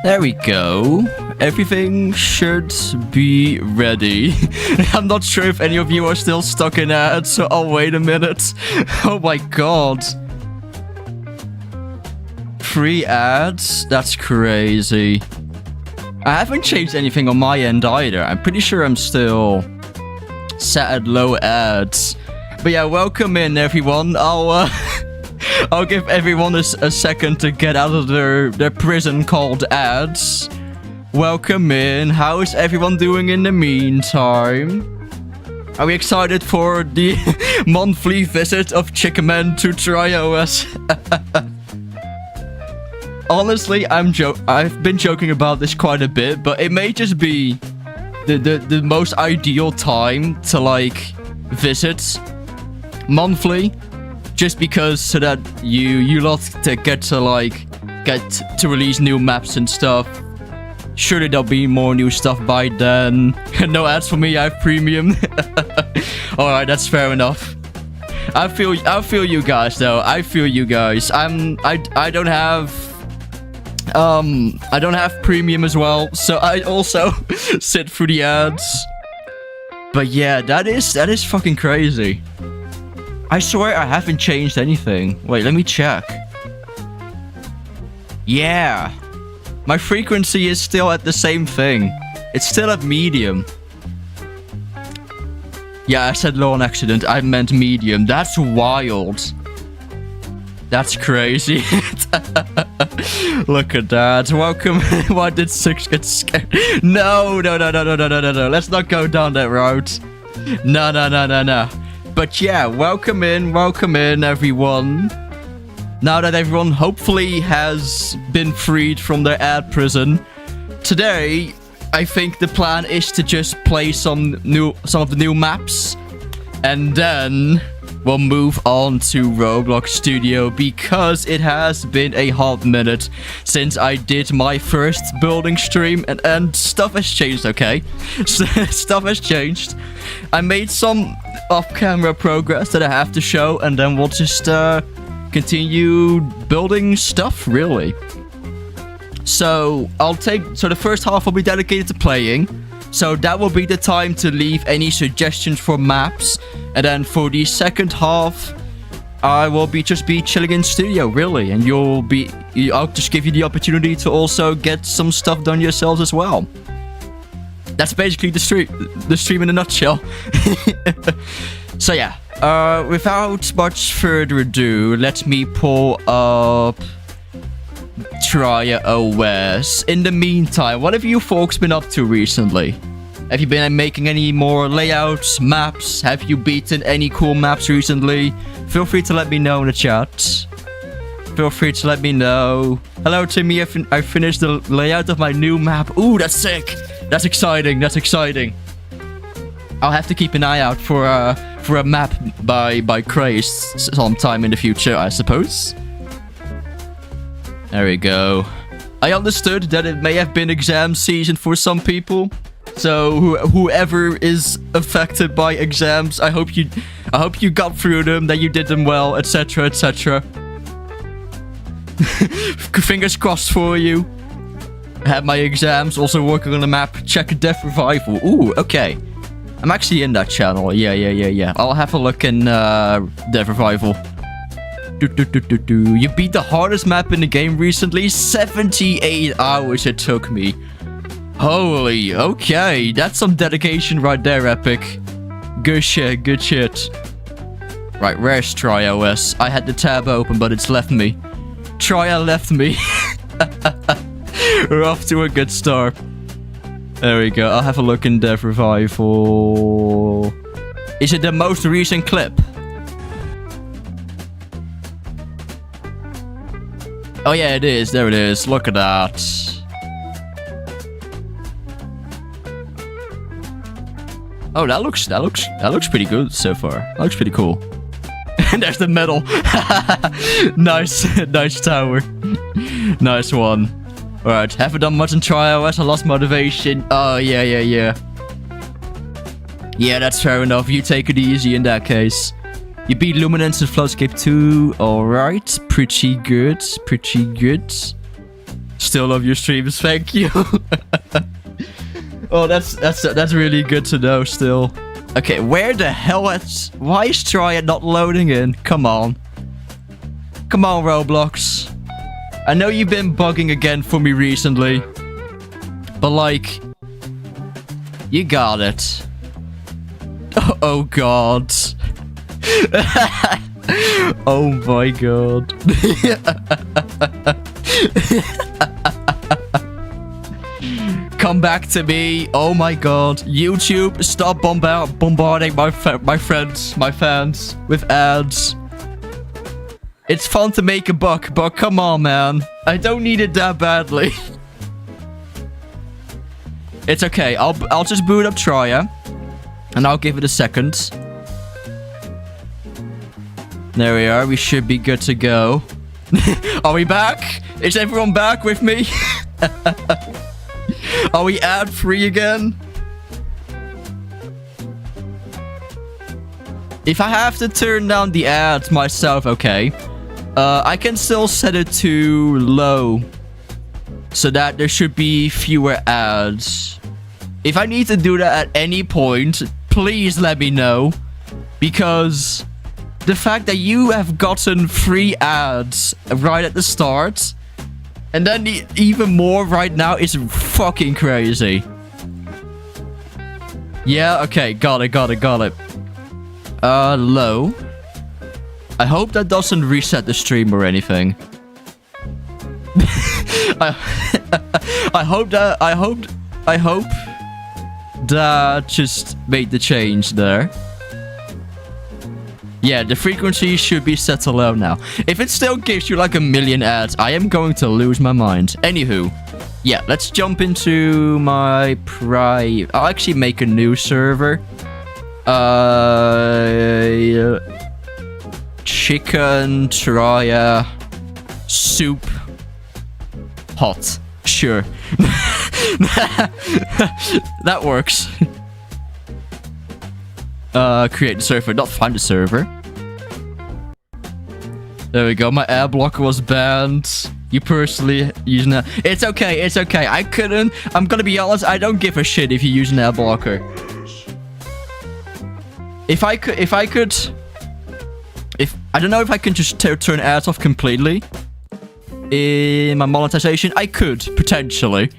There we go. Everything should be ready. I'm not sure if any of you are still stuck in ads, so I'll wait a minute. Oh my god. 3 ads? That's crazy. I haven't changed anything on my end either. I'm pretty sure I'm still set at low ads. But yeah, welcome in everyone. I'll give everyone a second to get out of their prison called ads. Welcome in. How is everyone doing in the meantime? Are we excited for the monthly visit of Chickaman to TRIA.os? Honestly, I've been joking about this quite a bit, but it may just be the most ideal time to like visit monthly. Just because so that you lot to get to release new maps and stuff. Surely there'll be more new stuff by then. No ads for me, I have premium. Alright, that's fair enough. I feel you guys though. I feel you guys. I don't have premium as well, so I also sit through the ads. But yeah, that is fucking crazy. I swear I haven't changed anything. Wait, let me check. Yeah. My frequency is still at the same thing. It's still at medium. Yeah, I said low on accident. I meant medium. That's wild. That's crazy. Look at that. Welcome. Why did 6 get scared? No. Let's not go down that route. No. But yeah, welcome in everyone. Now that everyone hopefully has been freed from their ad prison, today I think the plan is to just play some of the new maps, and then we'll move on to Roblox Studio, because it has been a hot minute since I did my first building stream, and stuff has changed, okay? Stuff has changed. I made some off-camera progress that I have to show, and then we'll just continue building stuff, really. So the first half will be dedicated to playing. So that will be the time to leave any suggestions for maps. And then for the second half, I will just be chilling in studio, really. And I'll just give you the opportunity to also get some stuff done yourselves as well. That's basically the stream in a nutshell. So yeah, without much further ado, let me pull up TRIA.os. In the meantime, what have you folks been up to recently? Have you been making any more layouts, maps? Have you beaten any cool maps recently? Feel free to let me know in the chat. Feel free to let me know. Hello, Timmy. I finished the layout of my new map. Ooh, that's sick. That's exciting. That's exciting. I'll have to keep an eye out for a map by Craze sometime in the future, I suppose. There we go. I understood that it may have been exam season for some people. So whoever is affected by exams, I hope you got through them, that you did them well, etc, etc. Fingers crossed for you. I had my exams, also working on the map. Check Death Revival. Ooh, okay. I'm actually in that channel. Yeah. I'll have a look in Death Revival. You beat the hardest map in the game recently? 78 hours it took me. Holy, okay. That's some dedication right there, Epic. Good shit, good shit. Right, where's TRIA.os? I had the tab open, but it's left me. TRIA left me. We're off to a good start. There we go. I'll have a look in Death Revival. Is it the most recent clip? Oh yeah, it is. There it is. Look at that. Oh, that looks pretty good so far. That looks pretty cool. And there's the medal. Nice tower. Nice one. Alright, haven't done much in TRIA.os. I lost motivation. Oh, yeah. Yeah, that's fair enough. You take it easy in that case. You beat Luminance and Floatscape 2. Alright, pretty good. Still love your streams. Thank you. Oh, that's really good to know still. Okay, where the hell why is TRIA not loading in? Come on. Come on, Roblox. I know you've been bugging again for me recently. But like, you got it. Oh god. Oh my god. Come back to me. Oh my god. YouTube, stop bombarding my friends, my fans with ads. It's fun to make a buck, but come on, man. I don't need it that badly. It's okay. I'll just boot up TRIA. And I'll give it a second. There we are. We should be good to go. Are we back? Is everyone back with me? Are we ad-free again? If I have to turn down the ads myself, okay. I can still set it to low. So that there should be fewer ads. If I need to do that at any point, please let me know. Because the fact that you have gotten free ads right at the start, and then even more right now, is fucking crazy. Yeah, okay, got it. Low. I hope that doesn't reset the stream or anything. I hope that just made the change there. Yeah, the frequency should be set to low now. If it still gives you like a million ads, I am going to lose my mind. Anywho, yeah, let's jump into my private. I'll actually make a new server. Chicken, TRIA, soup, hot. Sure. That works. Create the server, not find the server. There we go. My ad blocker was banned. You personally using that? It's okay. I couldn't. I'm gonna be honest. I don't give a shit if you use an ad blocker. If I don't know if I can just turn ads off completely in my monetization. I could potentially.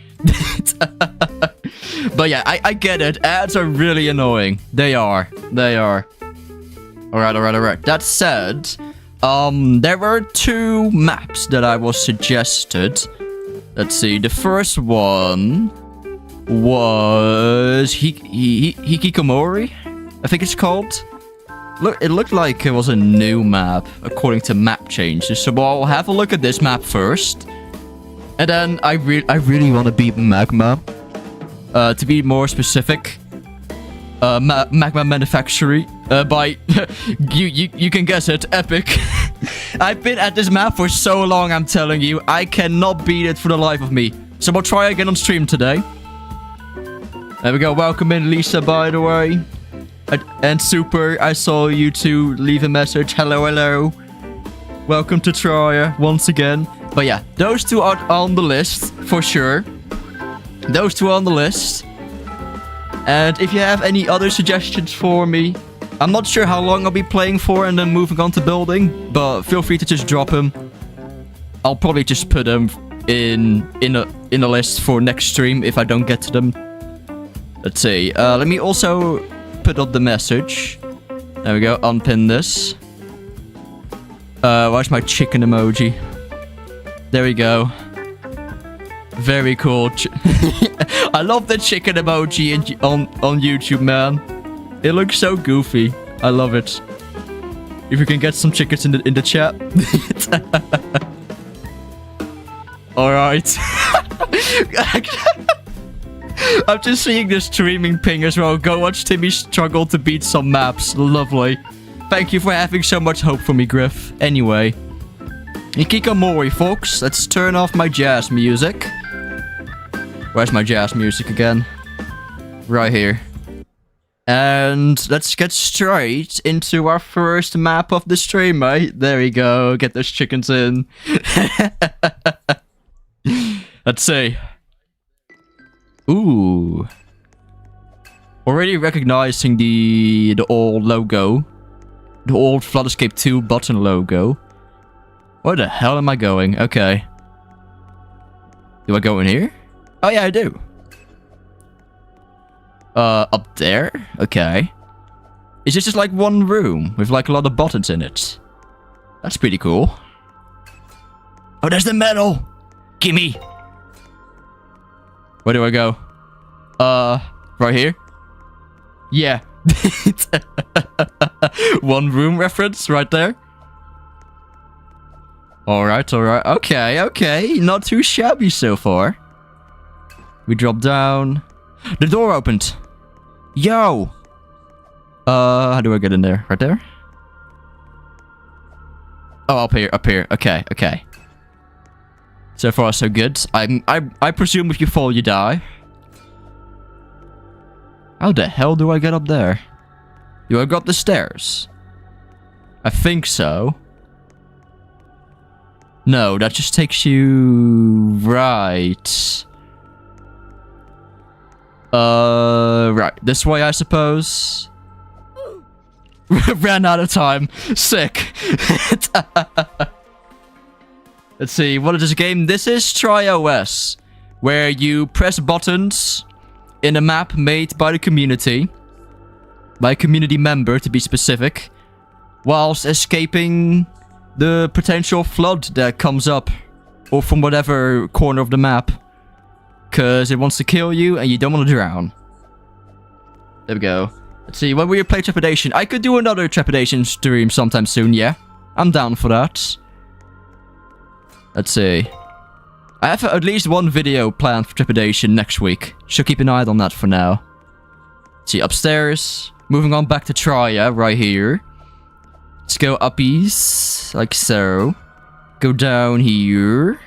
But yeah, I get it. Ads are really annoying. They are. Alright. That said, there were 2 maps that I was suggested. Let's see. The first one was Hikikomori, I think it's called. Look, it looked like it was a new map according to map changes. So I'll have a look at this map first. And then I really want to beat Magma. To be more specific, Magma Manufactory by you can guess it, Epic. I've been at this map for so long, I'm telling you, I cannot beat it for the life of me. So we'll try again on stream today. There we go. Welcome in, Lisa, by the way, and Super. I saw you two leave a message. Hello. Welcome to TRIA once again. But yeah, those 2 are on the list for sure. Those 2 are on the list. And if you have any other suggestions for me, I'm not sure how long I'll be playing for and then moving on to building, but feel free to just drop them. I'll probably just put them in a list for next stream if I don't get to them. Let's see. Let me also put up the message. There we go. Unpin this. Where's my chicken emoji? There we go. Very cool. I love the chicken emoji on YouTube, man. It looks so goofy. I love it. If you can get some chickens in the chat. All right. I'm just seeing the streaming ping as well. Go watch Timmy struggle to beat some maps. Lovely. Thank you for having so much hope for me, Griff. Anyway. Hikikomori, folks. Let's turn off my jazz music. Where's my jazz music again? Right here. And let's get straight into our first map of the stream, mate. There we go. Get those chickens in. Let's see. Ooh. Already recognizing the old logo. The old Floodescape 2 button logo. Where the hell am I going? Okay. Do I go in here? Oh yeah, I do. Up there? Okay. Is this just like one room with like a lot of buttons in it? That's pretty cool. Oh, there's the medal! Gimme! Where do I go? Right here? Yeah. One room reference right there. Alright, alright. Okay, okay. Not too shabby so far. We drop down. The door opened. Yo! How do I get in there? Right there? Oh, up here, up here. Okay, okay. So far, so good. I presume if you fall, you die. How the hell do I get up there? Do I go up the stairs? I think so. No, that just takes you... right. Right. This way, I suppose. Ran out of time. Sick. Let's see. What is this game? This is TRIA.os, where you press buttons in a map made by the community. By a community member, to be specific. Whilst escaping the potential flood that comes up. Or from whatever corner of the map. Because it wants to kill you and you don't want to drown. There we go. Let's see, when we play Trepidation, I could do another Trepidation stream sometime soon, yeah. I'm down for that. Let's see. I have at least one video planned for Trepidation next week. So keep an eye on that for now. Let's see, upstairs. Moving on back to TRIA, right here. Let's go uppies, like so. Go down here.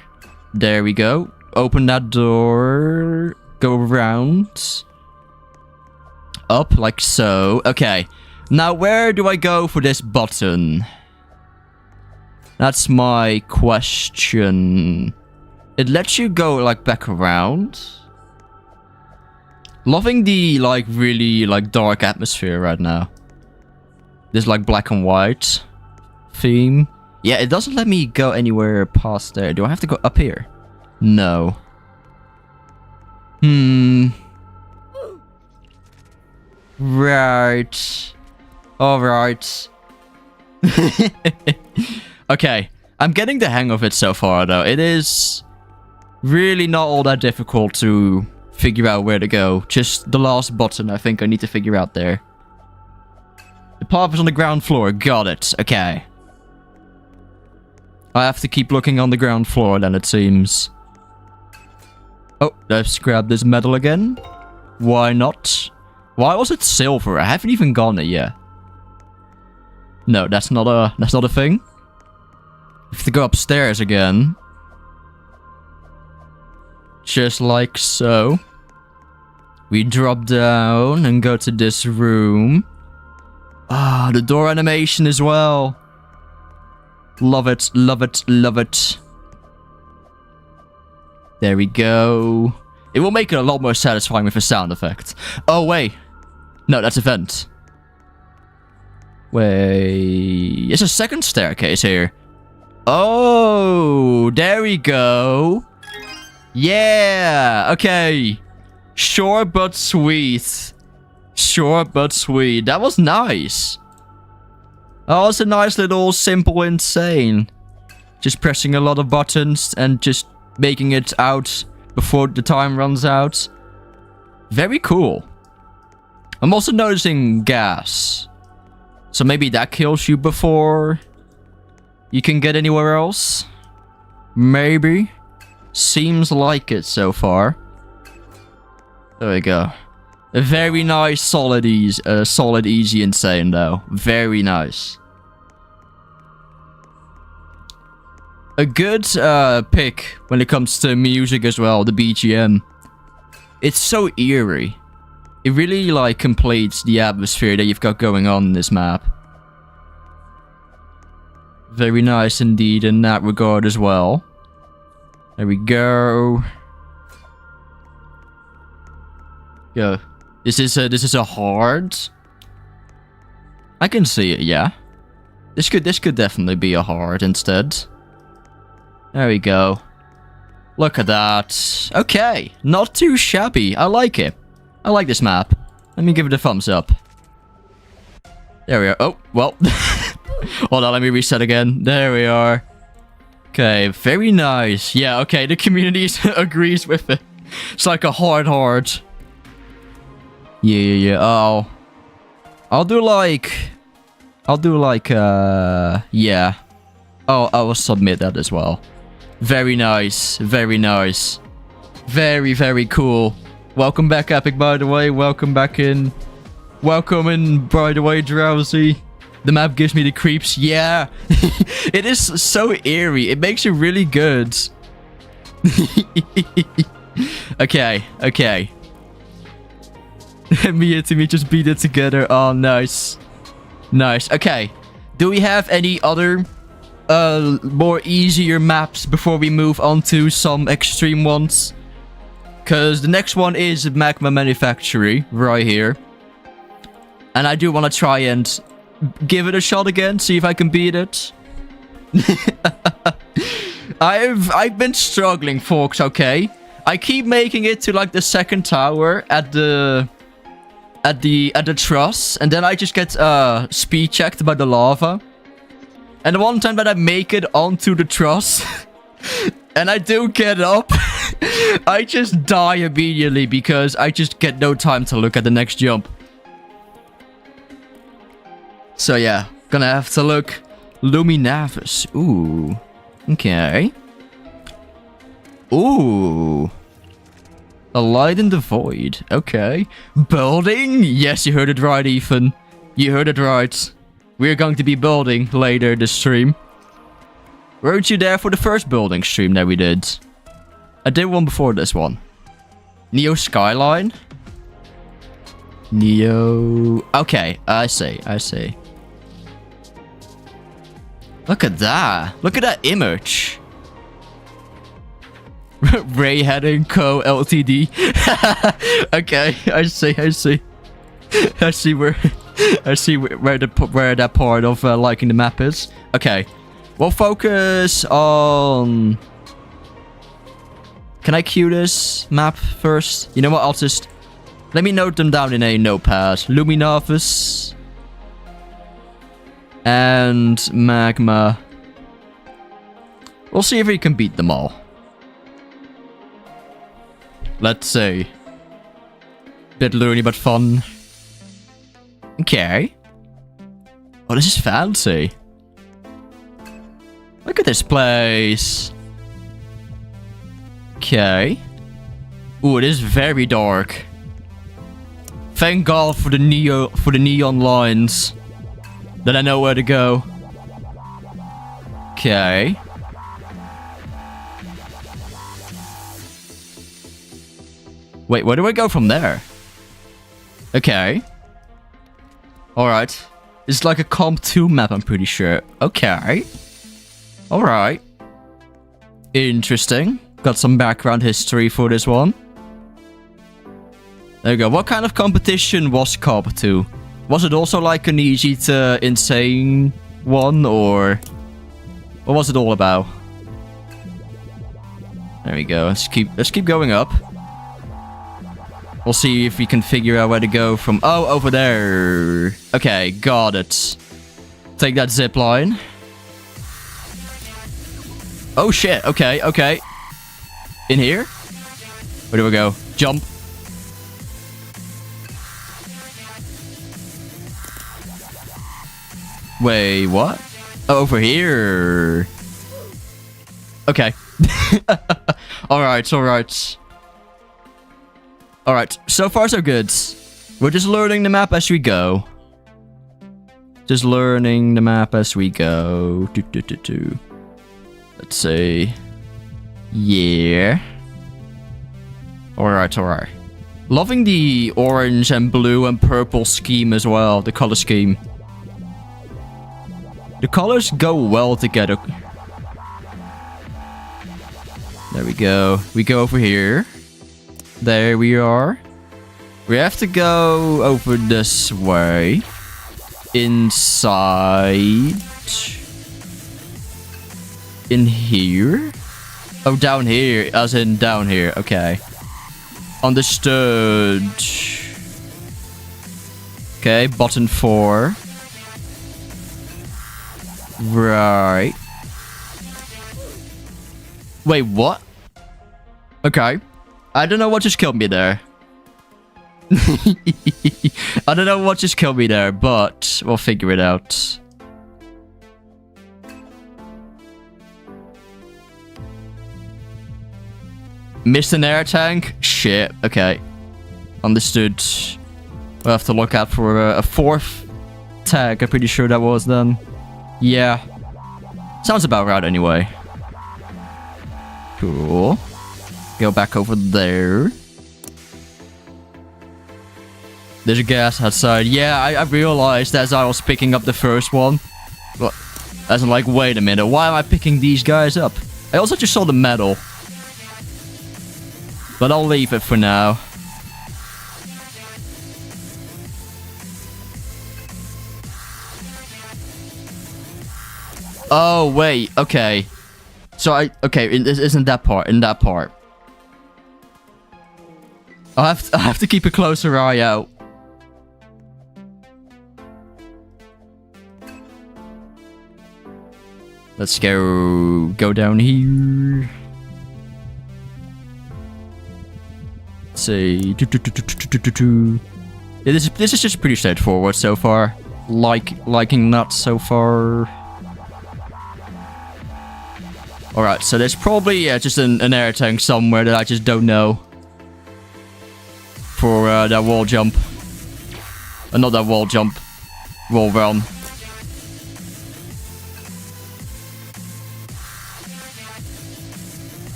There we go. Open that door. Go around. Up, like so. Okay. Now, where do I go for this button? That's my question. It lets you go, like, back around. Loving the, like, really, like, dark atmosphere right now. This, like, black and white theme. Yeah, it doesn't let me go anywhere past there. Do I have to go up here? No. Right. Alright. Okay. I'm getting the hang of it so far, though. It is really not all that difficult to figure out where to go. Just the last button I think I need to figure out there. The path is on the ground floor. Got it. Okay. I have to keep looking on the ground floor then, it seems. Oh, let's grab this medal again. Why not? Why was it silver? I haven't even gotten it yet. No, that's not a thing. We have to go upstairs again. Just like so. We drop down and go to this room. Ah, the door animation as well. Love it, love it, love it. There we go. It will make it a lot more satisfying with a sound effect. Oh, wait. No, that's a vent. Wait. There's a second staircase here. Oh, there we go. Yeah. Okay. Short but sweet. Short but sweet. That was nice. Oh, it's a nice little simple insane. Just pressing a lot of buttons and just making it out before the time runs out. Very cool. I'm also noticing gas. So maybe that kills you before you can get anywhere else. Maybe. Seems like it so far. There we go. A very nice solid easy insane though. Very nice. A good pick when it comes to music as well, the BGM. It's so eerie. It really like completes the atmosphere that you've got going on in this map. Very nice indeed in that regard as well. There we go. Yo, this is a hard. I can see it, yeah. This could definitely be a hard instead. There we go. Look at that. Okay, not too shabby. I like it. I like this map. Let me give it a thumbs up. There we are. Oh, well. Hold on, let me reset again. There we are. Okay, very nice. Yeah, okay, the community agrees with it. It's like a hard. Yeah. Oh. I'll do like, yeah. Oh, I will submit that as well. Very nice. Very nice. Very cool. Welcome back, Epic, by the way. Welcome back in. Welcome in, by the way, Drowsy. The map gives me the creeps. Yeah. It is so eerie. It makes it really good. Okay. Me and Timmy just beat it together. Oh, nice. Nice. Okay. Do we have any other more easier maps before we move on to some extreme ones? Because the next one is Magma Manufactory right here. And I do want to try and give it a shot again, see if I can beat it. I've been struggling, folks, okay? I keep making it to like the second tower at the truss, and then I just get speed checked by the lava. And the one time that I make it onto the truss and I do get up, I just die immediately because I just get no time to look at the next jump. So yeah, gonna have to look. Luminavis. Ooh. Okay. Ooh. A light in the void. Okay. Building? Yes, you heard it right, Ethan. You heard it right. We're going to be building later this stream. Weren't you there for the first building stream that we did? I did one before this one. Neo Skyline? Neo... Okay, I see. Look at that. Look at that image. Ray Heading Co. Ltd. Okay, I see. I see where that part of liking the map is. Okay, we'll focus on. Can I queue this map first? You know what? I'll just let me note them down in a notepad. Luminavis and Magma. We'll see if we can beat them all. Let's see. Bit loony but fun. Okay. Oh, this is fancy. Look at this place. Okay. Ooh, it is very dark. Thank God for the neon lines. Then I know where to go. Okay. Wait, where do I go from there? Okay. Alright. It's like a Comp 2 map, I'm pretty sure. Okay. Alright. Interesting. Got some background history for this one. There you go. What kind of competition was Comp 2? Was it also like an easy to insane one, or what was it all about? There we go. Let's keep going up. We'll see if we can figure out where to go from. Oh, over there. Okay, got it. Take that zip line. Oh shit. Okay. In here? Where do we go? Jump. Wait, what? Oh, over here. Okay. Alright. Alright, so far so good. We're just learning the map as we go. Let's see. Yeah. Alright. Loving the orange and blue and purple scheme as well. The color scheme. The colors go well together. There we go. We go over here. There we are. We have to go over this way. Inside. In here? Oh, down here. As in down here. Okay. Understood. Okay, button 4. Right. Wait, what? Okay. I don't know what just killed me there. I don't know what just killed me there, but we'll figure it out. Missed an air tank? Shit. Okay. Understood. We'll have to look out for a 4th tag. I'm pretty sure that was then. Yeah. Sounds about right anyway. Cool. Go back over there. There's a gas outside. Yeah, I realized as I was picking up the first one. Well, as I'm like, wait a minute. Why am I picking these guys up? I also just saw the metal. But I'll leave it for now. Oh, wait. Okay. So okay, it isn't that part. In that part. I have to keep a closer eye out. Let's go down here. Let's see. Yeah, this is just pretty straightforward so far. Liking that so far. Alright, so there's probably just an air tank somewhere that I just don't know. For that wall jump. Not that wall jump. Wall run.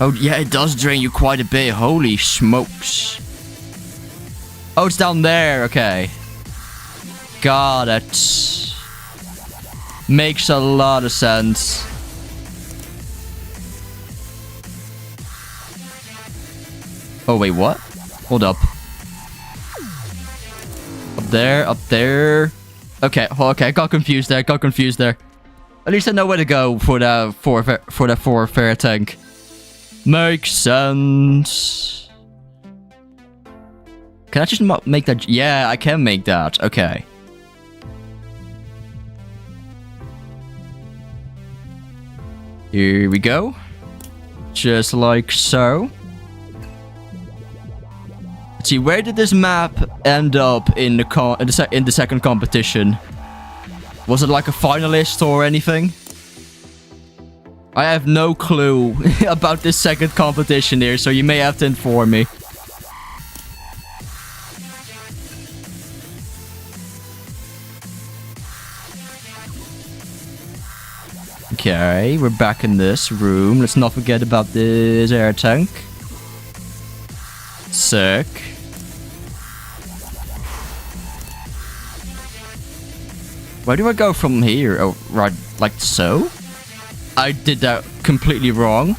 Oh, yeah, it does drain you quite a bit. Holy smokes. Oh, it's down there. Okay. Got it. Makes a lot of sense. Oh, wait, what? Hold up. Up there. Okay, okay, got confused there. At least I know where to go for that 4th air tank. Makes sense. Can I just make that? Yeah, I can make that. Okay. Here we go. Just like so. Let's see, where did this map end up in the second competition? Was it like a finalist or anything? I have no clue about this second competition here, so you may have to inform me. Okay, we're back in this room. Let's not forget about this air tank. Sick. Where do I go from here? Oh, right, like so? I did that completely wrong.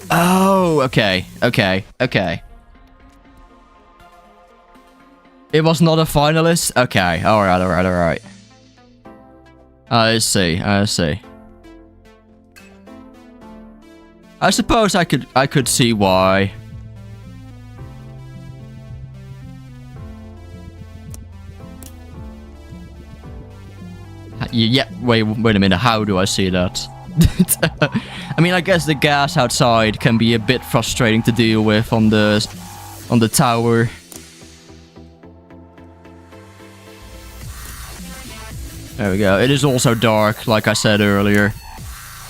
Oh, okay. It was not a finalist? Okay, alright. I see. I suppose I could see why. Yeah, wait a minute. How do I see that? I mean, I guess the gas outside can be a bit frustrating to deal with on the tower. There we go. It is also dark, like I said earlier.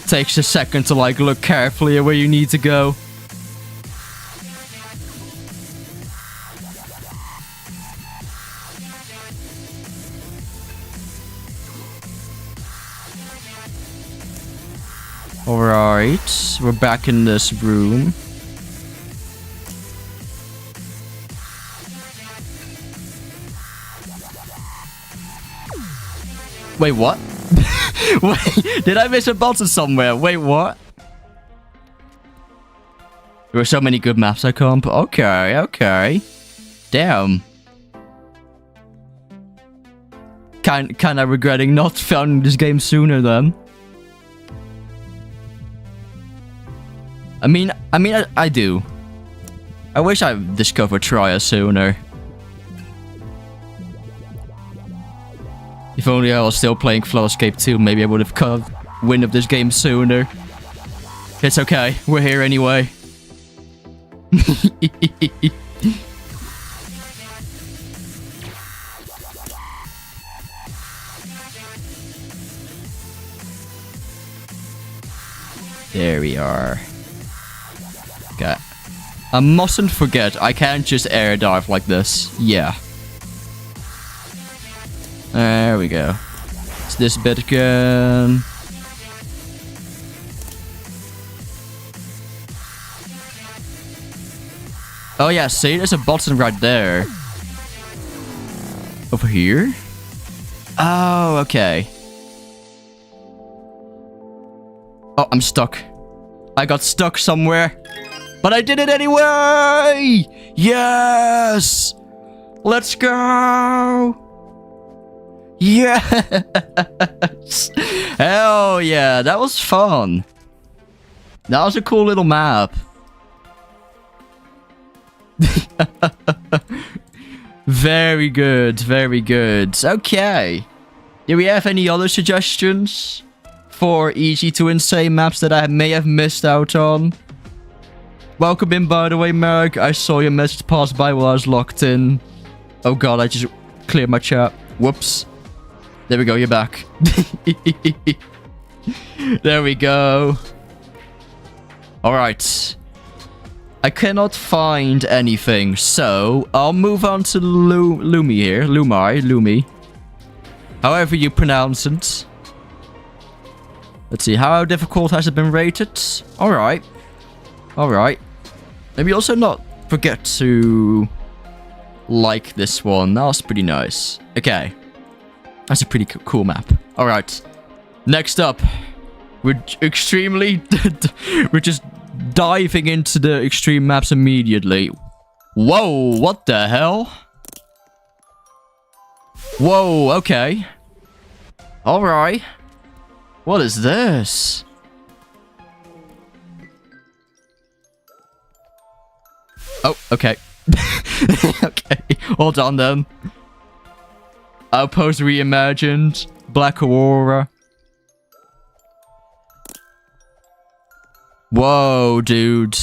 Takes a second to like look carefully at where you need to go. Alright, we're back in this room. Wait, what? Wait, did I miss a button somewhere? Wait, what? There are so many good maps I can't... Okay, okay. Damn. Kinda regretting not founding this game sooner then. I mean, I do. I wish I discovered TRIA sooner. If only I was still playing Flowscape 2, maybe I would have caught wind of this game sooner. It's okay, we're here anyway. There we are. Okay. I mustn't forget, I can't just air dive like this. Yeah. There we go. It's this bit again. Oh yeah, see, there's a button right there. Over here? Oh, okay. Oh, I'm stuck. I got stuck somewhere. But I did it anyway! Yes! Let's go! Yes! Hell yeah, that was fun. That was a cool little map. Very good, very good. Okay. Do we have any other suggestions for easy to insane maps that I may have missed out on? Welcome in, by the way, Merrick. I saw your message pass by while I was locked in. Oh god, I just cleared my chat. Whoops. There we go, you're back. There we go. Alright. I cannot find anything, so I'll move on to Lumi here. Lumi. However you pronounce it. Let's see, how difficult has it been rated? Alright. Alright. Maybe also not forget to like this one. That was pretty nice. Okay. That's a pretty cool map. Alright. Next up. We're extremely... we're just diving into the extreme maps immediately. Whoa, what the hell? Whoa, okay. Alright. What is this? Oh, okay. Okay, hold on then. Outpost reimagined. Black Aurora. Whoa, dude.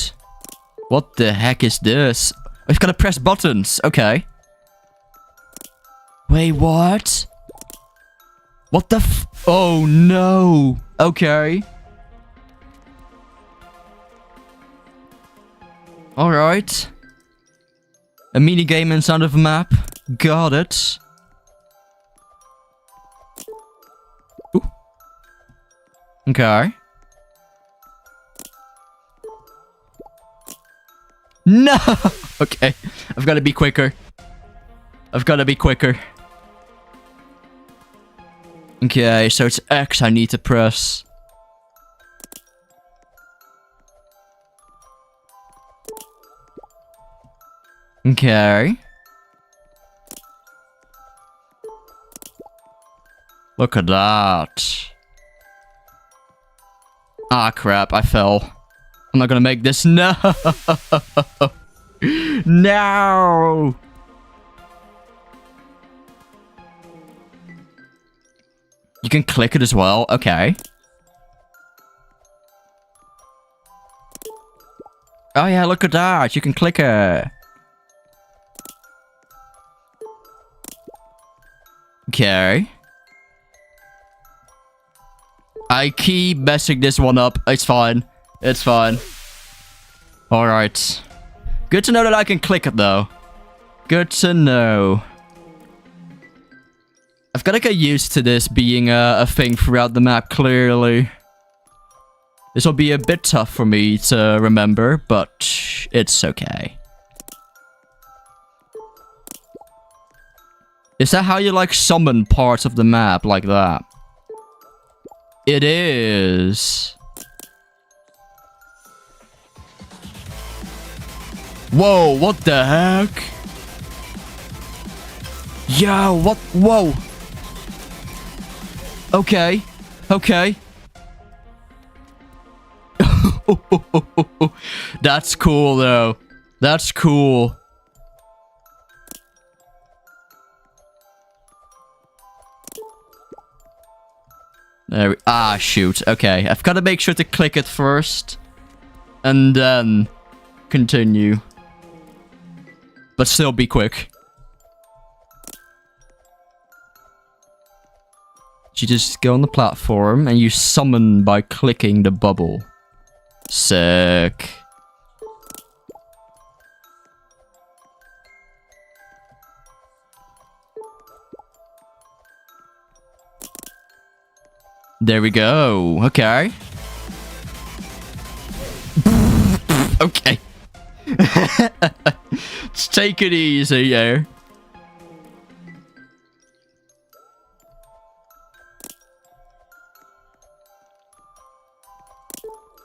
What the heck is this? I've got to press buttons. Okay. Wait, what? What the Oh, no. Okay. Alright. A minigame inside of a map. Got it. Ooh. Okay. No! Okay. I've got to be quicker. I've got to be quicker. Okay, so it's X I need to press. Okay. Look at that. Ah, crap. I fell. I'm not gonna make this. No! No! You can click it as well. Okay. Oh, yeah. Look at that. You can click it. Okay. I keep messing this one up. It's fine. It's fine. Alright. Good to know that I can click it, though. Good to know. I've got to get used to this being a thing throughout the map, clearly. This will be a bit tough for me to remember, but it's okay. Is that how you, like, summon parts of the map like that? It is. Whoa, what the heck? Yo, what? Whoa. Okay. Okay. That's cool, though. That's cool. There we... Ah, shoot. Okay. I've got to make sure to click it first. And then... continue. But still be quick. You just go on the platform and you summon by clicking the bubble. Sick. There we go. Okay. Okay. Let's take it easy here.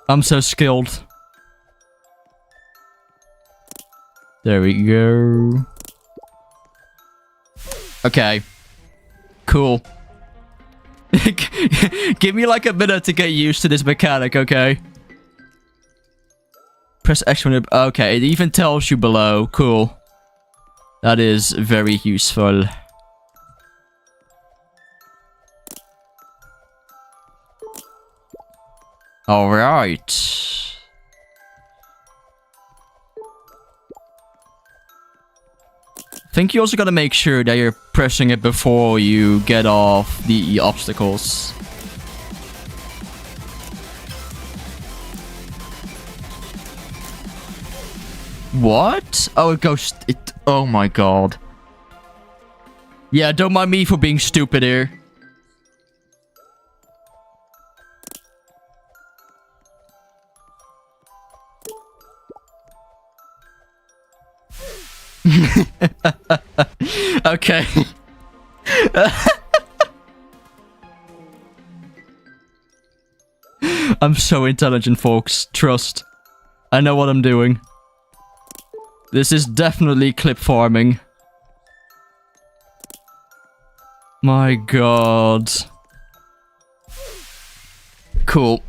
I'm so skilled. There we go. Okay. Cool. Give me like a minute to get used to this mechanic, okay? Press X when it... Okay, it even tells you below. Cool. That is very useful. Alright. I think you also gotta make sure that you're pressing it before you get off the obstacles. What? Oh, it goes... Oh my god. Yeah, don't mind me for being stupid here. Okay. I'm so intelligent, folks. Trust. I know what I'm doing. This is definitely clip farming. My god. Cool.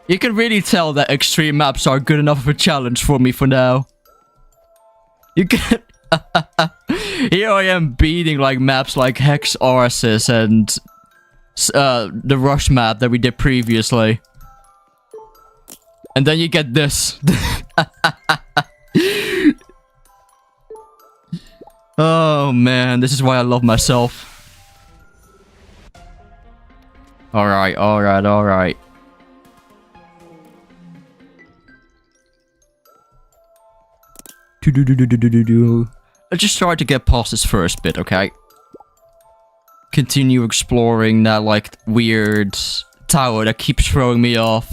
You can really tell that extreme maps are good enough of a challenge for me for now. You can... Here I am beating like maps like Hex Oasis and the Rush map that we did previously. And then you get this. Oh man, this is why I love myself. Alright, alright, alright. Let's just try to get past this first bit, okay? Continue exploring that, like, weird tower that keeps throwing me off.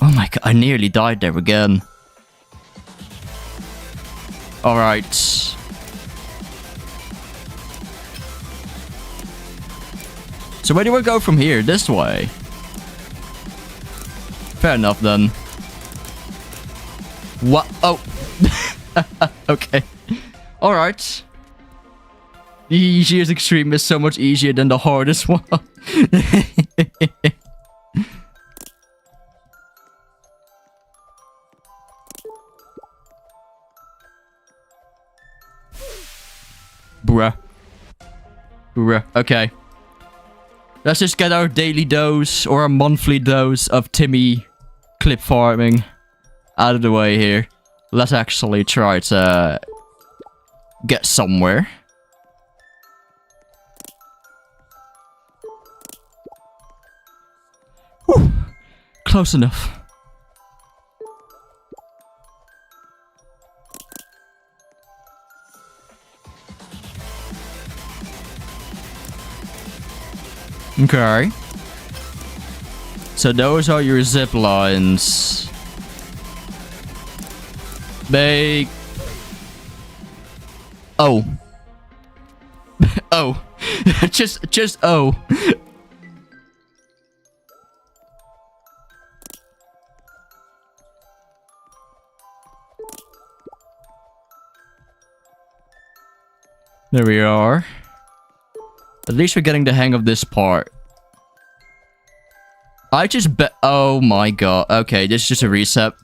Oh my god, I nearly died there again. Alright. So where do I go from here? This way? Fair enough then. What? Oh. Okay. Alright. The easiest extreme is so much easier than the hardest one. Bruh. Bruh. Okay. Let's just get our daily dose or a monthly dose of Timmy clip farming out of the way here. Let's actually try to get somewhere. Whew. Close enough. Okay. So those are your zip lines. Big. Oh. Oh. just O. There we are. At least we're getting the hang of this part. I just bet. Oh my god. Okay, this is just a reset.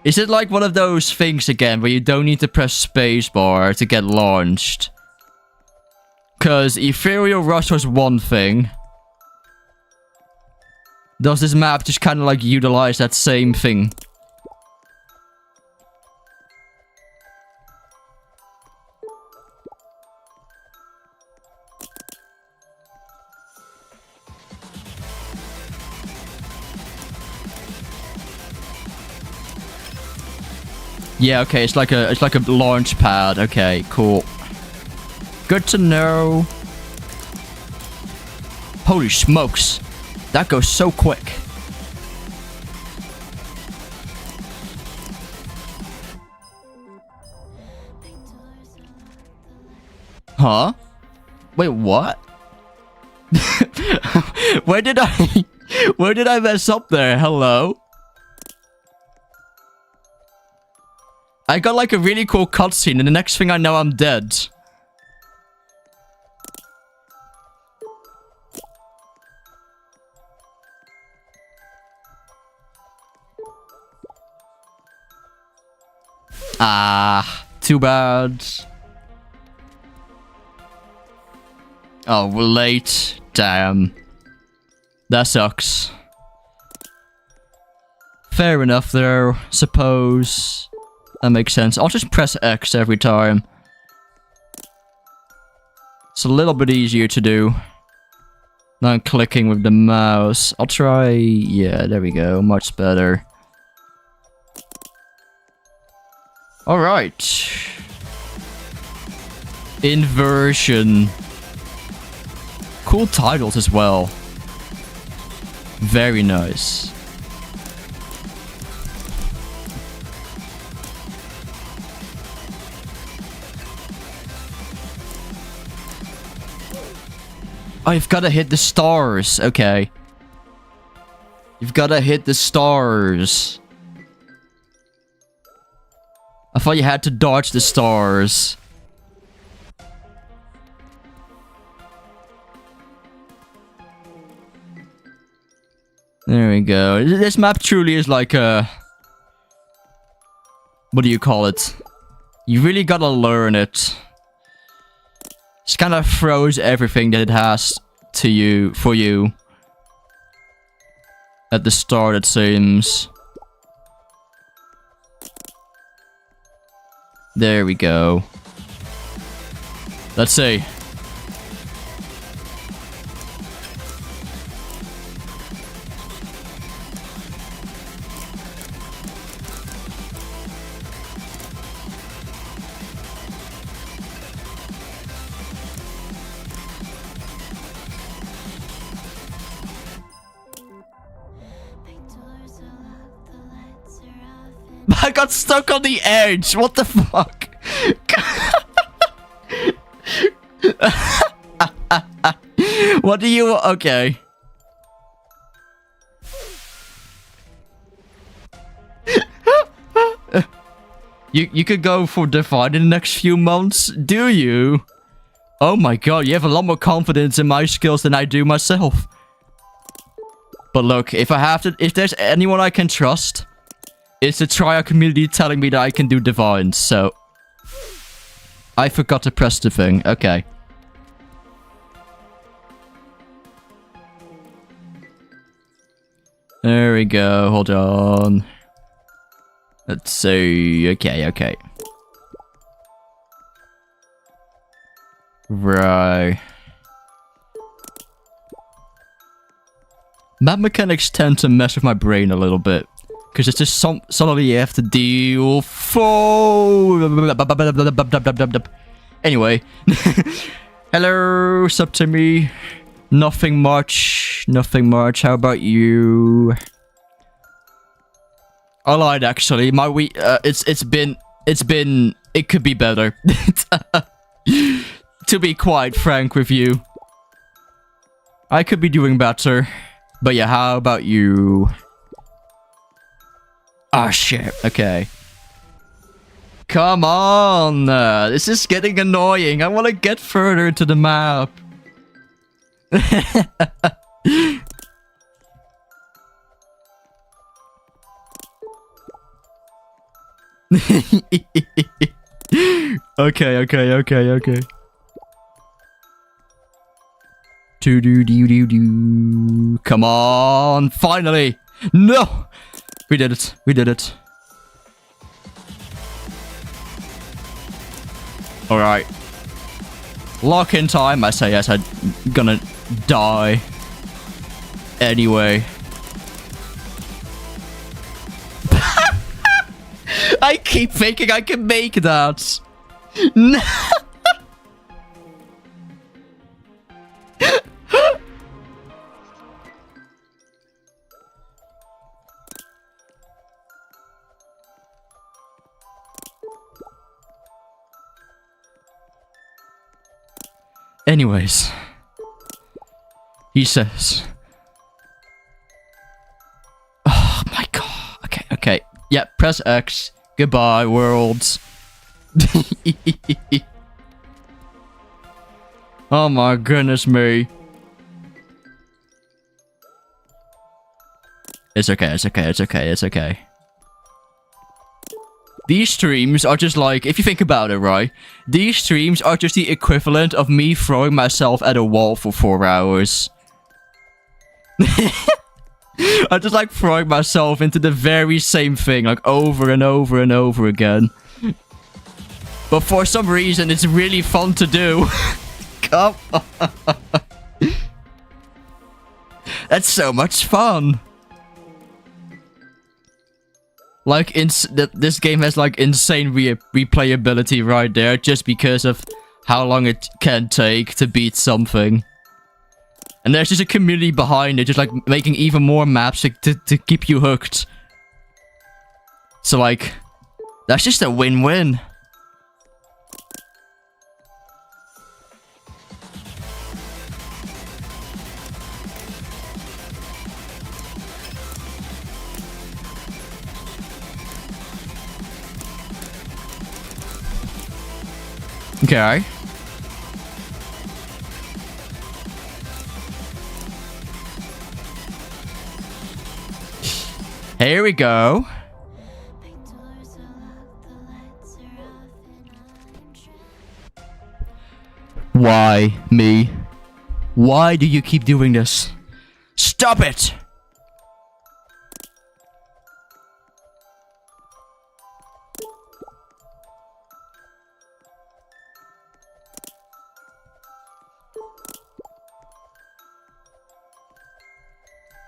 Is it like one of those things again where you don't need to press spacebar to get launched? Because Ethereal Rush was one thing. Does this map just kind of like utilize that same thing? Yeah, okay, it's like a launch pad. Okay, cool. Good to know. Holy smokes. That goes so quick. Huh? Wait, what? Where did I mess up there? Hello? I got like a really cool cutscene, and the next thing I know, I'm dead. Ah, too bad. Oh, we're late. Damn. That sucks. Fair enough, though. Suppose. That makes sense. I'll just press X every time. It's a little bit easier to do than clicking with the mouse. I'll try... Yeah, there we go. Much better. Alright. Inversion. Cool titles as well. Very nice. Oh, you've got to hit the stars. Okay. You've got to hit the stars. I thought you had to dodge the stars. There we go. This map truly is like a... What do you call it? You really gotta learn it. Just kind of throws everything that it has to you, for you. At the start, it seems. There we go. Let's see. I got stuck on the edge. What the fuck? What do you... Okay. You could go for Divine in the next few months, do you? Oh my god, you have a lot more confidence in my skills than I do myself. But look, if there's anyone I can trust, it's the TRIA community telling me that I can do Divines, so... I forgot to press the thing. Okay. There we go. Hold on. Let's see. Okay, okay. Right. Map mechanics tend to mess with my brain a little bit. Because it's just suddenly you have to deal for... Anyway. Hello, sup to me. Nothing much. Nothing much. How about you? I lied, actually. My week... it's been It could be better. To be quite frank with you. I could be doing better. But yeah, how about you? Ah, shit. Okay. Come on. This is getting annoying. I want to get further to the map. Okay. Do. Come on. Finally. No. We did it. Alright. Lock in time. I say yes, I'm gonna die. Anyway. I keep thinking I can make that. No. Anyways, he says, oh my god. Okay. Yeah, press X. Goodbye, worlds. Oh my goodness me. It's okay. These streams are just like, if you think about it, right? These streams are just the equivalent of me throwing myself at a wall for 4 hours. I'm just like throwing myself into the very same thing, like over and over and over again. But for some reason, it's really fun to do. Come on. That's so much fun. Like, this game has, like, insane replayability right there, just because of how long it can take to beat something. And there's just a community behind it, just, like, making even more maps to keep you hooked. So, like, that's just a win-win. Okay. Here we go. Why me? Why do you keep doing this? Stop it!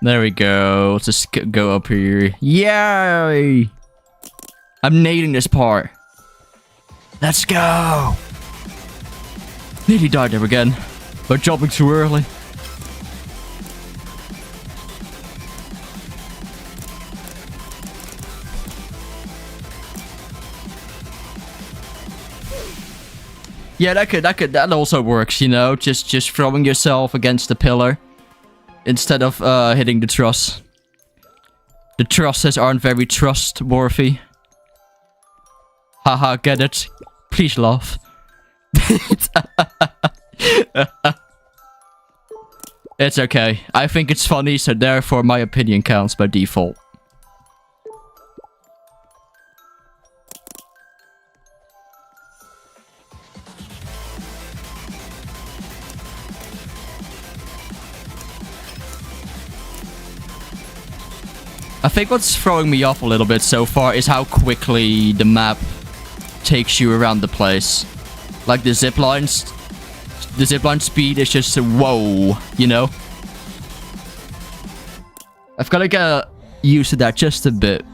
There we go. Let's just go up here. Yay! I'm nailing this part. Let's go! Nearly died there again. But jumping too early. Yeah, that also works, you know? Just throwing yourself against the pillar. Instead of hitting the truss. The trusses aren't very trustworthy. Haha, get it? Please laugh. It's okay. I think it's funny, so therefore my opinion counts by default. I think what's throwing me off a little bit so far is how quickly the map takes you around the place. Like the zipline speed is just whoa, you know? I've got to get used to that just a bit.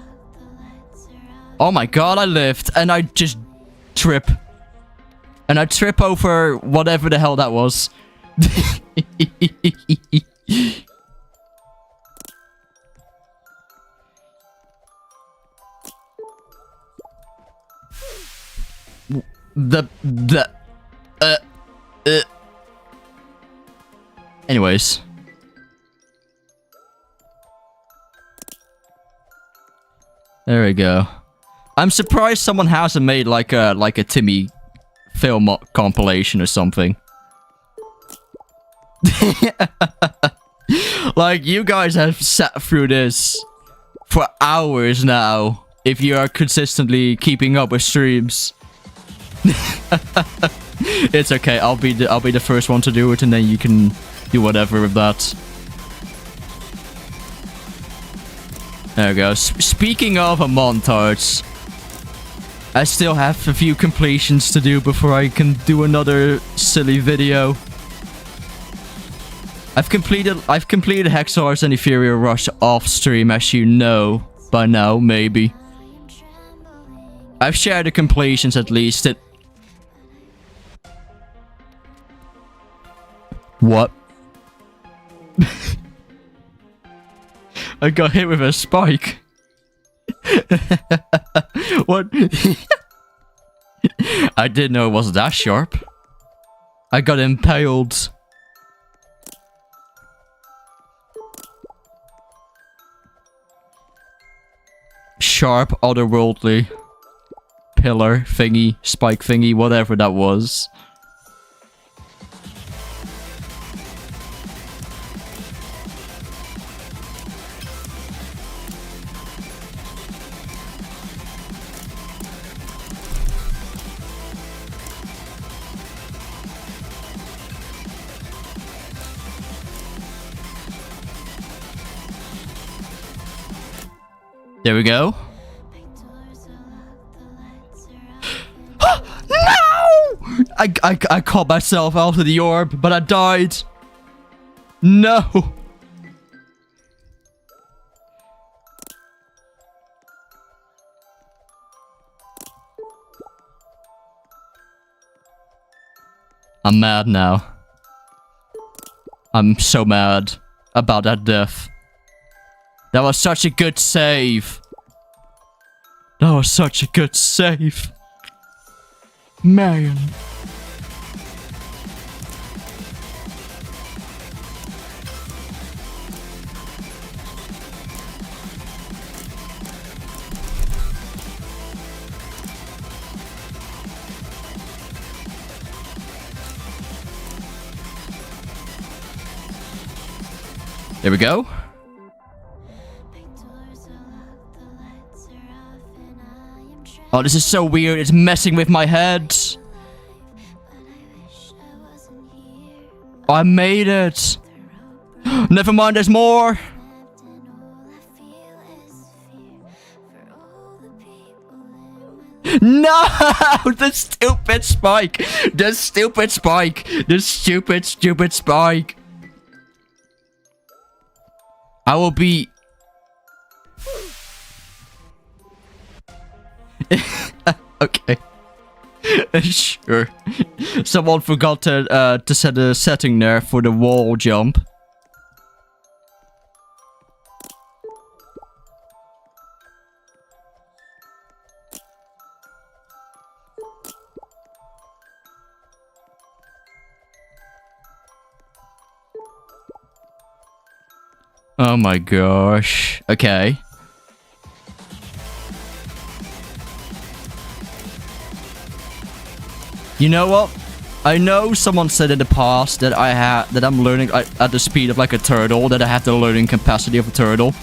Oh my god, I lived and I just trip. And I trip over whatever the hell that was. Anyways. There we go. I'm surprised someone hasn't made like a Timmy film compilation or something. Like, you guys have sat through this for hours now, if you are consistently keeping up with streams. It's okay, I'll be the first one to do it, and then you can do whatever with that. There we go. Speaking of a montage, I still have a few completions to do before I can do another silly video. I've completed Hexars and Ethereal Rush off stream, as you know by now, maybe. I've shared the completions at least. What? I got hit with a spike. What? I didn't know it was that sharp. I got impaled. Sharp, otherworldly pillar thingy, spike thingy, whatever that was. There we go. No! I caught myself out of the orb, but I died. No. I'm mad now. I'm so mad about that death. That was such a good save. That was such a good save. Man. There we go. Oh, this is so weird. It's messing with my head. Oh, I made it. Never mind, there's more. No! The stupid spike. The stupid spike. The stupid spike. I will be... Okay. Sure. Someone forgot to set a setting there for the wall jump. Oh my gosh. Okay. You know what? I know someone said in the past that I'm learning at the speed of like a turtle, that I have the learning capacity of a turtle.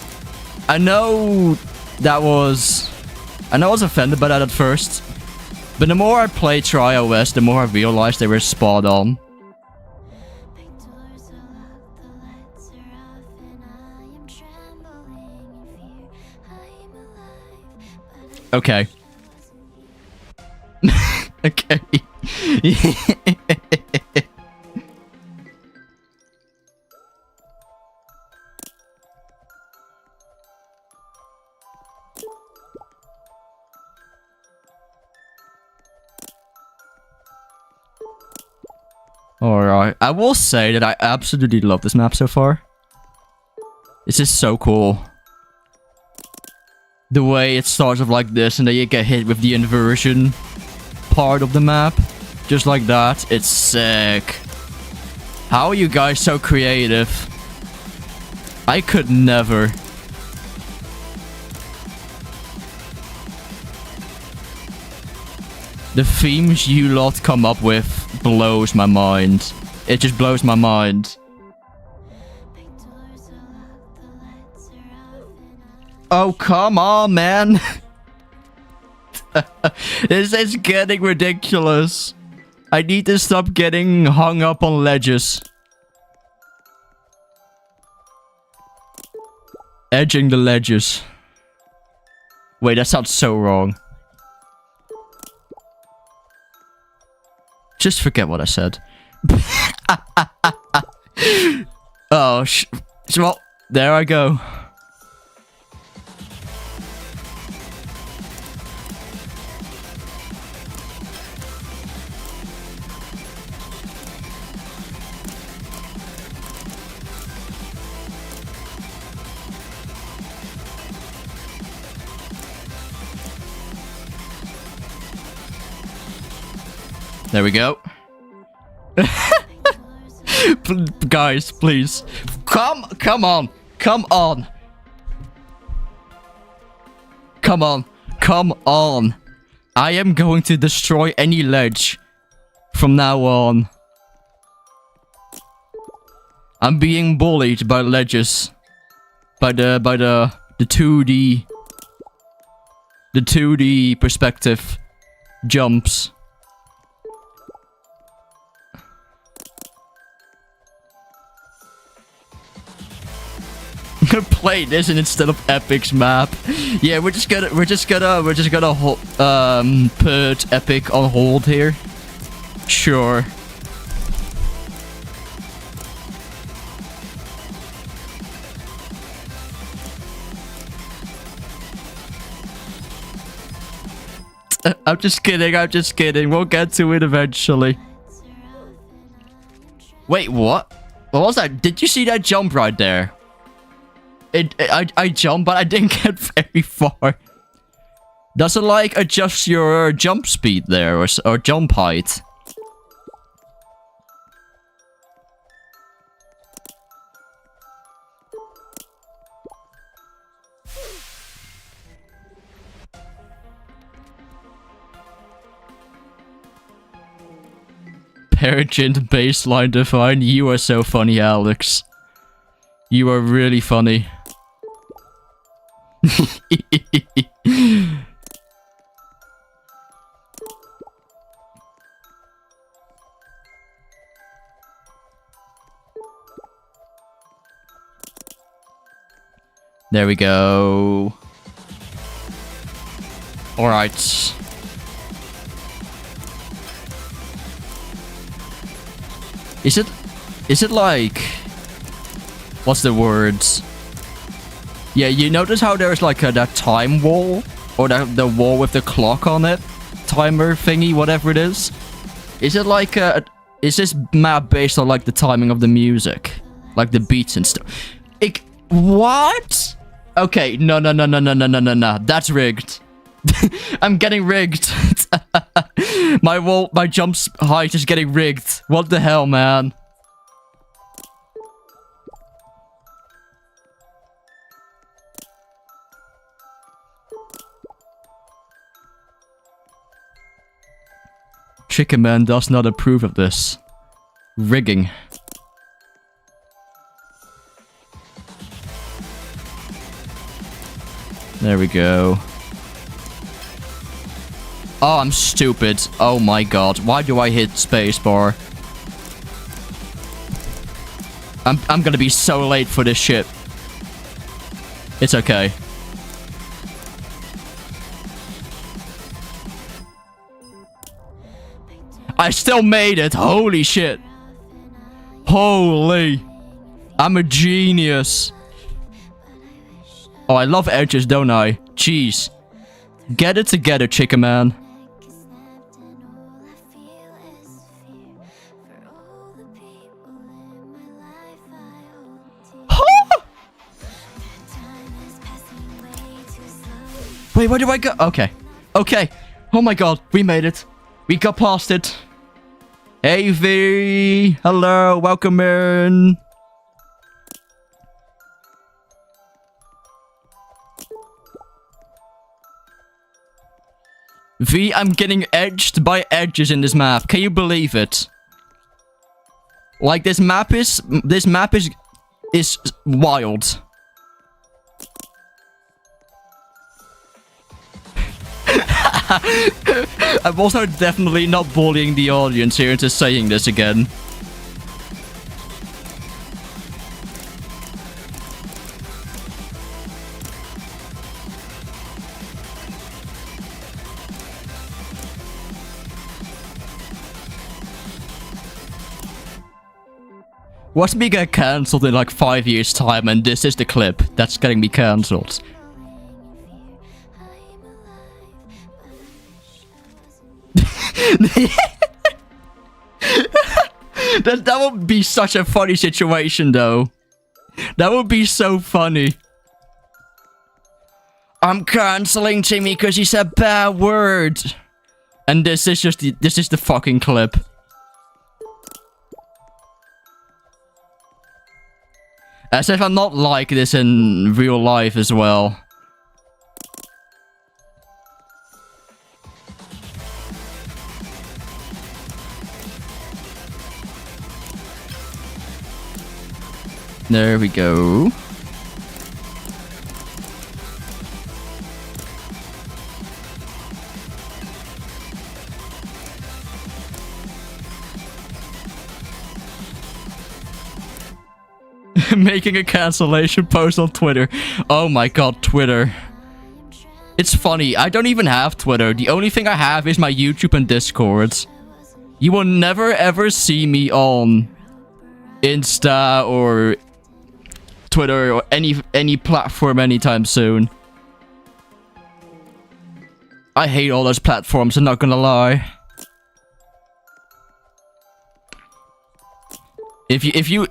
I know I was offended by that at first. But the more I play TRIA.os, the more I realized they were spot on. Okay. Okay. Alright. I will say that I absolutely love this map so far. This is so cool. The way it starts off like this and then you get hit with the inversion. part of the map. Just like that. It's sick. How are you guys so creative? I could never. The themes you lot come up with blows my mind. It just blows my mind. Oh, come on, man. This is getting ridiculous. I need to stop getting hung up on ledges. Edging the ledges. Wait, that sounds so wrong. Just forget what I said. Oh, well, there I go. There we go. Guys, please. Come on. Come on. Come on. I am going to destroy any ledge from now on. I'm being bullied by ledges. By the 2D. The 2D perspective jumps. Play this instead of Epic's map. Yeah, we're just gonna put Epic on hold here. Sure. I'm just kidding. We'll get to it eventually. Wait, what? What was that? Did you see that jump right there? I jumped, but I didn't get very far. Does it like adjust your jump speed there or jump height? Paragent baseline define. You are so funny, Alex. You are really funny. There we go. All right. Is it like, what's the words? Yeah, you notice how there's like that time wall? Or the wall with the clock on it? Timer thingy, whatever it is. Is it like is this map based on like the timing of the music? Like the beats and stuff? What? Okay, no. That's rigged. I'm getting rigged. My jump height is getting rigged. What the hell, man? Chicken Man does not approve of this. Rigging. There we go. Oh, I'm stupid. Oh my god. Why do I hit spacebar? I'm gonna be so late for this shit. It's okay. I still made it. Holy shit. Holy. I'm a genius. Oh, I love edges, don't I? Jeez. Get it together, Chicken Man. Wait, where do I go? Okay. Okay. Oh my god, we made it. We got past it. Hey V, hello, welcome in. V, I'm getting edged by edges in this map. Can you believe it? Like this map is wild. I'm also definitely not bullying the audience here into saying this again. Watch me get cancelled in like 5 years time, and this is the clip that's getting me cancelled. That would be such a funny situation, though. That would be so funny. I'm canceling Timmy because he said bad word, and this is the fucking clip. As if I'm not like this in real life as well. There we go. Making a cancellation post on Twitter. Oh my god, Twitter. It's funny, I don't even have Twitter. The only thing I have is my YouTube and Discord. You will never ever see me on Insta or Twitter or any platform anytime soon. I hate all those platforms, I'm not gonna lie. If you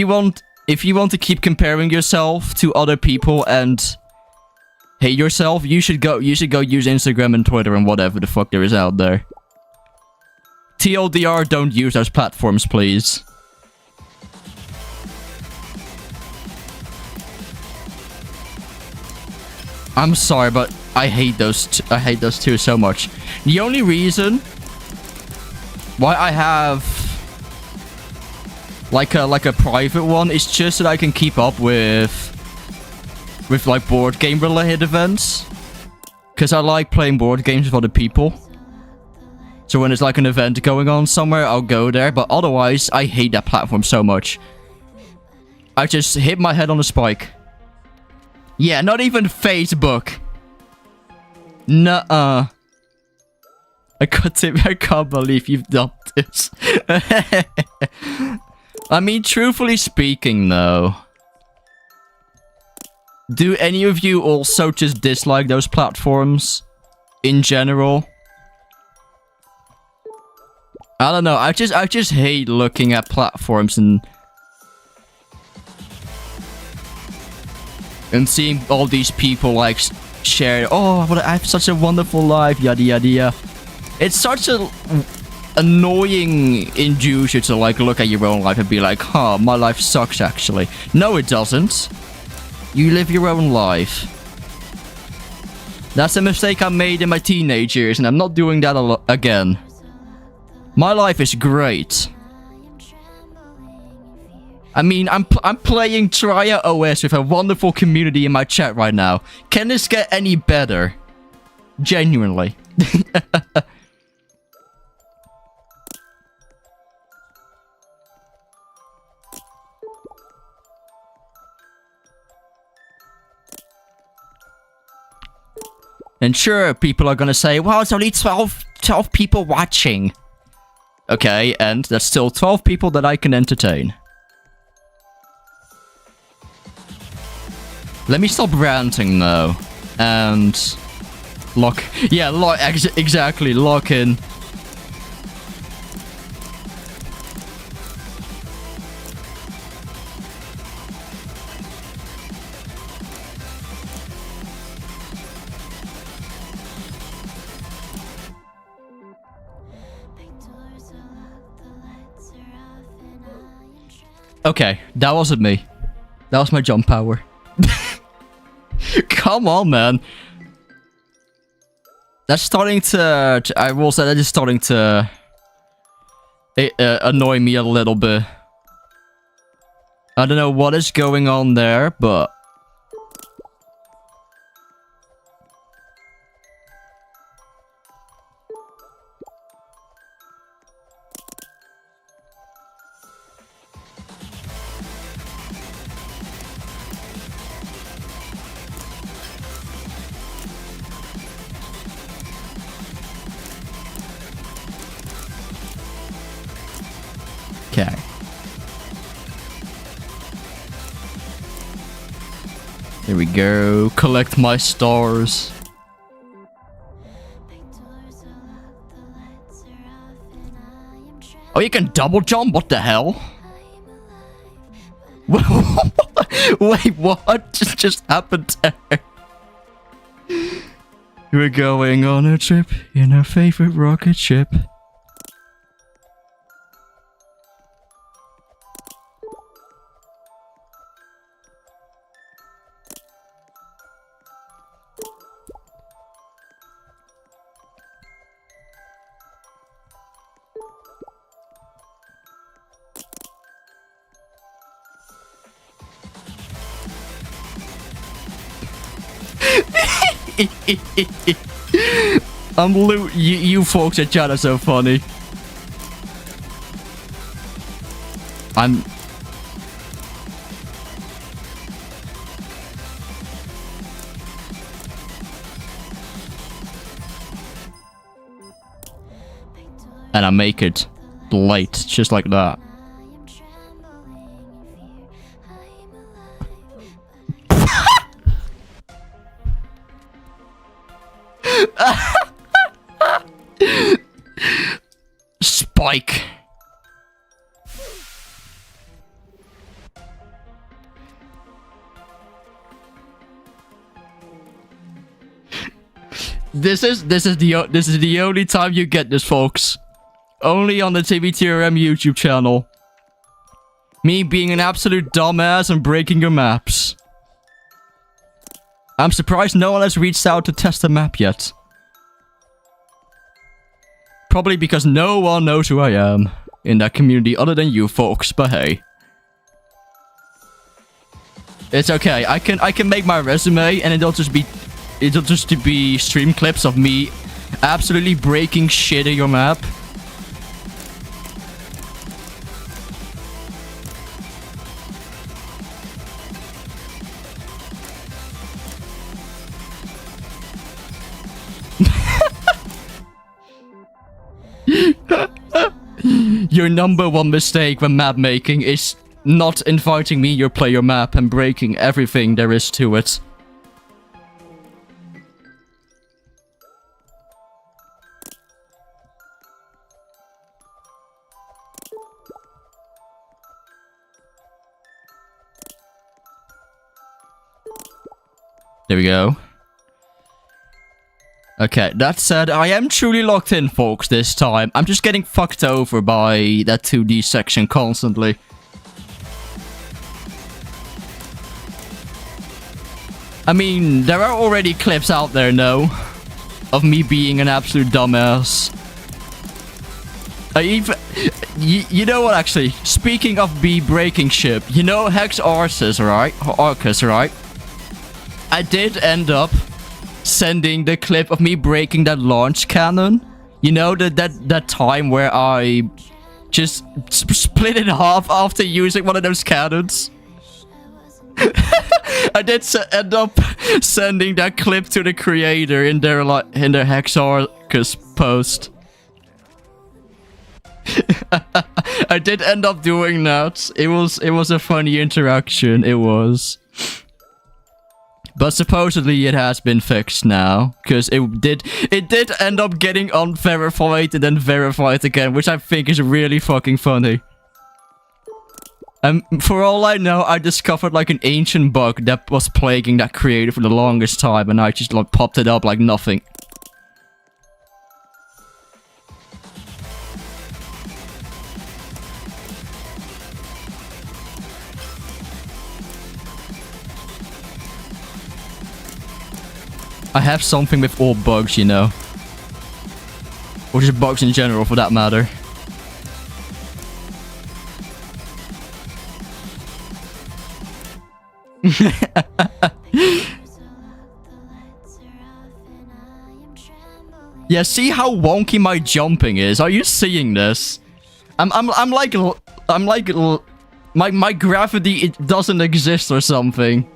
want to keep comparing yourself to other people and hate yourself, you should go use Instagram and Twitter and whatever the fuck there is out there. TLDR, don't use those platforms, please. I'm sorry, but I hate those two so much. The only reason why I have like a private one is just that I can keep up with like board game related events, because I like playing board games with other people. So when there's like an event going on somewhere, I'll go there. But otherwise, I hate that platform so much. I just hit my head on a spike. Yeah, not even Facebook. Nuh-uh. I can't believe you've done this. I mean, truthfully speaking, though, do any of you also just dislike those platforms in general? I don't know. I just hate looking at platforms and seeing all these people like share, oh, I have such a wonderful life, yada yada yada. It's such a annoying inducer to like look at your own life and be like, huh, my life sucks actually. No, it doesn't. You live your own life. That's a mistake I made in my teenage years, and I'm not doing that again. My life is great. I mean, I'm playing TRIA.os with a wonderful community in my chat right now. Can this get any better? Genuinely. And sure, people are gonna say, well, it's only 12 people watching. Okay, and that's still 12 people that I can entertain. Let me stop ranting, though. And lock... Yeah, exactly, lock in. Okay, that wasn't me. That was my jump power. Come on, man. That's starting to... I will say that is starting to... annoy me a little bit. I don't know what is going on there, but... Okay. Here we go. Collect my stars. Oh, you can double jump? What the hell? Wait, what just happened there? We're going on a trip in our favorite rocket ship. You folks at chat are so funny. And I make it late, just like that. Spike. This is the only time you get this, folks. Only on the TimmieTRM YouTube channel. Me being an absolute dumbass and breaking your maps. I'm surprised no one has reached out to test the map yet. Probably because no one knows who I am in that community other than you folks, but hey. It's okay. I can make my resume and it'll just be stream clips of me absolutely breaking shit in your map. Your #1 mistake when map making is not inviting me your player map and breaking everything there is to it. There we go. Okay, that said, I am truly locked in, folks, this time. I'm just getting fucked over by that 2D section constantly. I mean, there are already clips out there, no? Of me being an absolute dumbass. You know what, actually? Speaking of me breaking ship, you know Hex Arceus, right? Arceus, right? I did end up sending the clip of me breaking that launch cannon. You know, that time where I just split in half after using one of those cannons. I did end up sending that clip to the creator in their Hex Arceus post. I did end up doing that. It was a funny interaction. It was. But supposedly it has been fixed now, because it did end up getting unverified and then verified again, which I think is really fucking funny. And for all I know, I discovered like an ancient bug that was plaguing that creator for the longest time, and I just like popped it up like nothing. I have something with all bugs, you know. Or just bugs in general, for that matter. Yeah, see how wonky my jumping is? Are you seeing this? I'm like my gravity, it doesn't exist or something.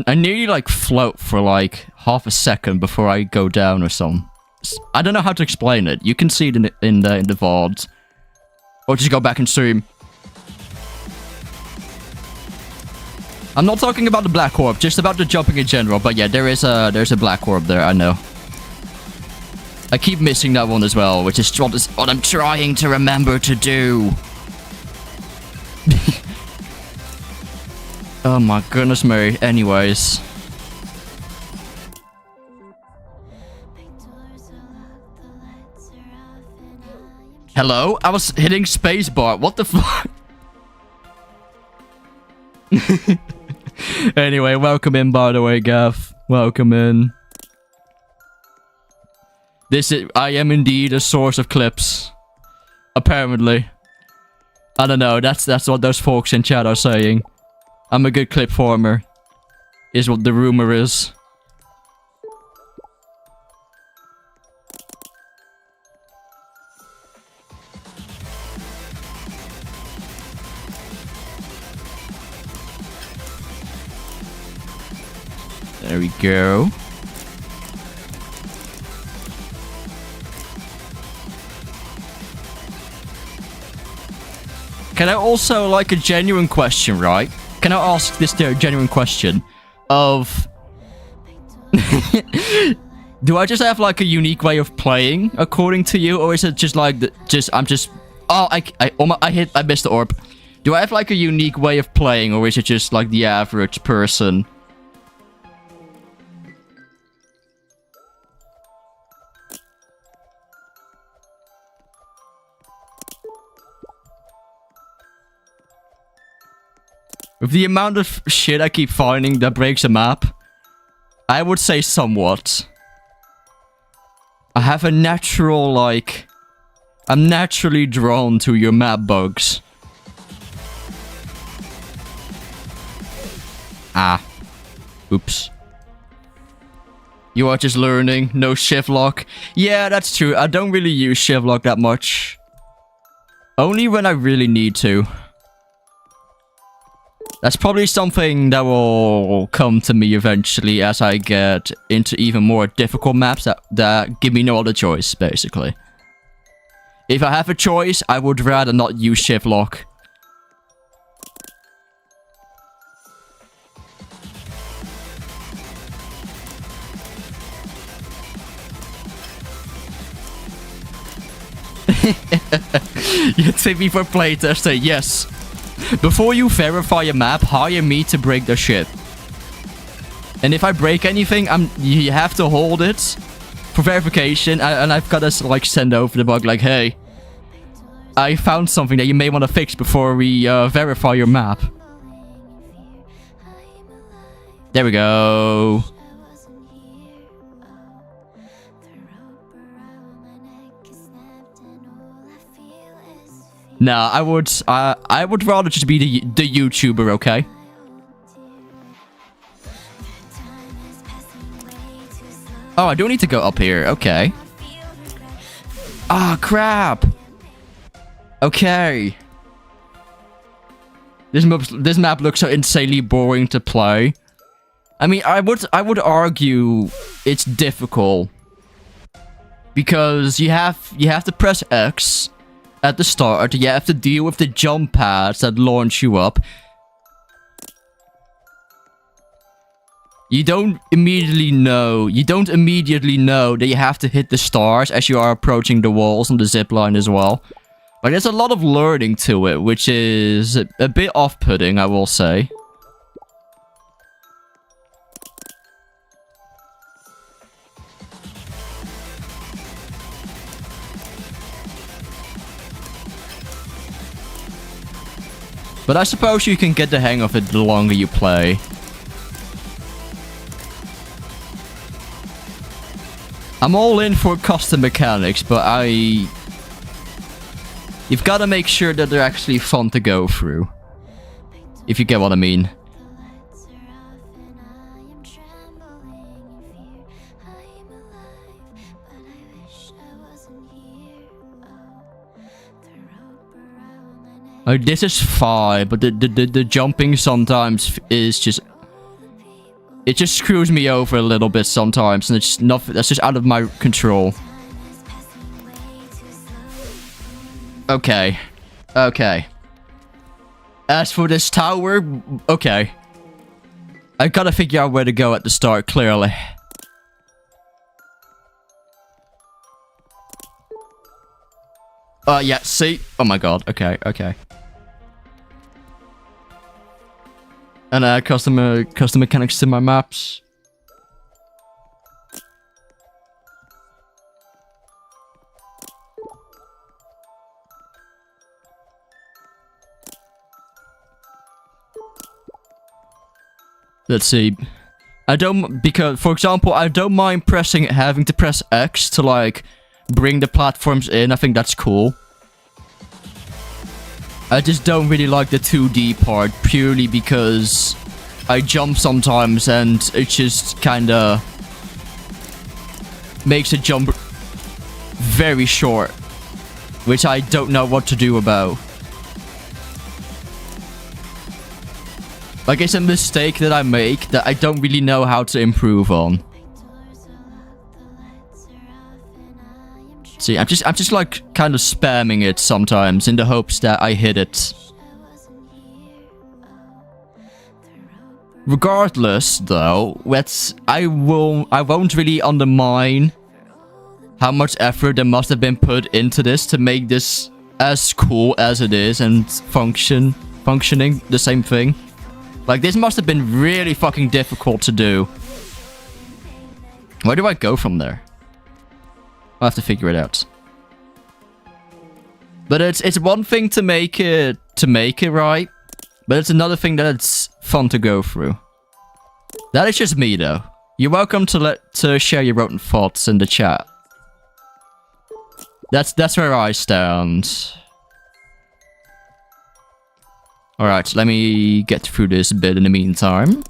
I nearly like float for like half a second before I go down or something. I don't know how to explain it. You can see it in the VOD, or just go back and stream. I'm not talking about the black orb, just about the jumping in general. But yeah, there's a black orb there. I know. I keep missing that one as well, which is what I'm trying to remember to do. Oh my goodness me. Anyways. Hello? I was hitting spacebar. What the fuck? Anyway, welcome in, by the way, Gav. Welcome in. I am indeed a source of clips. Apparently. I don't know. That's what those folks in chat are saying. I'm a good clip former. Is what the rumor is. There we go. Can I also, like, a genuine question, right? Can I ask this genuine question of... Do I just have, like, a unique way of playing, according to you? Or is it just, like, Oh, I missed the orb. Do I have, like, a unique way of playing, or is it just, like, the average person? With the amount of shit I keep finding that breaks a map, I would say somewhat. I have a natural, like... I'm naturally drawn to your map bugs. Ah. Oops. You are just learning. No shift lock. Yeah, that's true. I don't really use shift lock that much. Only when I really need to. That's probably something that will come to me eventually as I get into even more difficult maps that give me no other choice, basically. If I have a choice, I would rather not use shift lock. You take me for playtester, yes. Before you verify a map, hire me to break the shit. And if I break anything, you have to hold it for verification, and I've got to like send over the bug like, hey, I found something that you may want to fix before we verify your map. There we go. No, I would rather just be the YouTuber, okay? Oh, I do need to go up here. Okay. Ah, crap. Okay. This map looks so insanely boring to play. I mean, I would argue it's difficult because you have to press X at the start. You have to deal with the jump pads that launch you up. You don't immediately know that you have to hit the stars as you are approaching the walls on the zipline as well. Like, there's a lot of learning to it, which is a bit off-putting, I will say. But I suppose you can get the hang of it the longer you play. I'm all in for custom mechanics, but you've got to make sure that they're actually fun to go through. If you get what I mean. Like, this is fine, but the jumping sometimes is just... It just screws me over a little bit sometimes, and it's not... That's just out of my control. Okay. Okay. As for this tower... Okay. I gotta figure out where to go at the start, clearly. Yeah, see? Oh my god, okay, okay. And custom mechanics to my maps. Let's see. I don't, because, for example, I don't mind having to press X to, like, bring the platforms in. I think that's cool. I just don't really like the 2D part, purely because I jump sometimes and it just kinda makes the jump very short, which I don't know what to do about. Like, it's a mistake that I make that I don't really know how to improve on. See, I'm just like kind of spamming it sometimes in the hopes that I hit it. Regardless, though, I won't really undermine how much effort there must have been put into this to make this as cool as it is and functioning the same thing. Like, this must have been really fucking difficult to do. Where do I go from there? I'll have to figure it out. But it's one thing to make it right, but it's another thing that it's fun to go through. That is just me, though. You're welcome to share your own thoughts in the chat. That's where I stand. Alright, let me get through this bit in the meantime.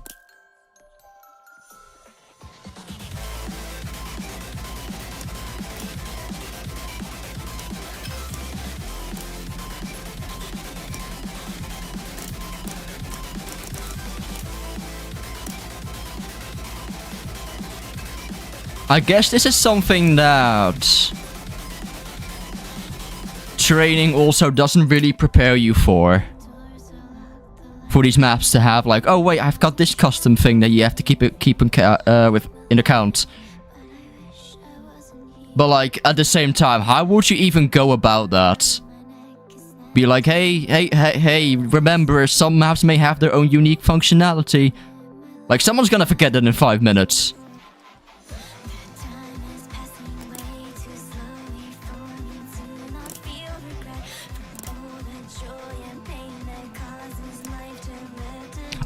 I guess this is something that training also doesn't really prepare you for these maps to have, like, oh wait, I've got this custom thing that you have to keep in account. But like, at the same time, how would you even go about that? Be like, hey, remember, some maps may have their own unique functionality. Like, someone's gonna forget that in 5 minutes.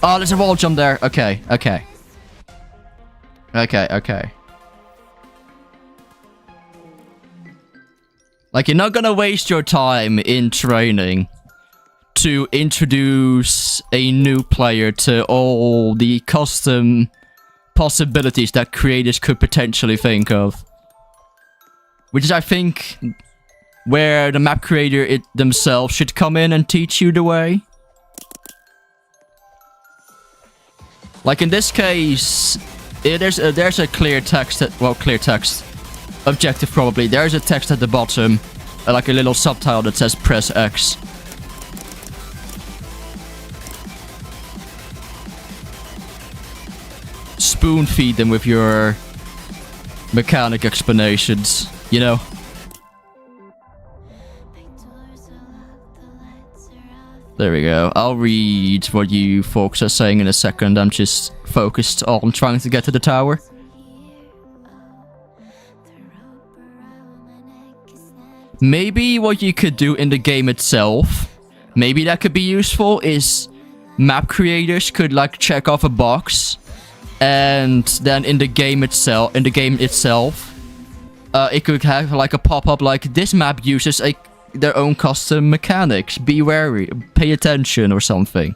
Oh, there's a wall jump there. Okay, okay. Okay, okay. Like, you're not gonna waste your time in training to introduce a new player to all the custom possibilities that creators could potentially think of. Which is, I think, where the map creator themselves should come in and teach you the way. Like, in this case, there's a clear text, clear text. Objective, probably. There's a text at the bottom, like a little subtitle that says press X. Spoon feed them with your mechanic explanations, you know? There we go. I'll read what you folks are saying in a second. I'm just focused on trying to get to the tower. Maybe what you could do in the game itself maybe that could be useful is map creators could like check off a box, and then in the game itself, it could have like a pop-up like this map uses their own custom mechanics. Be wary, pay attention or something.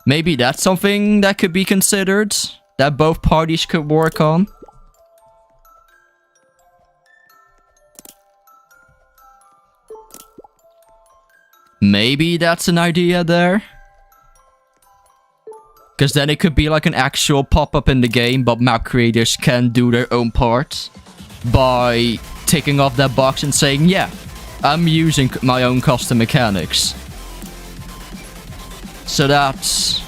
Maybe that's something that could be considered, that both parties could work on. Maybe that's an idea there. Because then it could be like an actual pop-up in the game, but map creators can do their own part by taking off that box and saying, yeah, I'm using my own custom mechanics. So that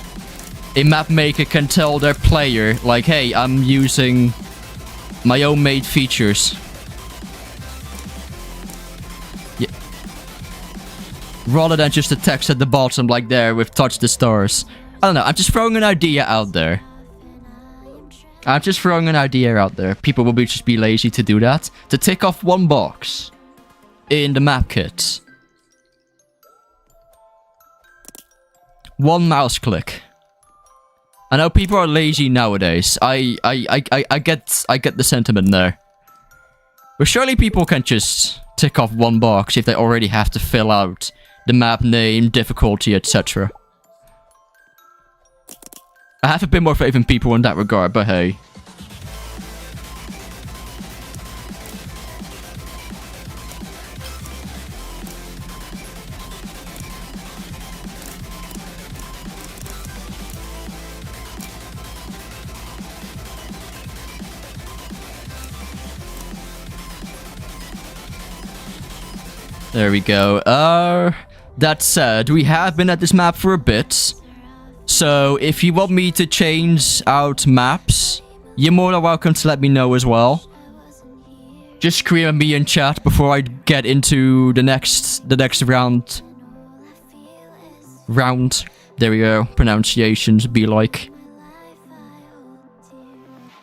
a map maker can tell their player, like, hey, I'm using my own made features. Yeah. Rather than just the text at the bottom like there with touch the stars. I don't know, I'm just throwing an idea out there. People will just be lazy to do that. To tick off one box in the map kit. One mouse click. I know people are lazy nowadays. I get the sentiment there. But surely people can just tick off one box if they already have to fill out the map name, difficulty, etc. I have a bit more faith in people in that regard, but hey. There we go. That said, we have been at this map for a bit. So, if you want me to change out maps, you're more than welcome to let me know as well. Just scream at me in chat before I get into the next round. There we go. Pronunciations be like.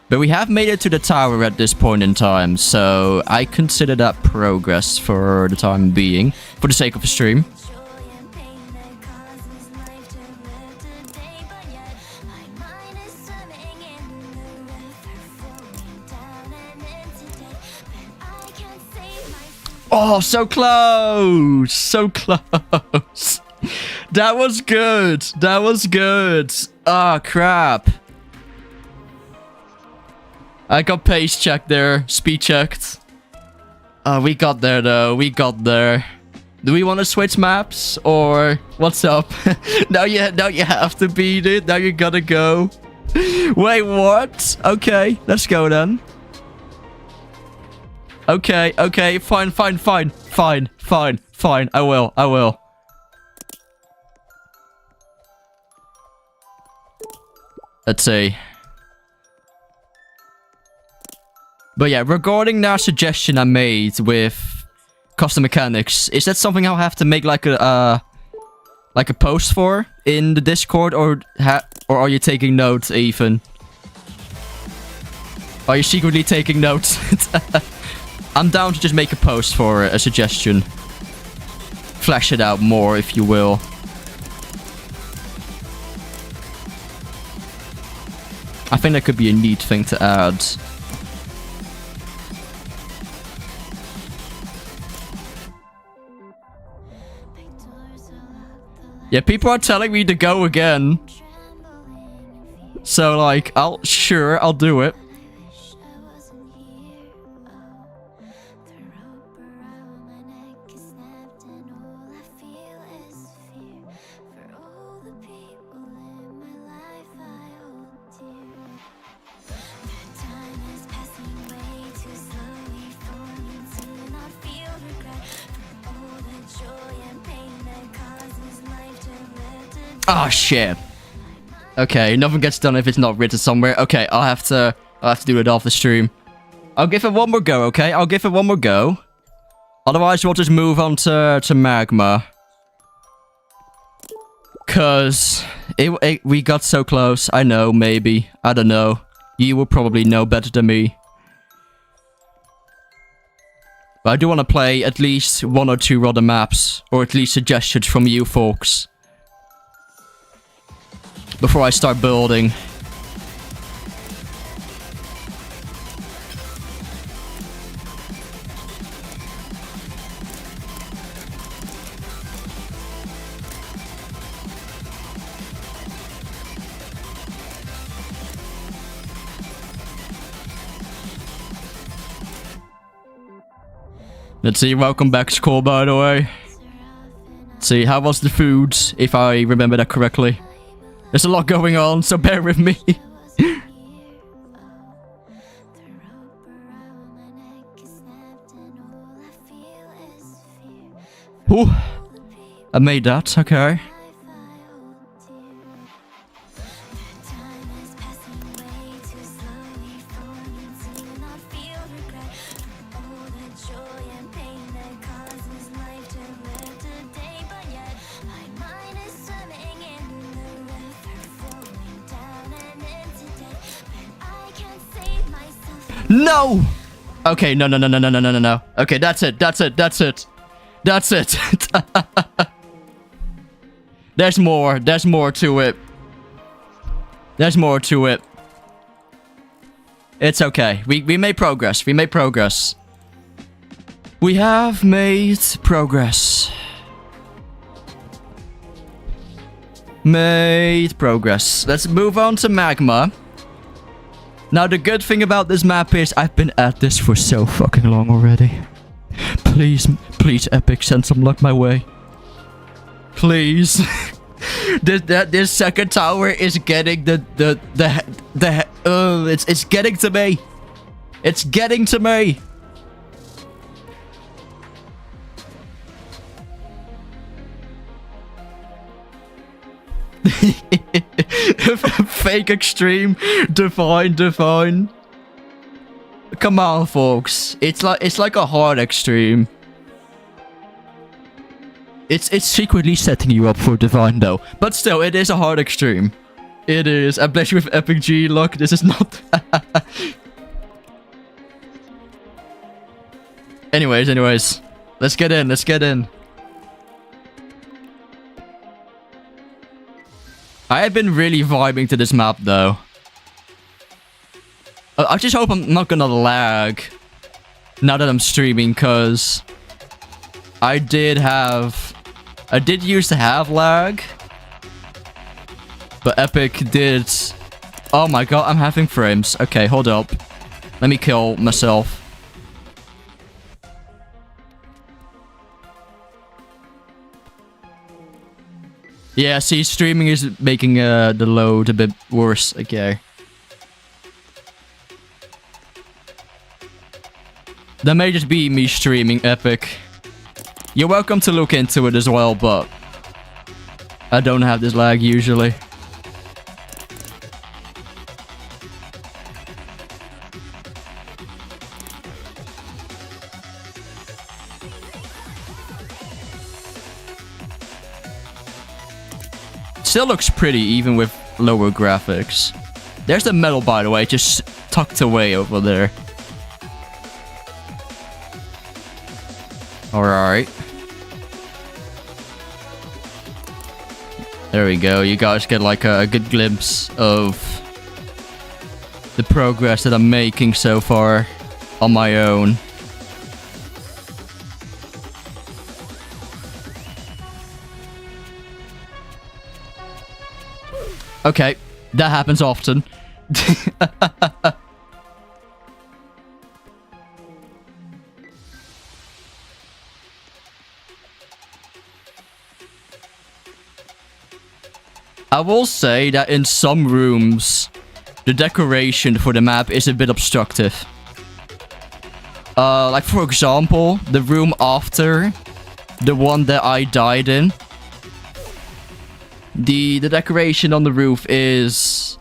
But we have made it to the tower at this point in time, so I consider that progress for the time being, for the sake of the stream. Oh, so close! So close! That was good! That was good! Ah, crap. I got pace checked there. Speed checked. We got there, though. We got there. Do we want to switch maps? Or what's up? now you have to beat it. Now you gotta go. Wait, what? Okay, let's go then. Okay, okay, fine. I will. Let's see. But yeah, regarding that suggestion I made with custom mechanics, is that something I'll have to make like a post for in the Discord, or are you taking notes, Ethan? Are you secretly taking notes? I'm down to just make a post for a suggestion. Flesh it out more, if you will. I think that could be a neat thing to add. Yeah, people are telling me to go again. So, like, I'll do it. Oh shit. Okay, nothing gets done if it's not written somewhere. Okay, I'll have to do it off the stream. I'll give it one more go, okay? I'll give it one more go. Otherwise, we'll just move on to magma. Cause we got so close. I know, maybe. I don't know. You will probably know better than me. But I do want to play at least 1 or 2 other maps, or at least suggestions from you folks, before I start building. Let's see, welcome back, Skull, by the way. Let's see, how was the food, if I remember that correctly? There's a lot going on, so bear with me. Ooh, I made that, okay. No! Okay, no. Okay, that's it. There's more to it. It's okay. We made progress. We have made progress. Let's move on to magma. Now, the good thing about this map is I've been at this for so fucking long already. Please, Epic, send some luck my way. Please. This second tower is getting it's getting to me. It's getting to me. Fake extreme, define. Come on, folks. It's like a hard extreme. It's secretly setting you up for divine though, but still, it is a hard extreme. It is. I bless you with Epic G. Look, this is not. Anyways, let's get in. I have been really vibing to this map, though. I just hope I'm not gonna lag now that I'm streaming, because I did used to have lag, but Epic did. Oh my god, I'm having frames. Okay, hold up. Let me kill myself. Yeah, see, streaming is making the load a bit worse. Okay. That may just be me streaming, Epic. You're welcome to look into it as well, but I don't have this lag usually. Still looks pretty, even with lower graphics. There's the metal, by the way, just tucked away over there. Alright. There we go. You guys get like a good glimpse of the progress that I'm making so far on my own. Okay, that happens often. I will say that in some rooms, the decoration for the map is a bit obstructive. Like for example, the room after the one that I died in. The decoration on the roof is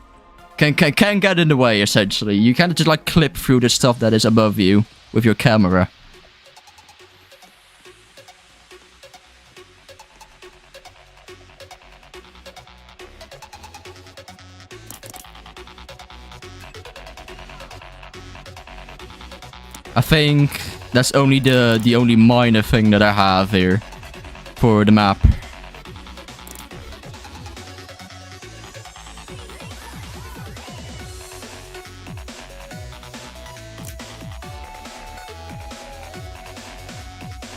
can get in the way, essentially. You kind of just like clip through the stuff that is above you with your camera. I think That's only the only minor thing that I have here for the map.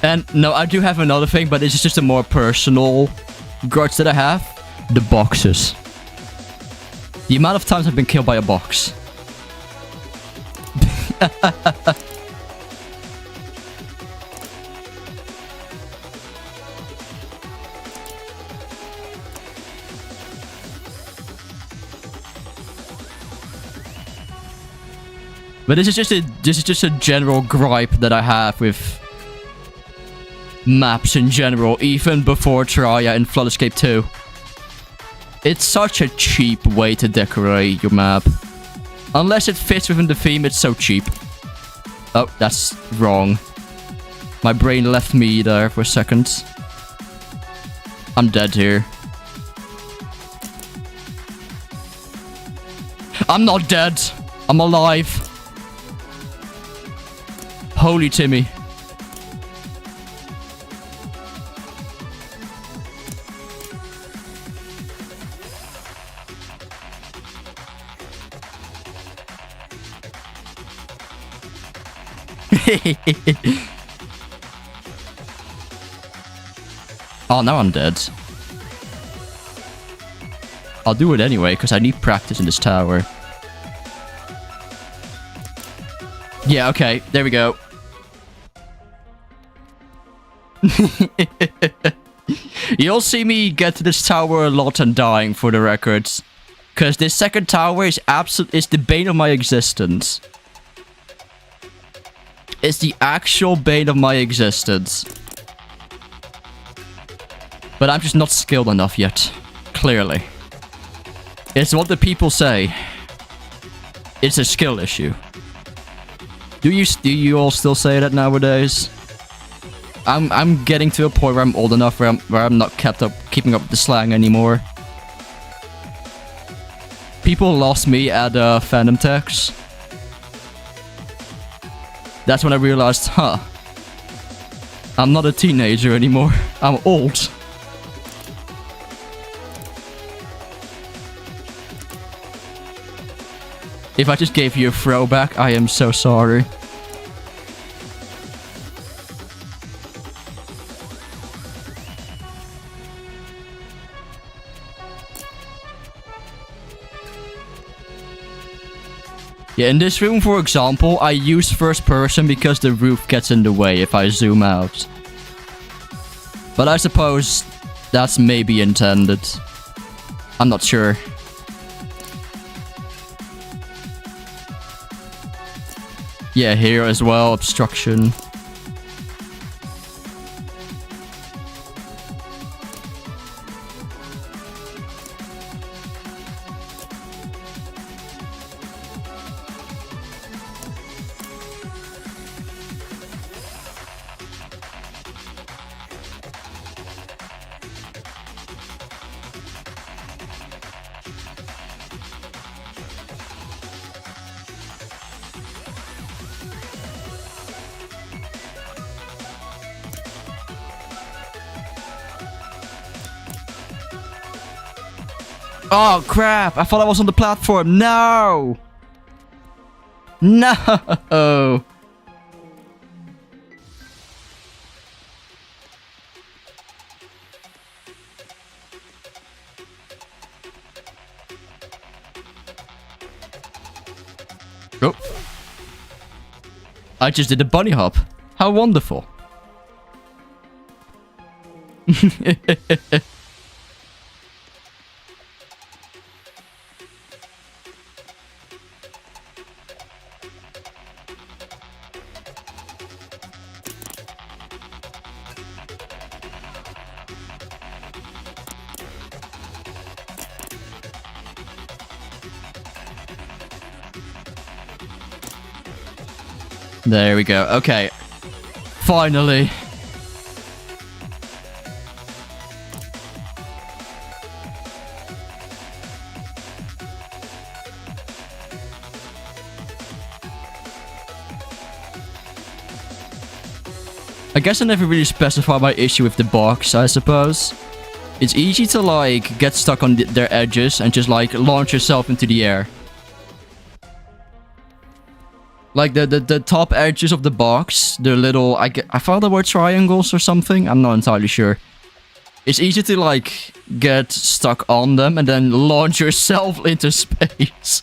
And no, I do have another thing, but this is just a more personal grudge that I have. The boxes. The amount of times I've been killed by a box. But this is just a general gripe that I have with maps in general, even before TRIA and Flood Escape 2. It's such a cheap way to decorate your map. Unless it fits within the theme, it's so cheap. Oh, that's wrong. My brain left me there for a second. I'm dead here. I'm not dead. I'm alive. Holy Timmy. Oh, now I'm dead. I'll do it anyway, because I need practice in this tower. Yeah, okay. There we go. You'll see me get to this tower a lot and dying, for the records. Because this second tower is the bane of my existence. It's the actual bane of my existence. But I'm just not skilled enough yet. Clearly. It's what the people say. It's a skill issue. Do you all still say that nowadays? I'm getting to a point where I'm old enough where I'm not keeping up with the slang anymore. People lost me at Phantom Text. That's when I realized, huh, I'm not a teenager anymore. I'm old. If I just gave you a throwback, I am so sorry. Yeah, in this room, for example, I use first person because the roof gets in the way if I zoom out. But I suppose that's maybe intended. I'm not sure. Yeah, here as well, obstruction. Oh, crap. I thought I was on the platform. No. No. Oh. I just did a bunny hop. How wonderful. There we go. Okay. Finally. I guess I never really specified my issue with the box, I suppose. It's easy to, like, get stuck on their edges and just, like, launch yourself into the air. Like, the top edges of the box, the little... I thought they were triangles or something. I'm not entirely sure. It's easy to, like, get stuck on them and then launch yourself into space.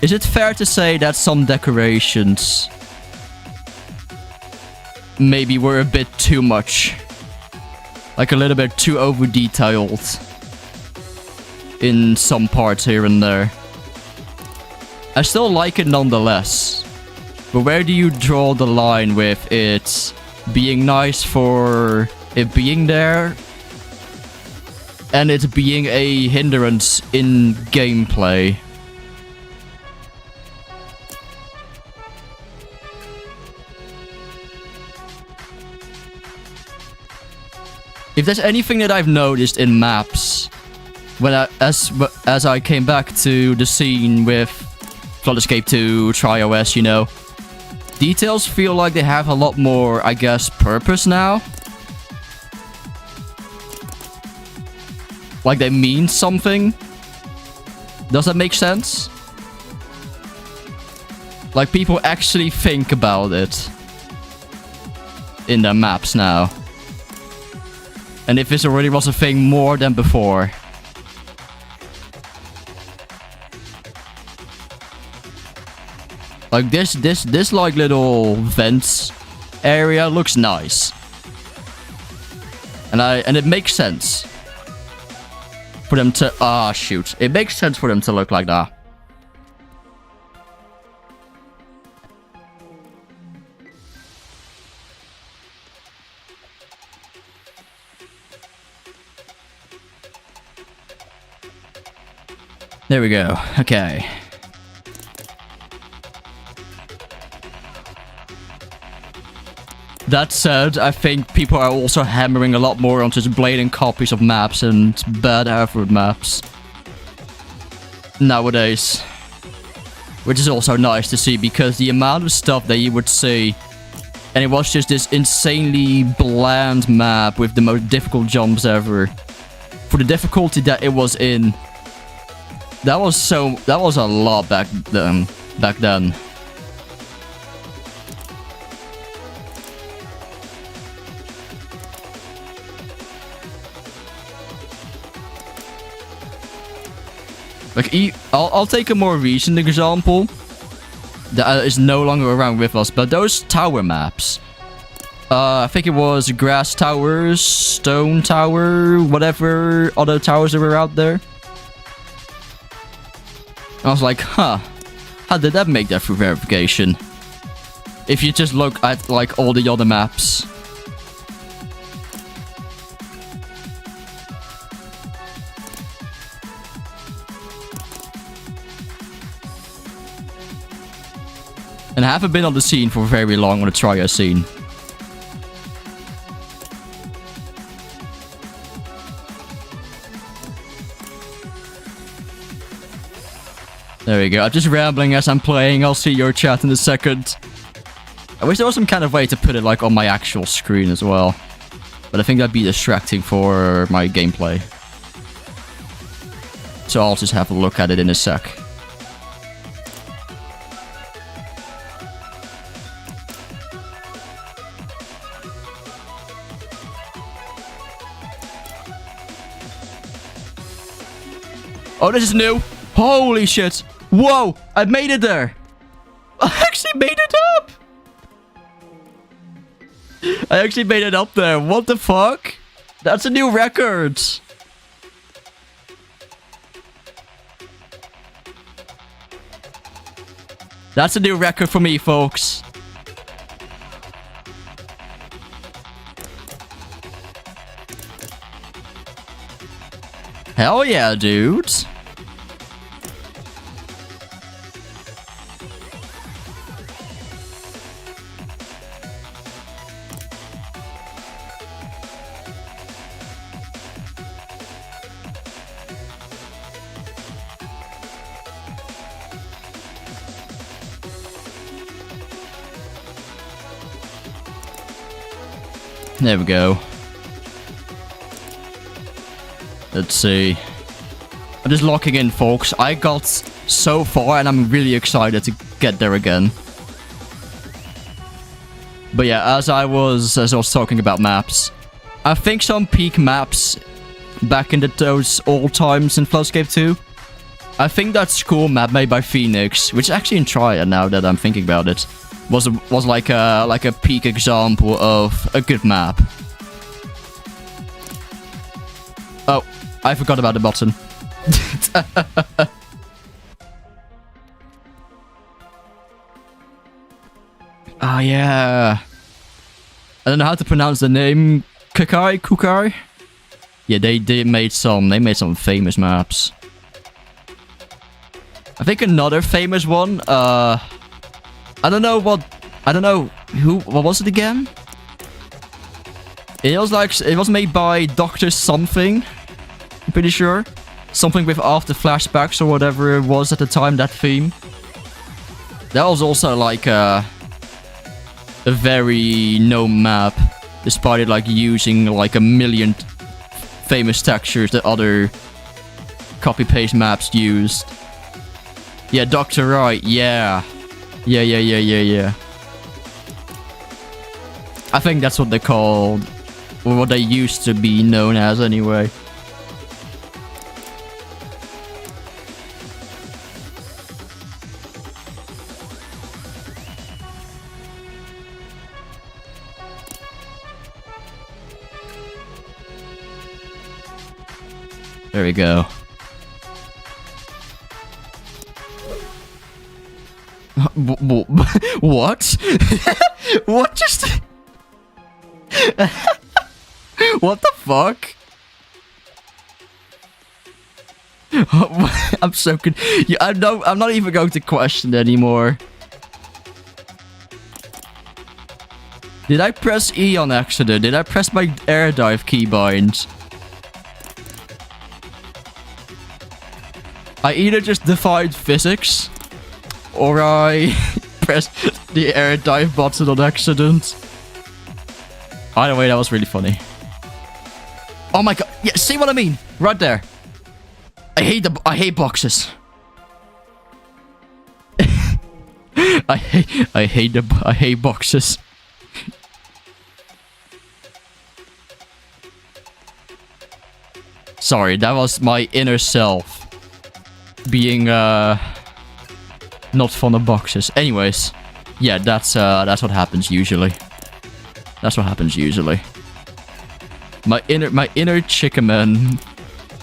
Is it fair to say that some decorations maybe were a bit too much? Like a little bit too over-detailed in some parts here and there. I still like it nonetheless. But where do you draw the line with it being nice for it being there and it being a hindrance in gameplay? If there's anything that I've noticed in maps, when as I came back to the scene with Flood Escape 2, TRIA.os, you know, details feel like they have a lot more, I guess, purpose now. Like they mean something. Does that make sense? Like people actually think about it in their maps now. And if this already was a thing more than before. Like this like little vents area looks nice. And it makes sense for them to shoot. It makes sense for them to look like that. There we go. Okay. That said, I think people are also hammering a lot more on just blatant copies of maps and bad effort maps nowadays. Which is also nice to see, because the amount of stuff that you would see, and it was just this insanely bland map with the most difficult jumps ever. For the difficulty that it was in. That was a lot back then. Like, I'll take a more recent example that is no longer around with us, but those tower maps. I think it was grass towers, stone tower, whatever other towers that were out there. I was like, huh, how did that make that through verification? If you just look at, like, all the other maps. And I haven't been on the scene for very long on the TRIA scene. There we go. I'm just rambling as I'm playing. I'll see your chat in a second. I wish there was some kind of way to put it like on my actual screen as well. But I think that'd be distracting for my gameplay. So I'll just have a look at it in a sec. Oh, this is new. Holy shit. Whoa, I made it there. I actually made it up. I actually made it up there. What the fuck? That's a new record. That's a new record for me, folks. Hell yeah, dudes. There we go. Let's see. I'm just locking in, folks. I got so far, and I'm really excited to get there again. But yeah, as I was talking about maps, I think some peak maps back in those old times in Flowscape 2. I think that school map made by Phoenix, which is actually in TRIA now that I'm thinking about it, was like a peak example of a good map. Oh, I forgot about the button. Ah, yeah. I don't know how to pronounce the name. Kukai? Yeah, they made some famous maps. I think another famous one, I don't know what was it again? It was made by Dr. Something, I'm pretty sure. Something with after flashbacks or whatever it was at the time, that theme. That was also like a very known map, despite it like using like a million famous textures that other copy-paste maps used. Yeah, Dr. Right, yeah. Yeah. I think that's what they're called. Or what they used to be known as anyway. There we go. What? What just... What the fuck? I'm so good. Yeah, I'm not even going to question anymore. Did I press E on accident? Did I press my air dive keybind? I either just defied physics, or I pressed the air dive button on accident. Either way, that was really funny. Oh my god! Yeah, see what I mean? Right there. I hate boxes. I hate boxes. Sorry, that was my inner self being not fond of boxes. Anyways, yeah, that's what happens usually. That's what happens usually. My inner chicken man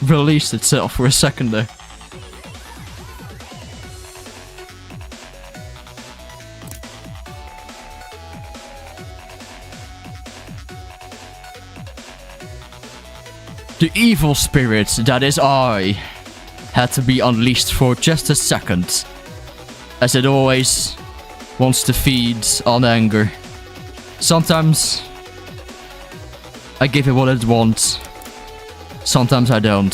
released itself for a second there. The evil spirit that is I had to be unleashed for just a second, as it always wants to feed on anger. Sometimes I give it what it wants, sometimes I don't.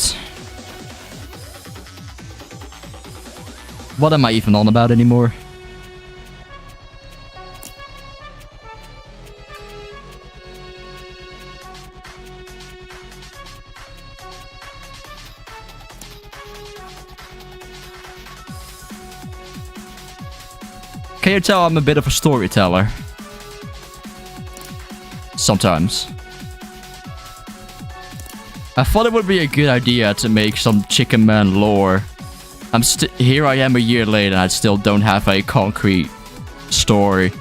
What am I even on about anymore? Can you tell I'm a bit of a storyteller? Sometimes. I thought it would be a good idea to make some Chicken Man lore. Here I am a year later and I still don't have a concrete story.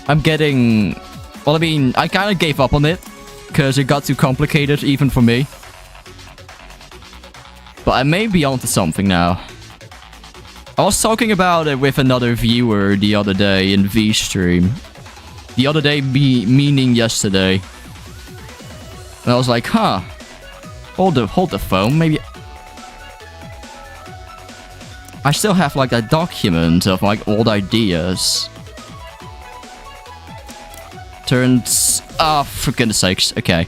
I'm getting... Well, I mean, I kind of gave up on it, because it got too complicated even for me. But I may be onto something now. I was talking about it with another viewer the other day in V-Stream. The other day meaning yesterday. And I was like, huh. Hold the phone, maybe... I still have like that document of like old ideas. Turns... Ah, oh, for goodness sakes, okay.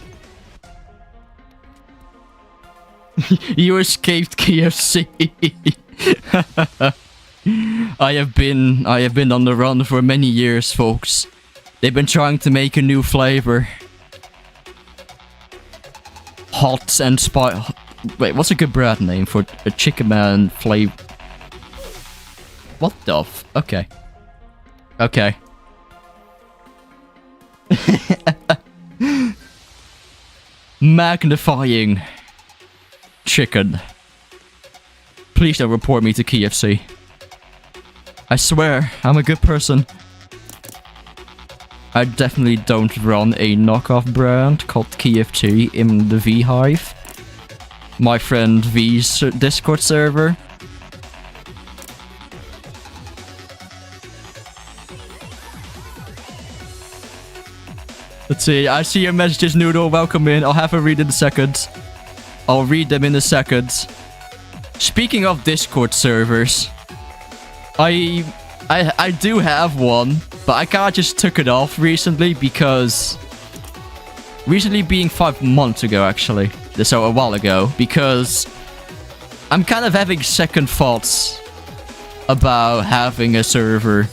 You escaped KFC. I have been on the run for many years, folks. They've been trying to make a new flavor. Hot and spicy. Wait, what's a good brand name for a chicken man flavor? What the f... Okay. Okay. Magnifying chicken. Please don't report me to KFC. I swear, I'm a good person. I definitely don't run a knockoff brand called KFC in the V-Hive. My friend V's Discord server. Let's see, I see your messages, Noodle. Welcome in. I'll have a read in a second. I'll read them in a second. Speaking of Discord servers, I do have one, but I kinda just took it off recently because... Recently being 5 months ago, actually. So a while ago, because I'm kind of having second thoughts about having a server.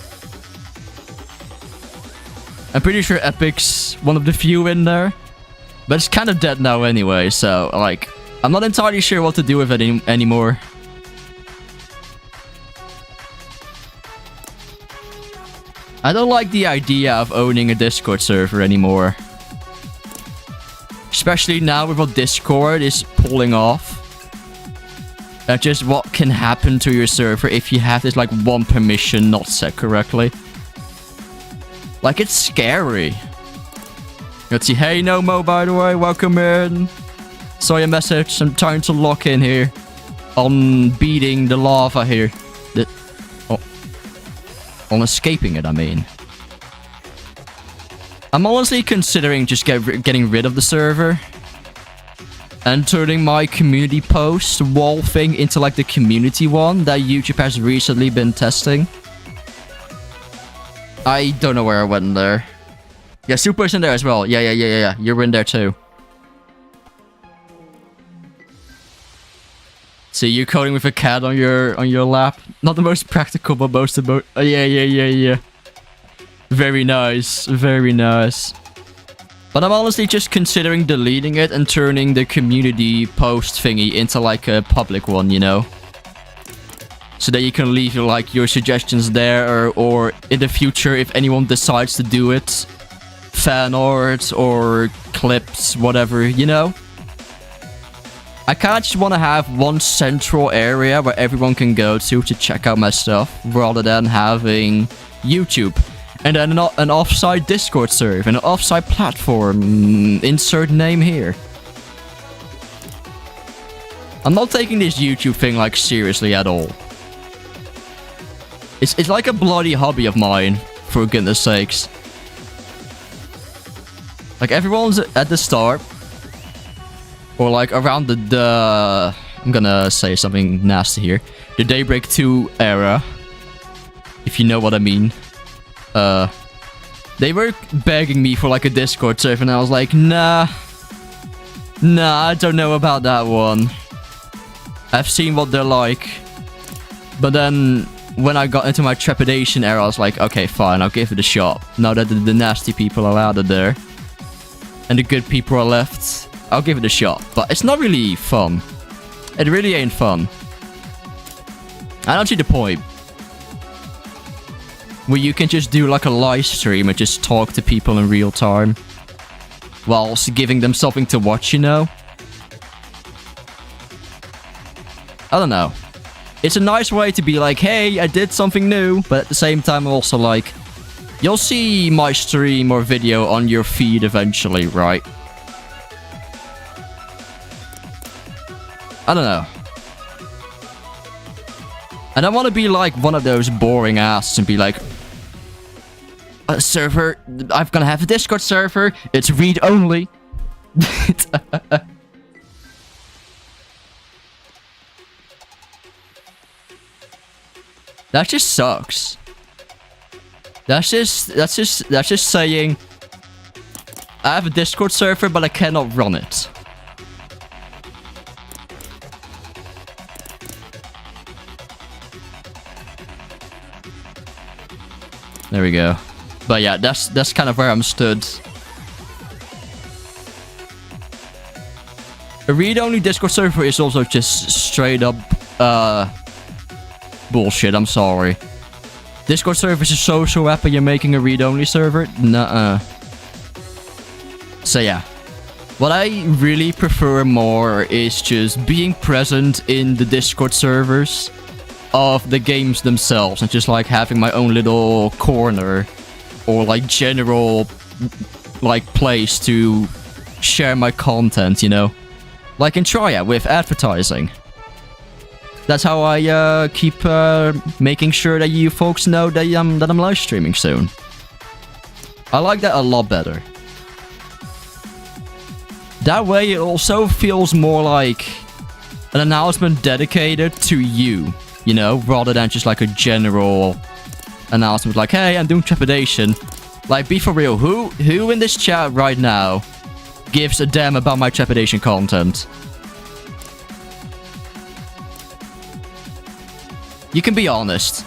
I'm pretty sure Epic's one of the few in there, but it's kind of dead now anyway, so, like, I'm not entirely sure what to do with it anymore. I don't like the idea of owning a Discord server anymore. Especially now with what Discord is pulling off. Just what can happen to your server if you have this, like, one permission not set correctly. Like, it's scary. Let's see. Hey, Nomo, by the way. Welcome in. Saw your message. I'm trying to lock in here. On beating the lava here. On escaping it, I mean. I'm honestly considering just getting rid of the server. And turning my community post wall thing into, like, the community one that YouTube has recently been testing. I don't know where I went in there. Yeah, Super's in there as well. Yeah. You're in there too. See, you're coding with a cat on your lap. Not the most practical, but most about. Yeah. Very nice. Very nice. But I'm honestly just considering deleting it and turning the community post thingy into, like, a public one, you know? So that you can leave your, like, your suggestions there, or in the future, if anyone decides to do it, fan art or clips, whatever, you know? I kinda just want to have one central area where everyone can go to check out my stuff, rather than having YouTube. And then an offsite Discord server, and an offsite platform, insert name here. I'm not taking this YouTube thing, like, seriously at all. It's like a bloody hobby of mine, for goodness sakes. Like, everyone's at the start. Or, like, around the I'm gonna say something nasty here. The Daybreak 2 era. If you know what I mean. They were begging me for, like, a Discord server, and I was like, nah, I don't know about that one. I've seen what they're like. But then, when I got into my trepidation era, I was like, okay, fine, I'll give it a shot. Now that the nasty people are out of there, and the good people are left, I'll give it a shot. But it's not really fun. It really ain't fun. I don't see the point. Where you can just do, like, a live stream and just talk to people in real time. Whilst giving them something to watch, you know? I don't know. It's a nice way to be like, hey, I did something new. But at the same time, I'm also like, you'll see my stream or video on your feed eventually, right? I don't know. I don't want to be like one of those boring asses and be like, a server, I'm gonna have a Discord server, it's read only. That just sucks. That's just saying, I have a Discord server, but I cannot run it. There we go. But yeah, that's kind of where I'm stood. A read-only Discord server is also just straight up bullshit. I'm sorry. Discord server is a social app and you're making a read-only server? Nuh-uh. So yeah. What I really prefer more is just being present in the Discord servers of the games themselves. And just like having my own little corner. Or like general like place to share my content, you know? Like in TRIA with advertising. That's how I keep making sure that you folks know that I'm live streaming soon. I like that a lot better. That way it also feels more like an announcement dedicated to you, you know, rather than just like a general announcement like, hey, I'm doing trepidation. Like, be for real, who in this chat right now gives a damn about my trepidation content? You can be honest.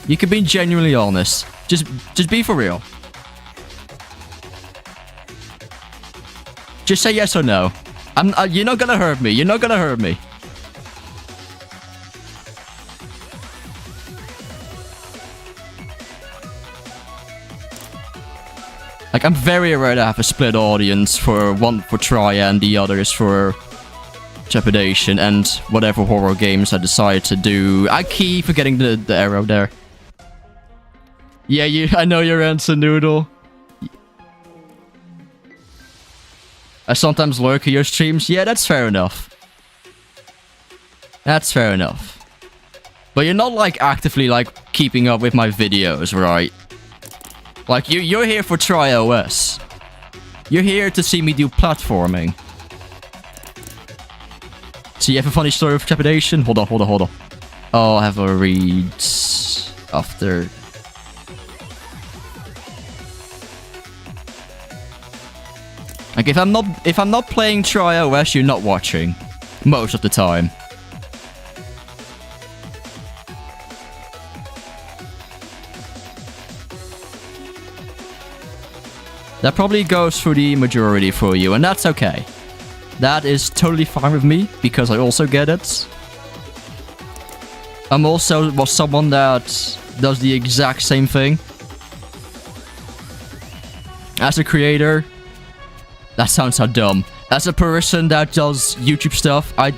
You can be genuinely honest. Just be for real. Just say yes or no. You're not gonna hurt me. You're not gonna hurt me. Like, I'm very aware that I have a split audience for one for TRIA and the others for trepidation and whatever horror games I decide to do. I keep forgetting the arrow there. Yeah, I know your answer, Noodle. I sometimes lurk at your streams. Yeah, that's fair enough. That's fair enough. But you're not, like, actively, like, keeping up with my videos, right? Like, you're here for TRIA.os. You're here to see me do platforming. So you have a funny story of trepidation? Hold on. I'll have a read after. Like, if I'm not playing TRIA.os, you're not watching. Most of the time. That probably goes for the majority for you, and that's okay. That is totally fine with me, because I also get it. I'm also someone that does the exact same thing. As a creator, that sounds so dumb. As a person that does YouTube stuff, I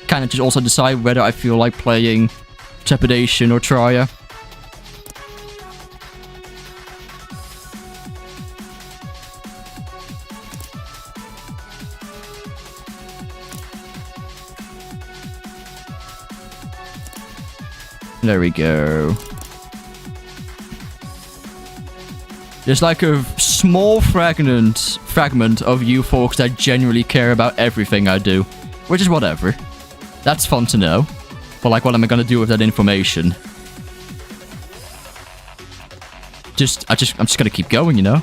kind of just also decide whether I feel like playing Trepidation or TRIA. There we go. There's like a small fragment of you folks that genuinely care about everything I do. Which is whatever. That's fun to know. But like, what am I gonna do with that information? I'm just gonna keep going, you know?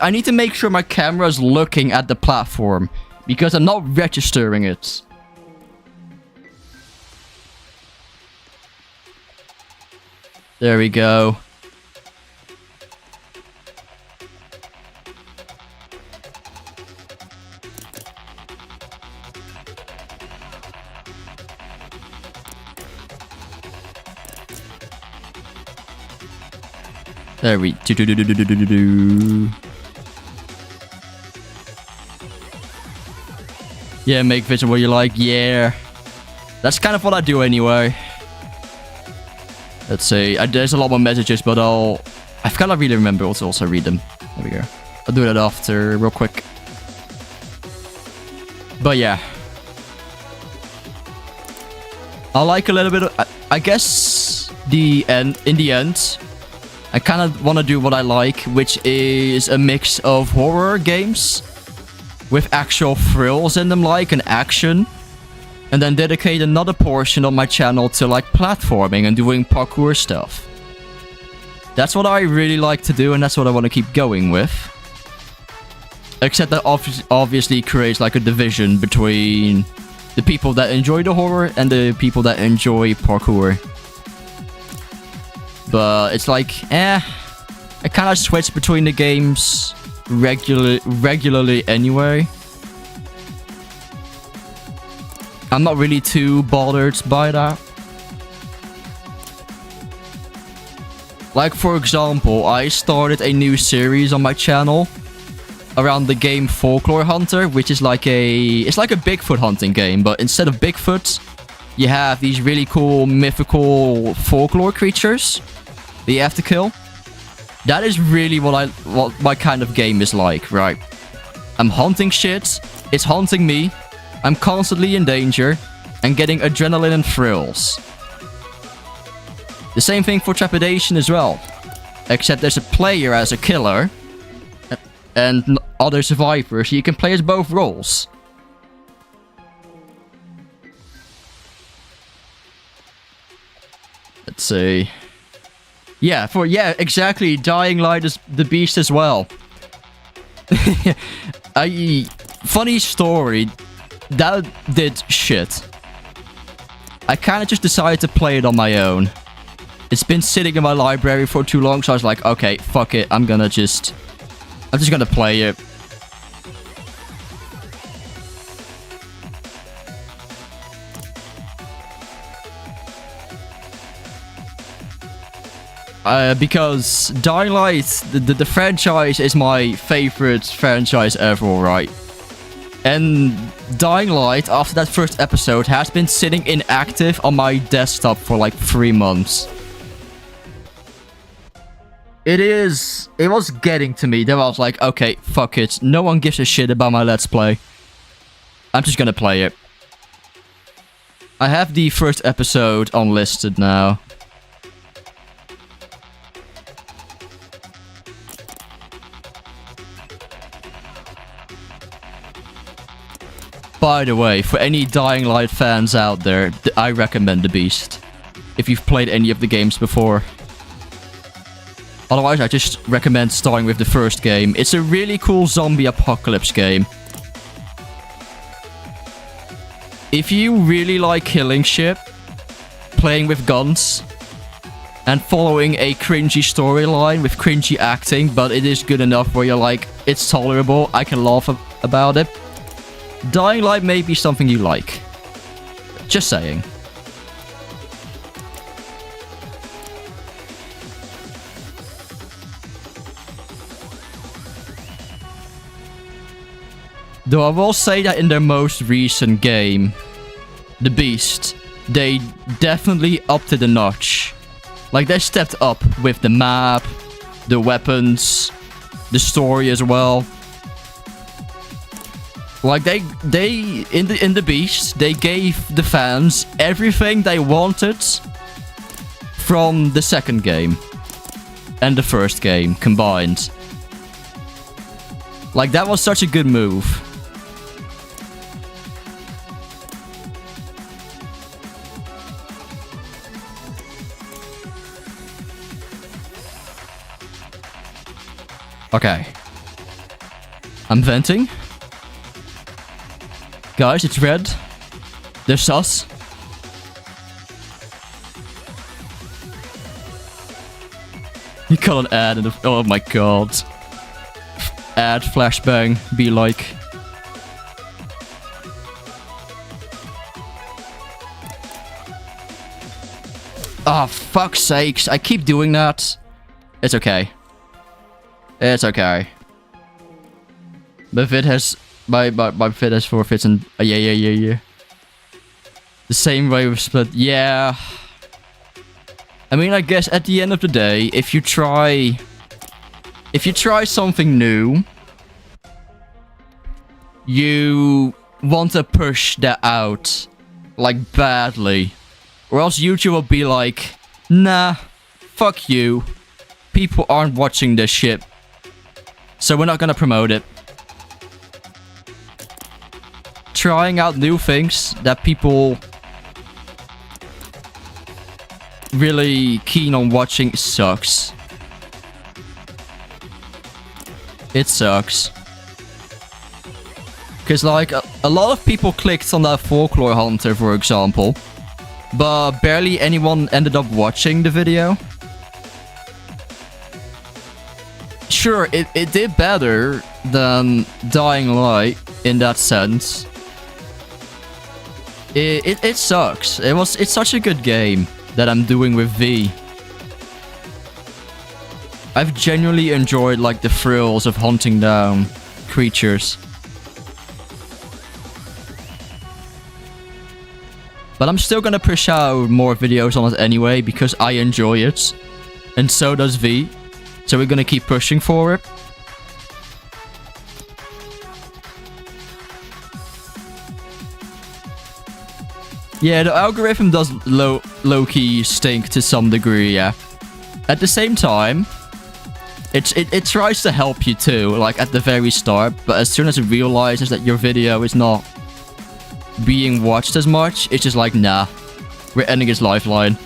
I need to make sure my camera's looking at the platform because I'm not registering it. There we go. There we do. Yeah, make vision what you like. Yeah, that's kind of what I do anyway. Let's see. There's a lot more messages, but I gotta really remember to also read them. There we go. I'll do that after real quick. But yeah, I like a little bit of, I guess in the end. I kind of want to do what I like, which is a mix of horror games with actual thrills in them, like an action. And then dedicate another portion of my channel to like platforming and doing parkour stuff. That's what I really like to do, and that's what I want to keep going with. Except that obviously creates like a division between the people that enjoy the horror and the people that enjoy parkour. But it's like, I kind of switch between the games regularly anyway. I'm not really too bothered by that. Like, for example, I started a new series on my channel around the game Folklore Hunter, which is like it's like a Bigfoot hunting game, but instead of Bigfoot, you have these really cool mythical folklore creatures that you have to kill. That is really what my kind of game is like, right? I'm hunting shit, it's hunting me, I'm constantly in danger, and getting adrenaline and thrills. The same thing for Trepidation as well. Except there's a player as a killer, and other survivors. You can play as both roles. Let's see. Yeah, exactly. Dying Light is the beast as well. Funny story. That did shit. I kind of just decided to play it on my own. It's been sitting in my library for too long, so I was like, okay, fuck it. I'm just gonna play it. Because Dying Light, the franchise is my favorite franchise ever, right? And Dying Light, after that first episode, has been sitting inactive on my desktop for like 3 months. It was getting to me. Then I was like, okay, fuck it. No one gives a shit about my Let's Play. I'm just gonna play it. I have the first episode unlisted now. By the way, for any Dying Light fans out there, I recommend The Beast. If you've played any of the games before. Otherwise, I just recommend starting with the first game. It's a really cool zombie apocalypse game. If you really like killing shit, playing with guns, and following a cringy storyline with cringy acting, but it is good enough where you're like, it's tolerable, I can laugh about it, Dying Light may be something you like. Just saying. Though I will say that in their most recent game, The Beast, they definitely upped it a notch. Like, they stepped up with the map, the weapons, the story as well. Like, they in the Beast, they gave the fans everything they wanted from the second game and the first game combined. Like, that was such a good move. Okay. I'm venting. Guys, it's red. They're sus. You got an ad in the... Oh my god. Ad flashbang. Be like... Oh, fuck's sakes. I keep doing that. It's okay. It's okay. My vid has... My vid has forfeits and... yeah. The same way with split. Yeah. I mean, I guess at the end of the day, if you try something new, you want to push that out, like, badly. Or else YouTube will be like, nah, fuck you. People aren't watching this shit. So we're not gonna promote it. trying out new things that people really keen on watching sucks. It sucks. Because, like, a lot of people clicked on that Folklore Hunter, for example. But barely anyone ended up watching the video. Sure, it did better than Dying Light in that sense. It sucks. It's such a good game that I'm doing with V. I've genuinely enjoyed, like, the thrills of hunting down creatures. But I'm still gonna push out more videos on it anyway, because I enjoy it. And so does V. So we're gonna keep pushing for it. Yeah, the algorithm does low-key stink to some degree, yeah. At the same time, it tries to help you too, like at the very start. But as soon as it realizes that your video is not being watched as much, it's just like, nah, we're ending his lifeline.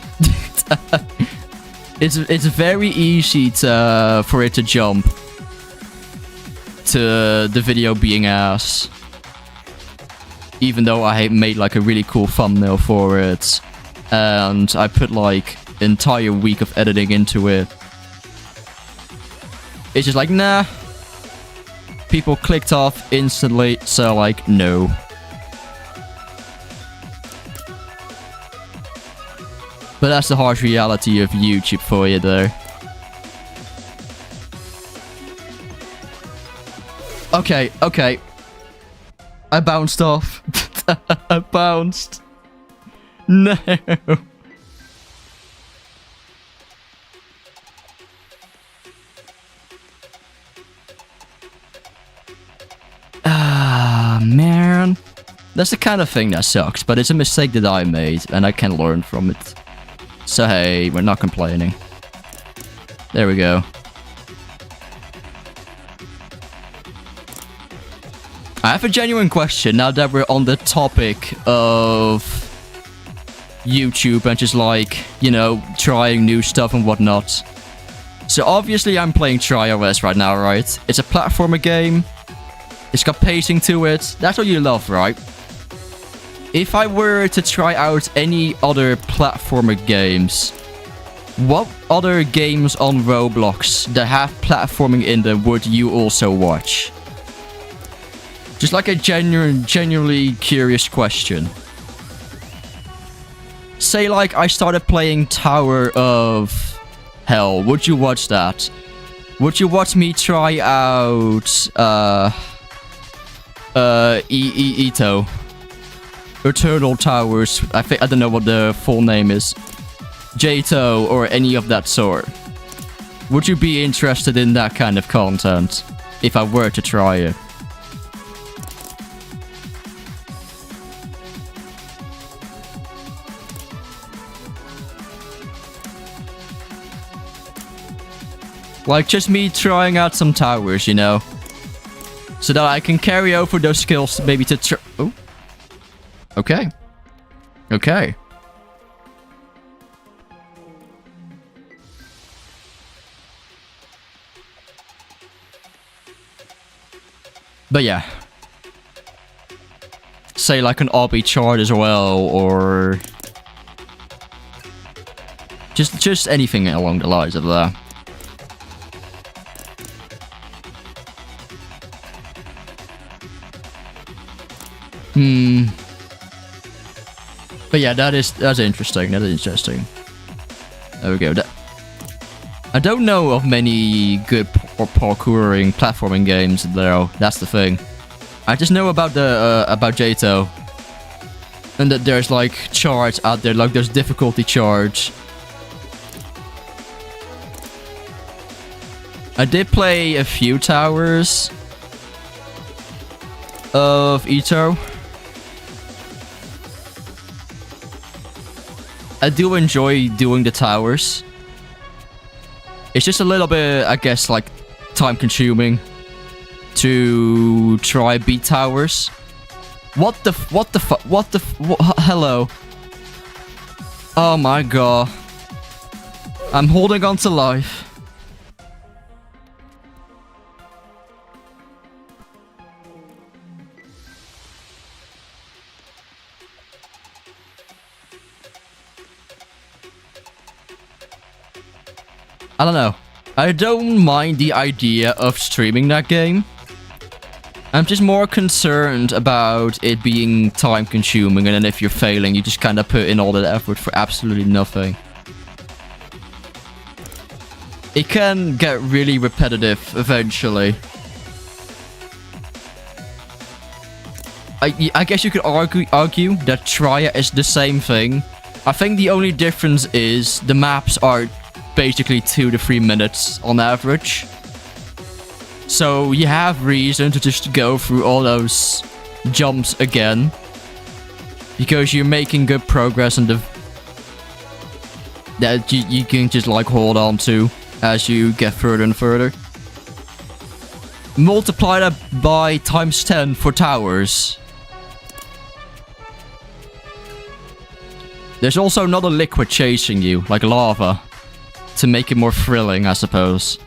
It's very easy for it to jump to the video being ass. Even though I made like a really cool thumbnail for it, and I put like an entire week of editing into it. It's just like, nah. People clicked off instantly, so like, no. But that's the harsh reality of YouTube for you there. Okay, okay. I bounced off. I bounced. No. Ah, man. That's the kind of thing that sucks, but it's a mistake that I made, and I can learn from it. So hey, we're not complaining. There we go. I have a genuine question now that we're on the topic of YouTube and just like, you know, trying new stuff and whatnot. So obviously I'm playing TRIA.os right now, right? It's a platformer game. It's got pacing to it. That's what you love, right? If I were to try out any other platformer games, what other games on Roblox that have platforming in them would you also watch? Just like a genuinely curious question. Say like I started playing Tower of Hell. Would you watch that? Would you watch me try out Ito? Eternal Towers. I don't know what the full name is. Jato or any of that sort. Would you be interested in that kind of content if I were to try it? Like just me trying out some towers, you know? So that I can carry over those skills maybe to oh. Okay. Okay. But yeah. Say like an obby chart as well, or just anything along the lines of that. But yeah, that's interesting. That is interesting. There we go. I don't know of many good parkouring platforming games though. That's the thing. I just know about the about Jato, and that there's like charts out there. Like there's difficulty charts. I did play a few towers of Ito. I do enjoy doing the towers. It's just a little bit, I guess, like time consuming to try beat towers. What the fuck? Hello. Oh my god. I'm holding on to life. I don't know. I don't mind the idea of streaming that game. I'm just more concerned about it being time consuming, and then if you're failing, you just kind of put in all that effort for absolutely nothing. It can get really repetitive eventually. I guess you could argue that TRIA is the same thing. I think the only difference is the maps are basically 2 to 3 minutes on average. So you have reason to just go through all those jumps again. Because you're making good progress and that you can just like hold on to as you get further and further. Multiply that by times 10 for towers. There's also another liquid chasing you, like lava. To make it more thrilling, I suppose.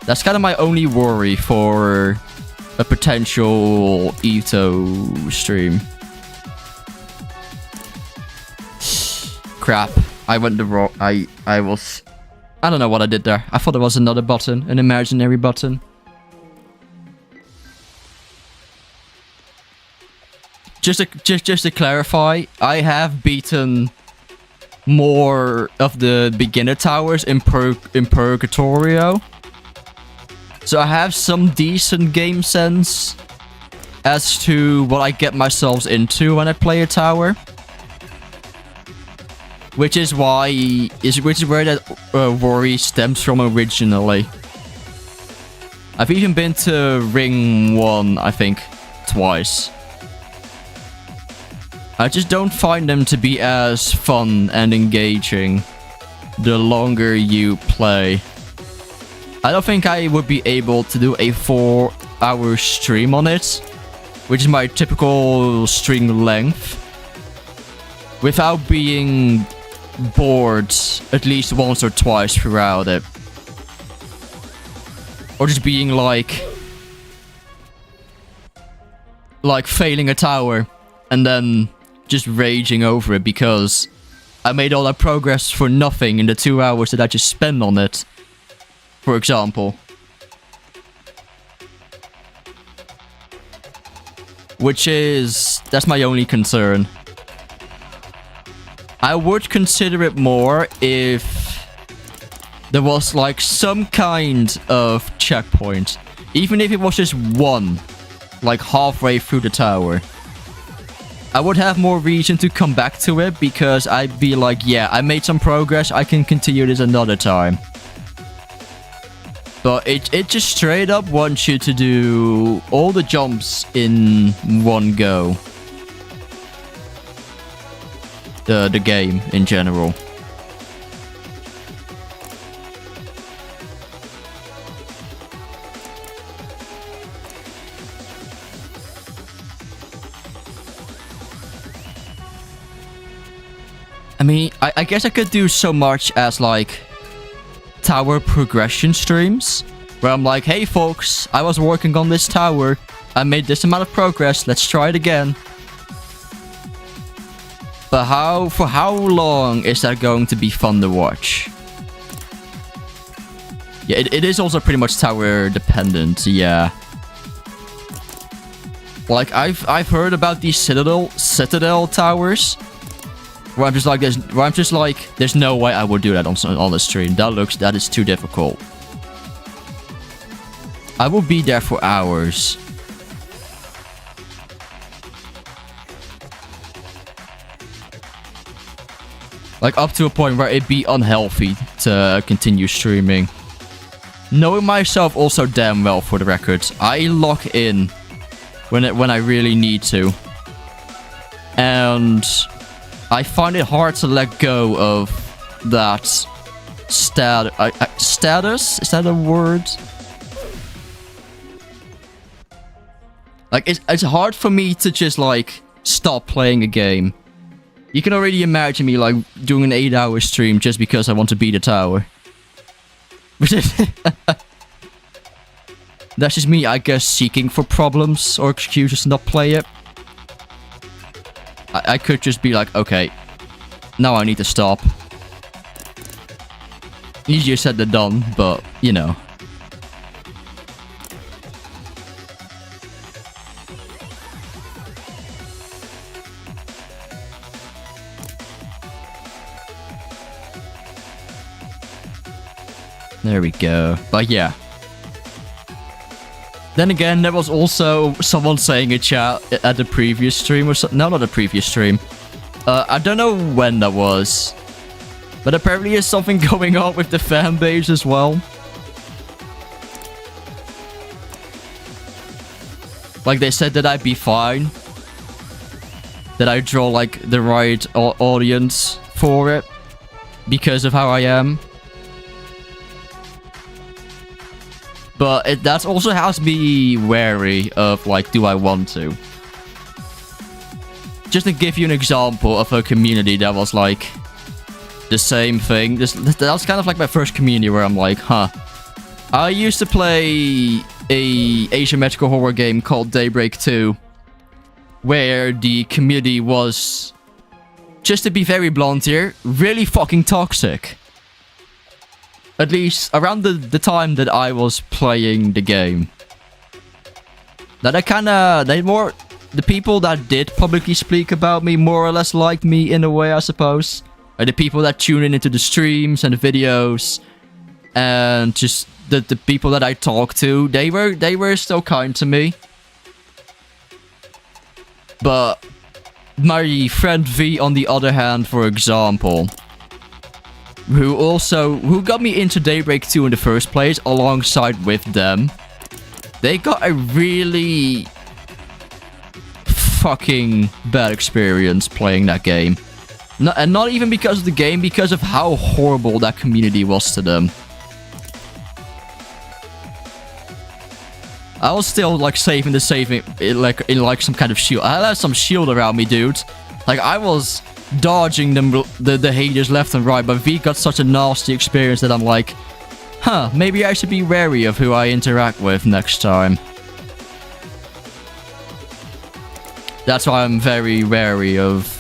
That's kind of my only worry for a potential Ito stream. Crap. I went the wrong... I don't know what I did there. I thought there was another button. An imaginary button. Just to clarify, I have beaten more of the beginner towers in Purgatorio. So I have some decent game sense as to what I get myself into when I play a tower. Which is where that worry stems from originally. I've even been to Ring 1, I think, twice. I just don't find them to be as fun and engaging the longer you play. I don't think I would be able to do a 4-hour stream on it, which is my typical stream length, without being bored at least once or twice throughout it. Or just being like failing a tower and then just raging over it because I made all that progress for nothing in the 2 hours that I just spent on it, for example. That's my only concern. I would consider it more if there was like some kind of checkpoint. Even if it was just one, like halfway through the tower. I would have more reason to come back to it because I'd be like, yeah, I made some progress, I can continue this another time. But it just straight up wants you to do all the jumps in one go. The game in general. I mean, I guess I could do so much as like tower progression streams where I'm like, hey folks, I was working on this tower, I made this amount of progress, let's try it again. But for how long is that going to be fun to watch? Yeah, it is also pretty much tower dependent, yeah. Like I've heard about these citadel towers where I'm just like there's no way I would do that on the stream. That is too difficult. I will be there for hours. Like up to a point where it'd be unhealthy to continue streaming. Knowing myself also damn well, for the record, I lock in when I really need to. And I find it hard to let go of that status? Is that a word? Like, it's hard for me to just, like, stop playing a game. You can already imagine me, like, doing an 8-hour stream just because I want to beat a tower. That's just me, I guess, seeking for problems or excuses to not play it. I could just be like, okay, now I need to stop. Easier said than done, but, you know. There we go. But yeah. Then again, there was also someone saying in chat at the previous stream or something. No, not the previous stream. I don't know when that was. But apparently there's something going on with the fan base as well. Like, they said that I'd be fine. That I draw, like, the right audience for it. Because of how I am. But that also has me wary of, like, do I want to? Just to give you an example of a community that was, like, the same thing. That was kind of like my first community where I'm like, huh. I used to play a asymmetrical horror game called Daybreak 2. Where the community was, just to be very blunt here, really fucking toxic. At least around the time that I was playing the game. That the people that did publicly speak about me more or less liked me in a way, I suppose. Like the people that tune in into the streams and the videos. And just the people that I talked to, they were still kind to me. But my friend V, on the other hand, for example, who got me into Daybreak 2 in the first place, alongside with them. They got a really fucking bad experience playing that game. And not even because of the game, because of how horrible that community was to them. I was still, like, saving like some kind of shield. I had some shield around me, dude. Like, I was dodging the haters left and right, but V got such a nasty experience that I'm like, huh, maybe I should be wary of who I interact with next time. That's why I'm very wary of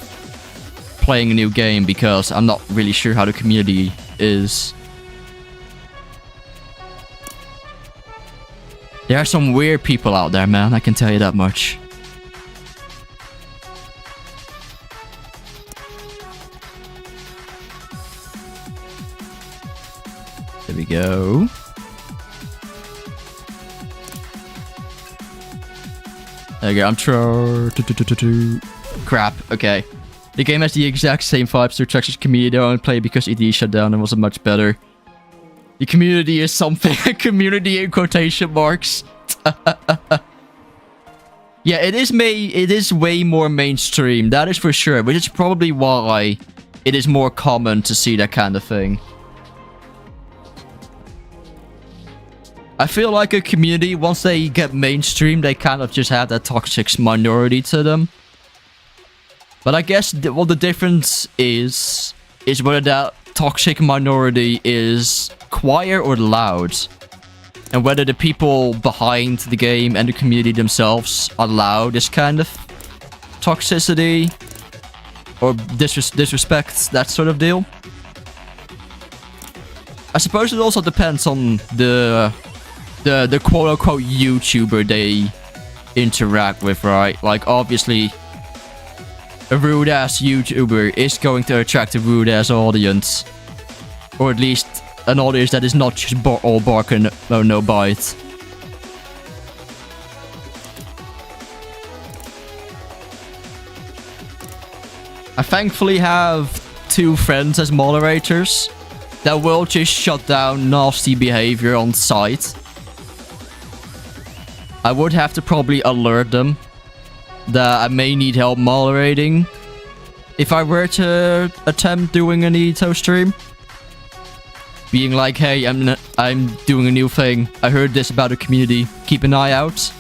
playing a new game, because I'm not really sure how the community is. There are some weird people out there, man, I can tell you that much. There we go. There we go, I'm crap, okay. The game has the exact same vibes to Texas community. I only played because ED shut down and wasn't much better. The community is something. Community in quotation marks. Yeah, it is way more mainstream, that is for sure. Which is probably why it is more common to see that kind of thing. I feel like a community, once they get mainstream, they kind of just have that toxic minority to them. But I guess what the difference is whether that toxic minority is quiet or loud. And whether the people behind the game and the community themselves allow this kind of toxicity or disrespect, that sort of deal. I suppose it also depends on the quote-unquote YouTuber they interact with, right? Like, obviously, a rude-ass YouTuber is going to attract a rude-ass audience. Or at least an audience that is not just all bark and no bite. I thankfully have 2 friends as moderators that will just shut down nasty behavior on sight. I would have to probably alert them that I may need help moderating if I were to attempt doing an ETO stream. Being like, hey, I'm doing a new thing. I heard this about the community. Keep an eye out.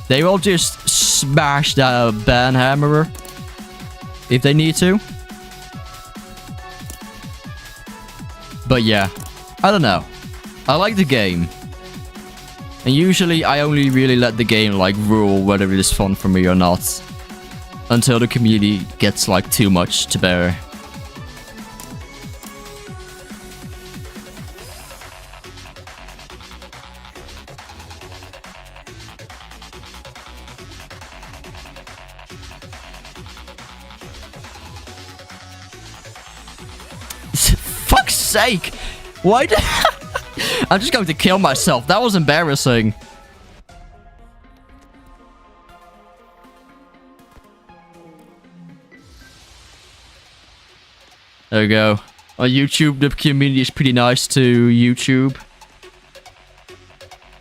They will just smash that ban hammer if they need to. But yeah, I don't know. I like the game. And usually I only really let the game like rule whether it is fun for me or not. Until the community gets like too much to bear. Fuck's sake! Why did I'm just going to kill myself. That was embarrassing. There we go. On YouTube, the community is pretty nice to YouTube.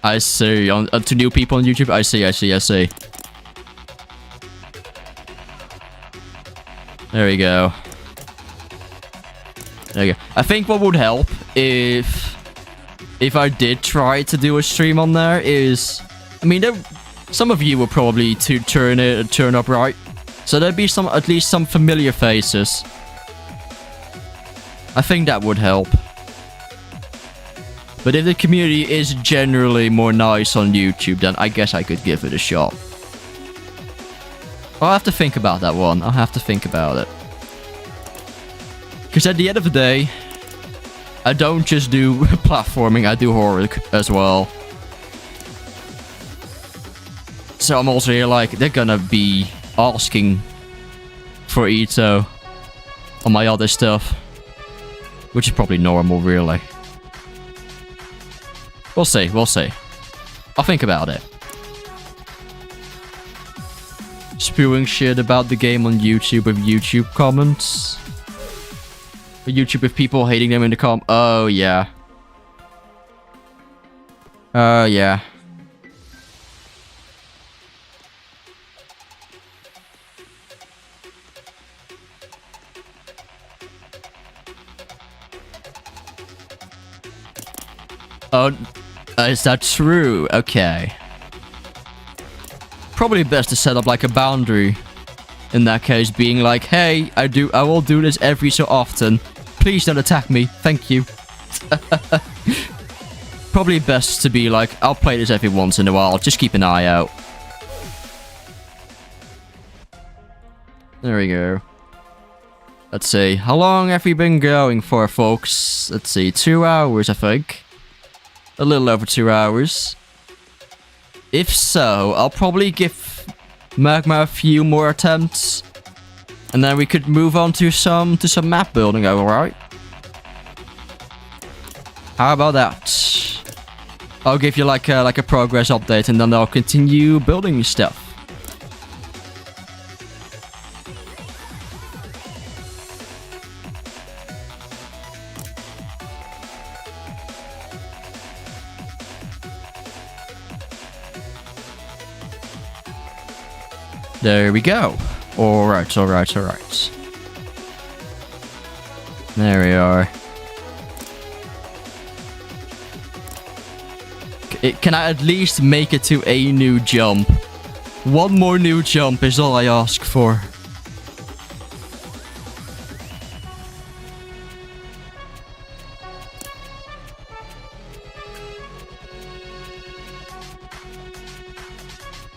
I see. To new people on YouTube, I see. There we go. There you go. I think what would help if I did try to do a stream on there is, I mean, some of you will probably turn up right, so there'd be at least some familiar faces. I think that would help. But if the community is generally more nice on YouTube, then I guess I could give it a shot. I'll have to think about that one. I'll have to think about it. Because at the end of the day, I don't just do platforming, I do horror as well. So I'm also here like, they're gonna be asking for Ito on my other stuff. Which is probably normal, really. We'll see, we'll see. I'll think about it. Spewing shit about the game on YouTube with YouTube comments. YouTube with people hating them in the comments. Oh, yeah. Yeah. Oh, is that true? Okay. Probably best to set up like a boundary. In that case, being like, hey, I will do this every so often. Please don't attack me. Thank you. Probably best to be like, I'll play this every once in a while. Just keep an eye out. There we go. Let's see. How long have we been going for, folks? Let's see. 2 hours, I think. A little over 2 hours. If so, I'll probably give Magma a few more attempts. And then we could move on to some map building, alright? How about that? I'll give you like a progress update and then I'll continue building stuff. There we go. Alright, alright, alright. There we are. Can I at least make it to a new jump? One more new jump is all I ask for.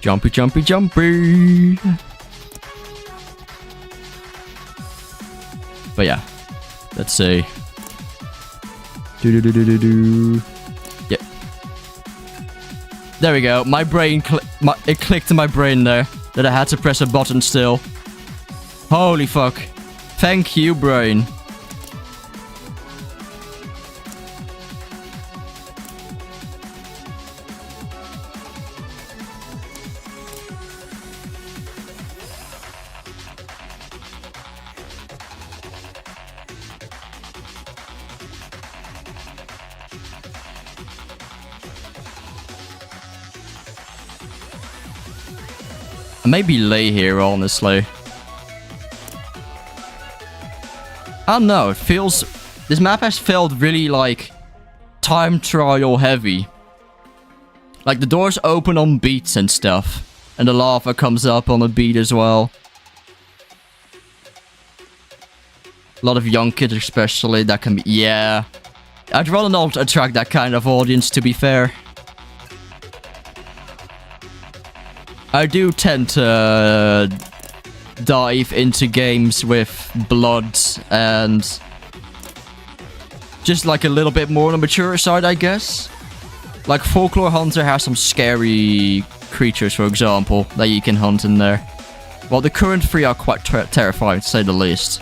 Jumpy, jumpy, jumpy. But yeah, let's see. Yep. There we go. My brain, it clicked in my brain there that I had to press a button still. Holy fuck. Thank you, brain. I maybe lay here, honestly. I don't know, it feels... This map has felt really, like, time trial heavy. Like, the doors open on beats and stuff. And the lava comes up on the beat as well. A lot of young kids especially, that can be... Yeah. I'd rather not attract that kind of audience, to be fair. I do tend to dive into games with blood and just like a little bit more on the mature side, I guess. Like Folklore Hunter has some scary creatures, for example, that you can hunt in there. Well, the current 3 are quite terrifying, to say the least.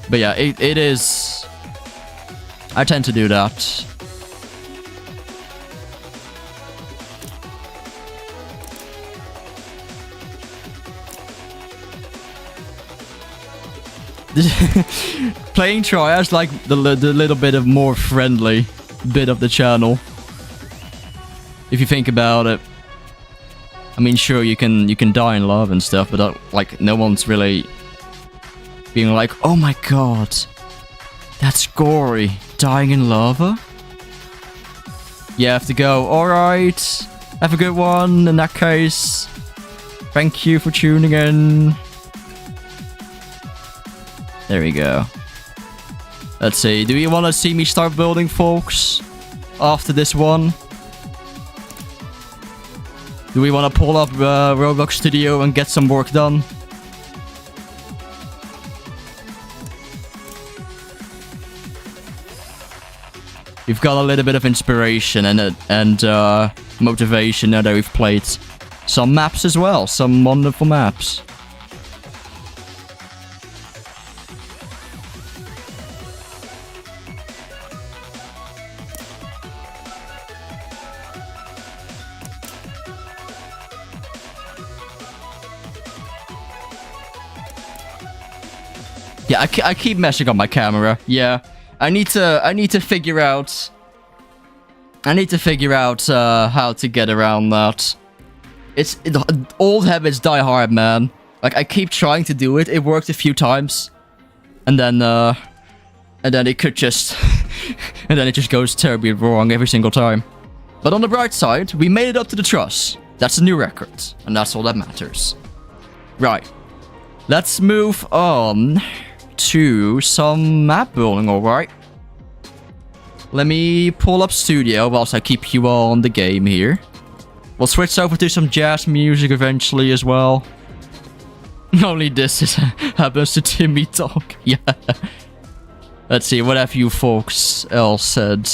But yeah, it is... I tend to do that. Playing TRIA is like the little bit of more friendly bit of the channel. If you think about it. I mean, sure, you can die in love and stuff, but like, no one's really being like, oh my god, that's gory. Dying in lava? You have to go, alright, have a good one in that case. Thank you for tuning in. There we go. Let's see, do you want to see me start building, folks? After this one? Do we want to pull up Roblox Studio and get some work done? We've got a little bit of inspiration and motivation now that we've played some maps as well. Some wonderful maps. Yeah, I keep messing up my camera. Yeah. I need to figure out how to get around that. Old habits die hard, man. Like, I keep trying to do it. It worked a few times. And then it could just and then it just goes terribly wrong every single time. But on the bright side, we made it up to the truss. That's a new record, and that's all that matters. Right. Let's move on to some map building, alright? Let me pull up Studio whilst I keep you on the game here. We'll switch over to some jazz music eventually as well. Only this happens to Timmy talk. Yeah. Let's see, what have you folks else said?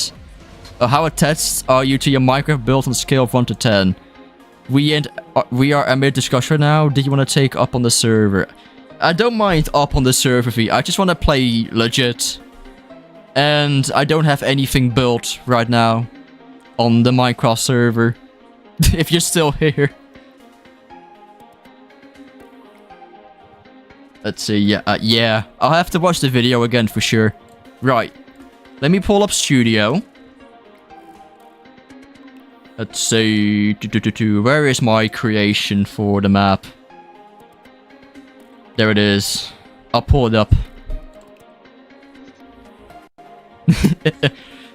How attached are you to your Minecraft build on a scale of 1 to 10? We are amid discussion now. Did you want to take up on the server? I don't mind up on the server fee. I just want to play legit. And I don't have anything built right now on the Minecraft server. If you're still here. Let's see. Yeah. I'll have to watch the video again for sure. Right. Let me pull up Studio. Let's see. Where is my creation for the map? There it is. I'll pull it up.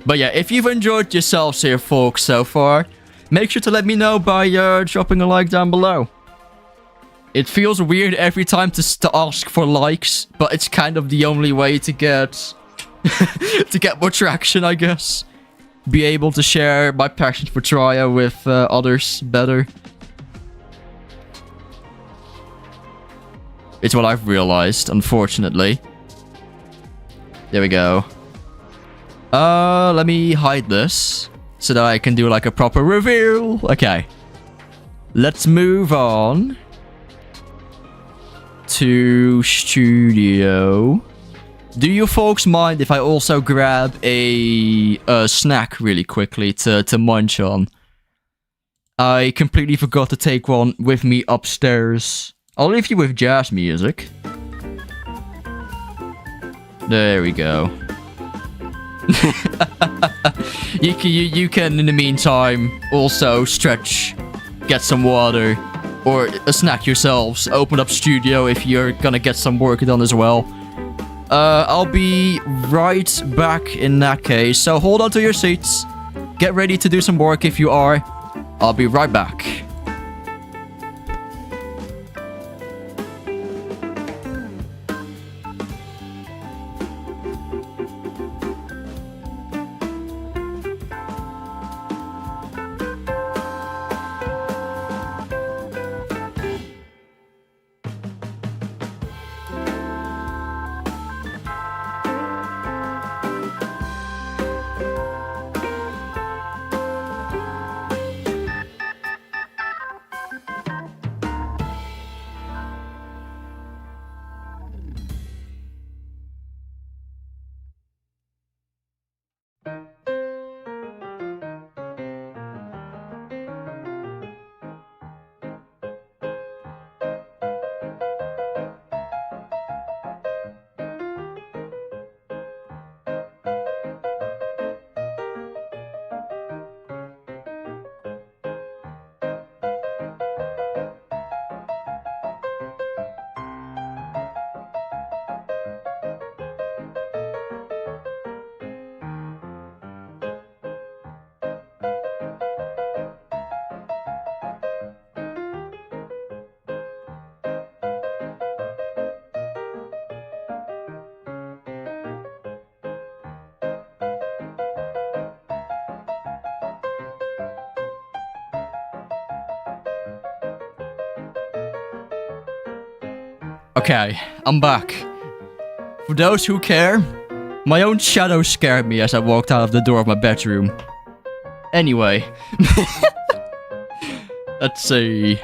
But yeah, if you've enjoyed yourselves here, folks, so far, make sure to let me know by dropping a like down below. It feels weird every time to ask for likes, but it's kind of the only way to get to get more traction, I guess. Be able to share my passion for TRIA with others better. It's what I've realized, unfortunately. There we go. Let me hide this so that I can do like a proper reveal. Okay. Let's move on to Studio. Do you folks mind if I also grab a snack really quickly to munch on? I completely forgot to take one with me upstairs. I'll leave you with jazz music. There we go. you can, in the meantime, also stretch, get some water, or a snack yourselves. Open up Studio if you're gonna get some work done as well. I'll be right back in that case. So hold on to your seats. Get ready to do some work if you are. I'll be right back. Okay, I'm back. For those who care, my own shadow scared me as I walked out of the door of my bedroom. Anyway. Let's see.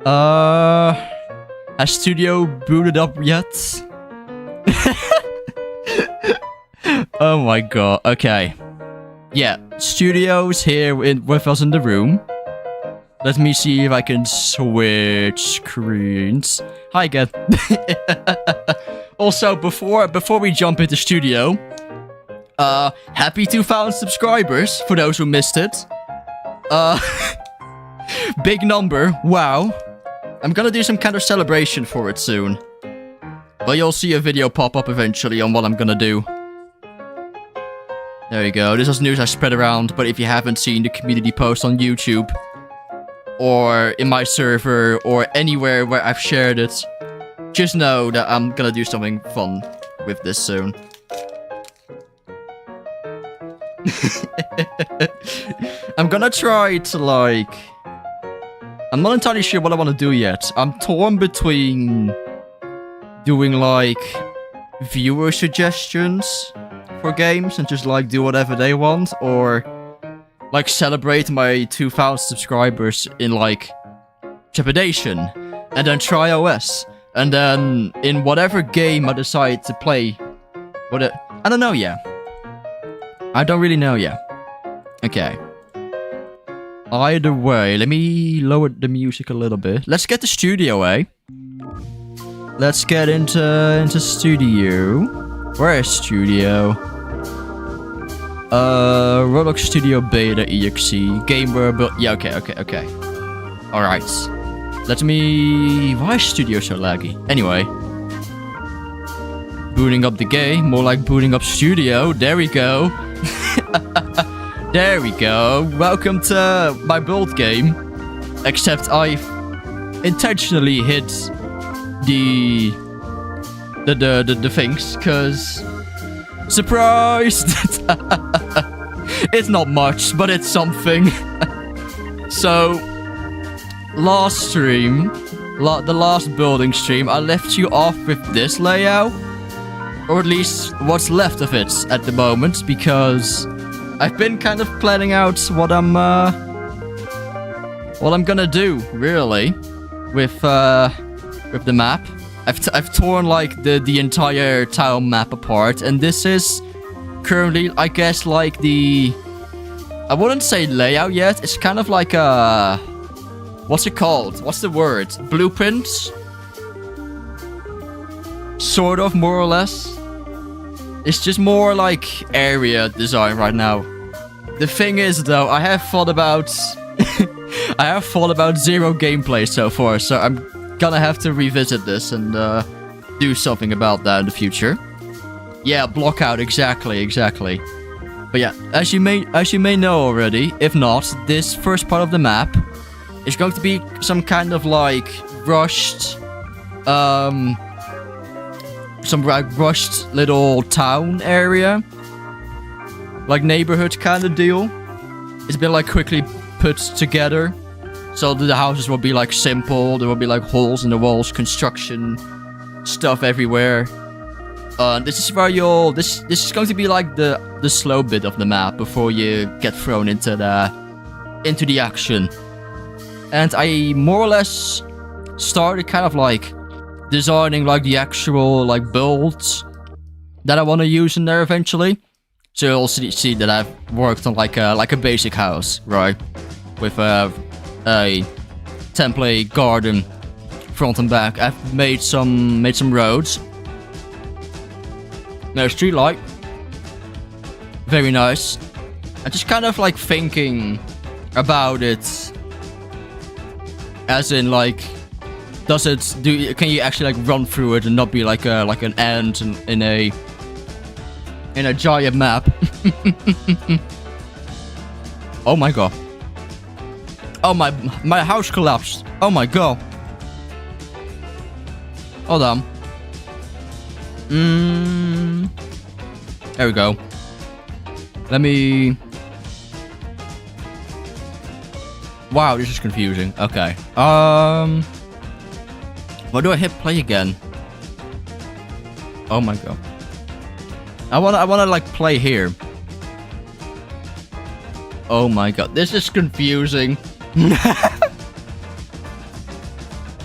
Has Studio booted up yet? Oh my god. Okay. Yeah, Studio's here with us in the room. Let me see if I can switch screens. Hi again. Also, before we jump into Studio, happy 2,000 subscribers for those who missed it. Big number, wow. I'm gonna do some kind of celebration for it soon. But you'll see a video pop up eventually on what I'm gonna do. There you go, this was news I spread around, but if you haven't seen the community post on YouTube, or in my server, or anywhere where I've shared it, just know that I'm gonna do something fun with this soon. I'm gonna try to, like... I'm not entirely sure what I want to do yet. I'm torn between doing, like, viewer suggestions for games and just, like, do whatever they want, or, like, celebrate my 2,000 subscribers in, like, trepidation, and then TRIA.os, and then in whatever game I decide to play. I don't know yet. I don't really know yet. Okay. Either way, let me lower the music a little bit. Let's get to Studio, eh? Let's get into Studio. Where is Studio? Roblox Studio Beta EXE. Gamer build. Yeah, okay. Alright. Let me... Why is Studio so laggy? Anyway. Booting up the game. More like booting up Studio. There we go. There we go. Welcome to my build game. Except I intentionally hit the things, cause surprise! It's not much, but it's something. So last stream, the last building stream, I left you off with this layout, or at least what's left of it at the moment, because I've been kind of planning out what I'm gonna do, really, with the map. I've torn, like, the entire town map apart, and this is currently, I guess, like, I wouldn't say layout yet. It's kind of like a... What's it called? What's the word? Blueprints? Sort of, more or less. It's just more like area design right now. The thing is, though, I have thought about zero gameplay so far, so I'm gonna have to revisit this and do something about that in the future. Yeah, block out, exactly. But yeah, as you may know already, if not, this first part of the map is going to be some kind of, like, rushed, rushed little town area, like neighborhood kind of deal. It's been, like, quickly put together, so the houses will be, like, simple. There will be, like, holes in the walls, construction stuff everywhere. This is where this is going to be, like, the slow bit of the map before you get thrown into the action. And I more or less started kind of, like, designing, like, the actual, like, builds that I want to use in there eventually. So you'll see that I've worked on, like a basic house, right? With a template garden front and back. I've made some roads. No street light. Very nice. I'm just kind of, like, thinking about it, as in, like, can you actually, like, run through it and not be like an ant in a giant map? Oh my god. Oh my house collapsed. Oh my god. Hold on. There we go. Let me... Wow, this is confusing. Okay. Why do I hit play again? Oh my god. I wanna like play here. Oh my god, this is confusing.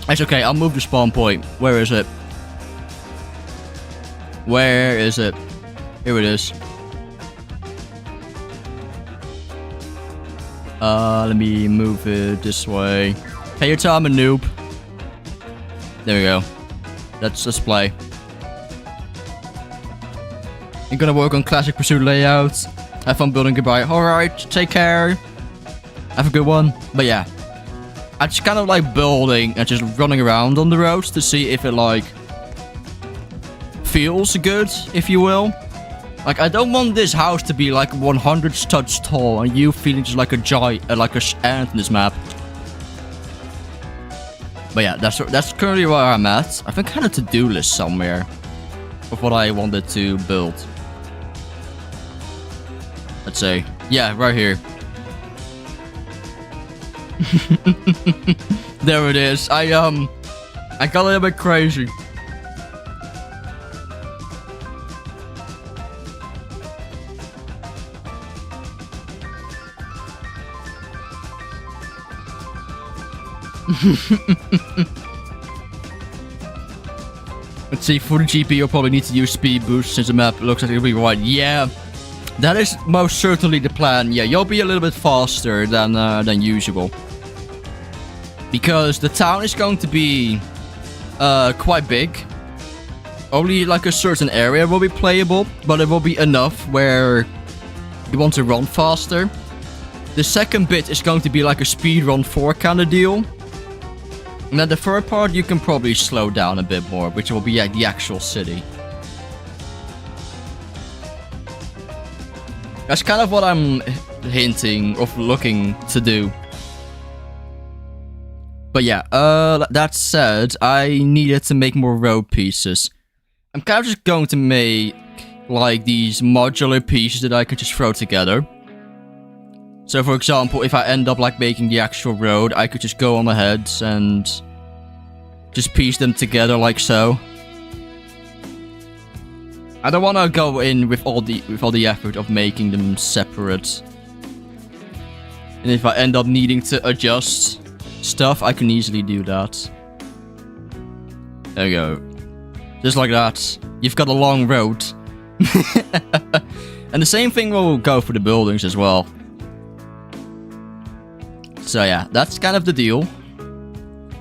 It's okay, I'll move the spawn point. Where is it? Where is it? Here it is. Let me move it this way. Hey, your time, a noob. There we go. Let's play. I'm gonna work on Classic Pursuit layouts. Have fun building, goodbye. Alright, take care. Have a good one. But yeah. I just kind of like building and just running around on the roads to see if it like feels good, if you will. Like, I don't want this house to be like 100 studs tall and you feeling just like a giant, like a ant in this map. But yeah, that's currently where I'm at. I think I had a to-do list somewhere of what I wanted to build. Let's say, yeah, right here. There it is. I got a little bit crazy. Let's see, for the GP you'll probably need to use speed boost since the map looks like it'll be wide. Yeah, that is most certainly the plan. Yeah, you'll be a little bit faster than usual. Because the town is going to be quite big. Only like a certain area will be playable, but it will be enough where you want to run faster. The second bit is going to be like a speedrun 4 kind of deal. And then the third part you can probably slow down a bit more, which will be at the actual city. That's kind of what I'm hinting of looking to do. But yeah, that said, I needed to make more road pieces. I'm kind of just going to make like these modular pieces that I could just throw together. So for example, if I end up like making the actual road, I could just go on ahead and just piece them together like so. I don't want to go in with all the effort of making them separate. And if I end up needing to adjust stuff, I can easily do that. There we go. Just like that. You've got a long road. And the same thing will go for the buildings as well. So yeah, that's kind of the deal.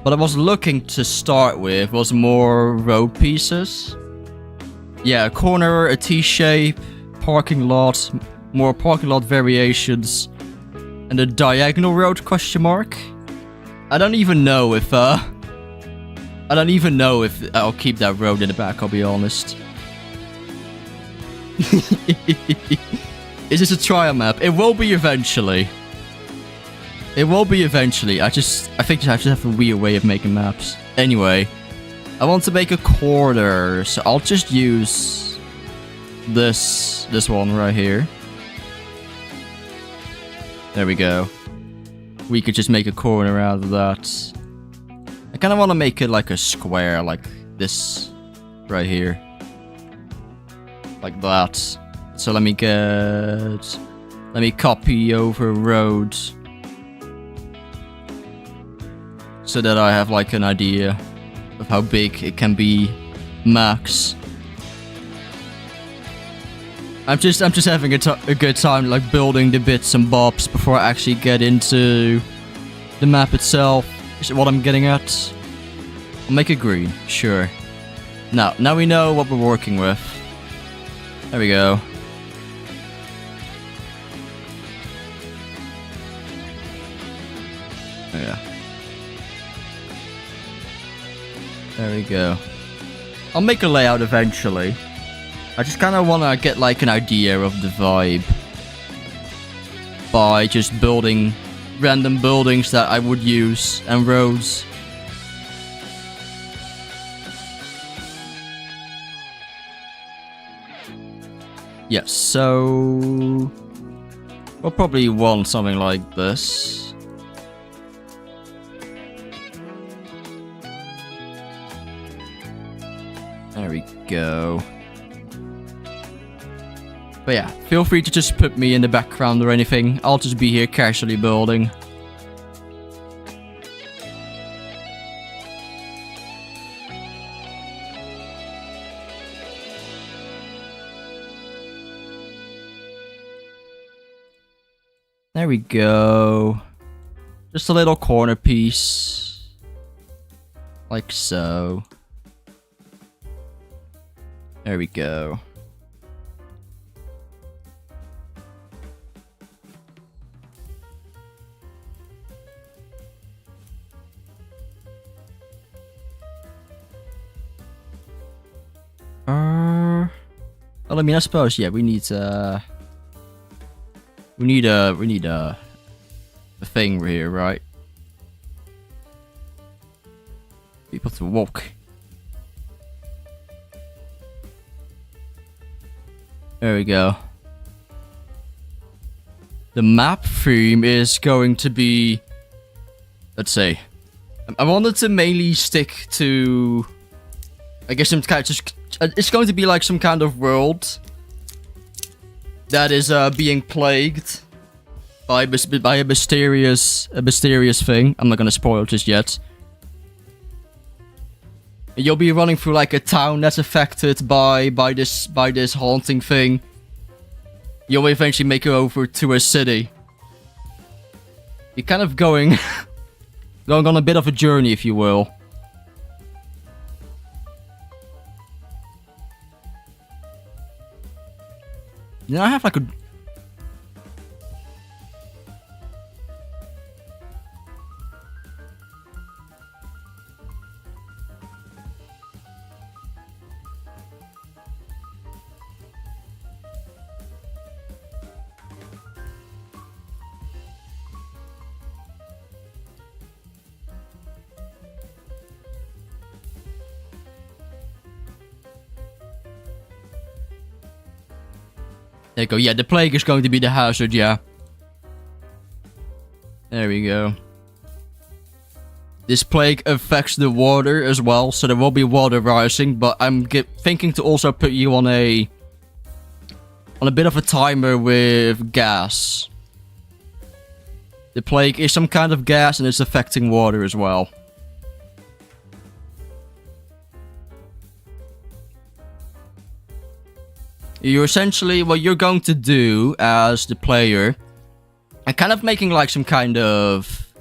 What I was looking to start with was more road pieces. Yeah, a corner, a T-shape, parking lot, more parking lot variations, and a diagonal road question mark. I don't even know if I'll keep that road in the back, I'll be honest. Is this a trial map? It will be eventually. It will be eventually. I think I just have a weird way of making maps. Anyway, I want to make a corner, so I'll just use this one right here. There we go. We could just make a corner out of that. I kind of want to make it like a square, like this right here. Like that. So let me copy over road. So that I have like an idea of how big it can be max. I'm just having a good time like building the bits and bobs before I actually get into the map itself. Is what I'm getting at? I'll make it green, sure. Now we know what we're working with. There we go. Oh, yeah. There we go. I'll make a layout eventually. I just kind of want to get like an idea of the vibe by just building random buildings that I would use and roads. Yes, so we'll probably want something like this. There we go. But yeah, feel free to just put me in the background or anything. I'll just be here casually building. There we go. Just a little corner piece. Like so. There we go. Well, I mean, I suppose, yeah, we need a thing here, right? People to walk. There we go. The map theme is going to be, let's say, I wanted to mainly stick to, I guess, some kind of just. It's going to be like some kind of world that is being plagued by a mysterious thing. I'm not gonna spoil it just yet. You'll be running through like a town that's affected by this haunting thing. You'll eventually make it over to a city. You're kind of going on a bit of a journey, if you will. You know, I have like a... There you go. Yeah, the plague is going to be the hazard, yeah. There we go. This plague affects the water as well, so there will be water rising, but I'm thinking to also put you on a bit of a timer with gas. The plague is some kind of gas and it's affecting water as well. You're essentially, what you're going to do as the player, and kind of making like some kind of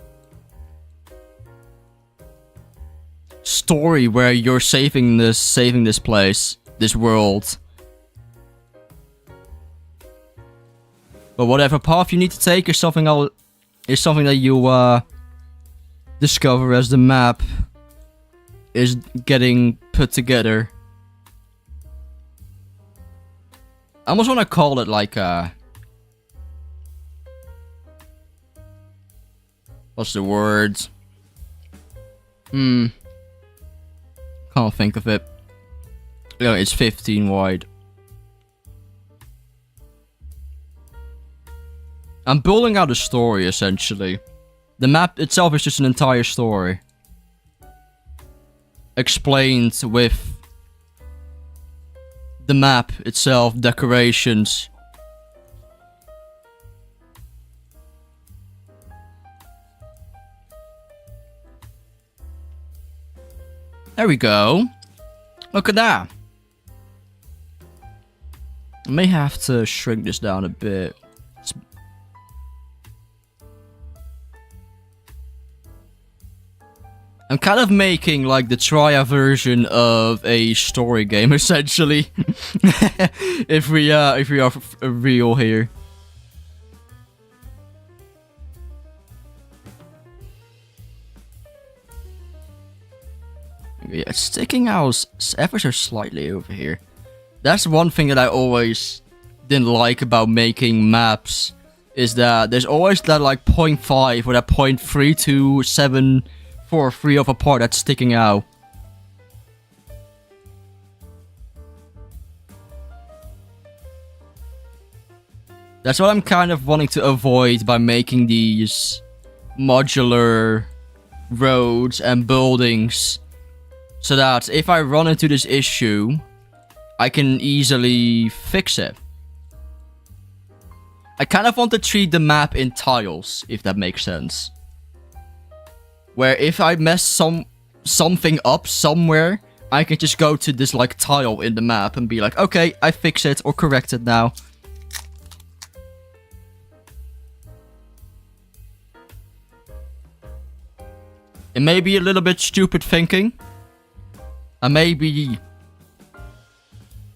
story where you're saving this place, this world. But whatever path you need to take is something that you discover as the map is getting put together. I almost want to call it like what's the word? Can't think of it. Oh, it's 15 wide. I'm building out a story, essentially. The map itself is just an entire story. Explained with the map itself, decorations. There we go. Look at that. I may have to shrink this down a bit. I'm kind of making like the TRIA version of a story game, essentially. if we are real here. Yeah, it's sticking out ever so slightly over here. That's one thing that I always didn't like about making maps, is that there's always that like 0.5 or that 0.327 for 3 of a part that's sticking out. That's what I'm kind of wanting to avoid by making these modular roads and buildings So that if I run into this issue, I can easily fix it. I kind of want to treat the map in tiles, if that makes sense. Where if I mess something up somewhere, I can just go to this like tile in the map and be like, okay, I fix it or correct it now. It may be a little bit stupid thinking. I may be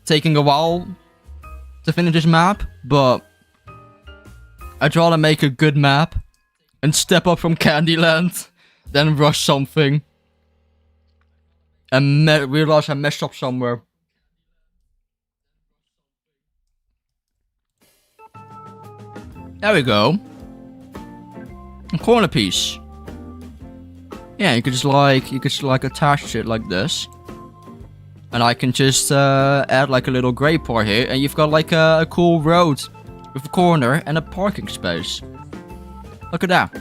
taking a while to finish this map, but I'd rather make a good map and step up from Candyland than rush something and realize I messed up somewhere. There we go. A corner piece. Yeah, you could just like attach it like this. And I can just add like a little grey part here, and you've got like a cool road with a corner and a parking space. Look at that.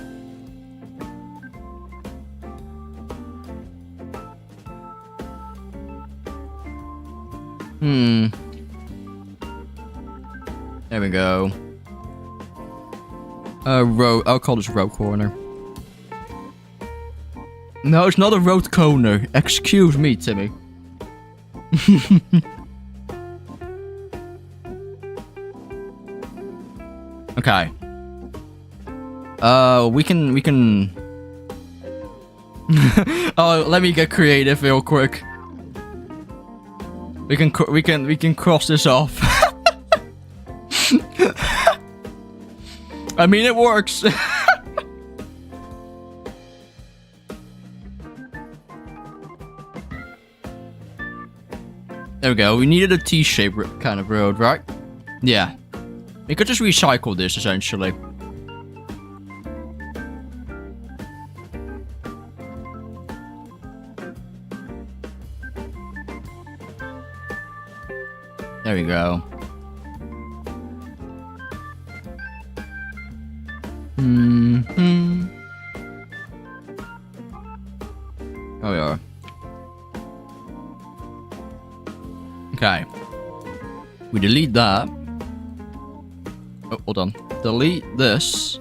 There we go. Road. I'll call this road corner. No, it's not a road corner. Excuse me, Timmy. Okay. We can. Oh, let me get creative real quick. We can cross this off. I mean, it works. There we go. We needed a T-shaped kind of road, right? Yeah. We could just recycle this, essentially. There we go. Oh, yeah. Okay. We delete that. Oh, hold on. Delete this.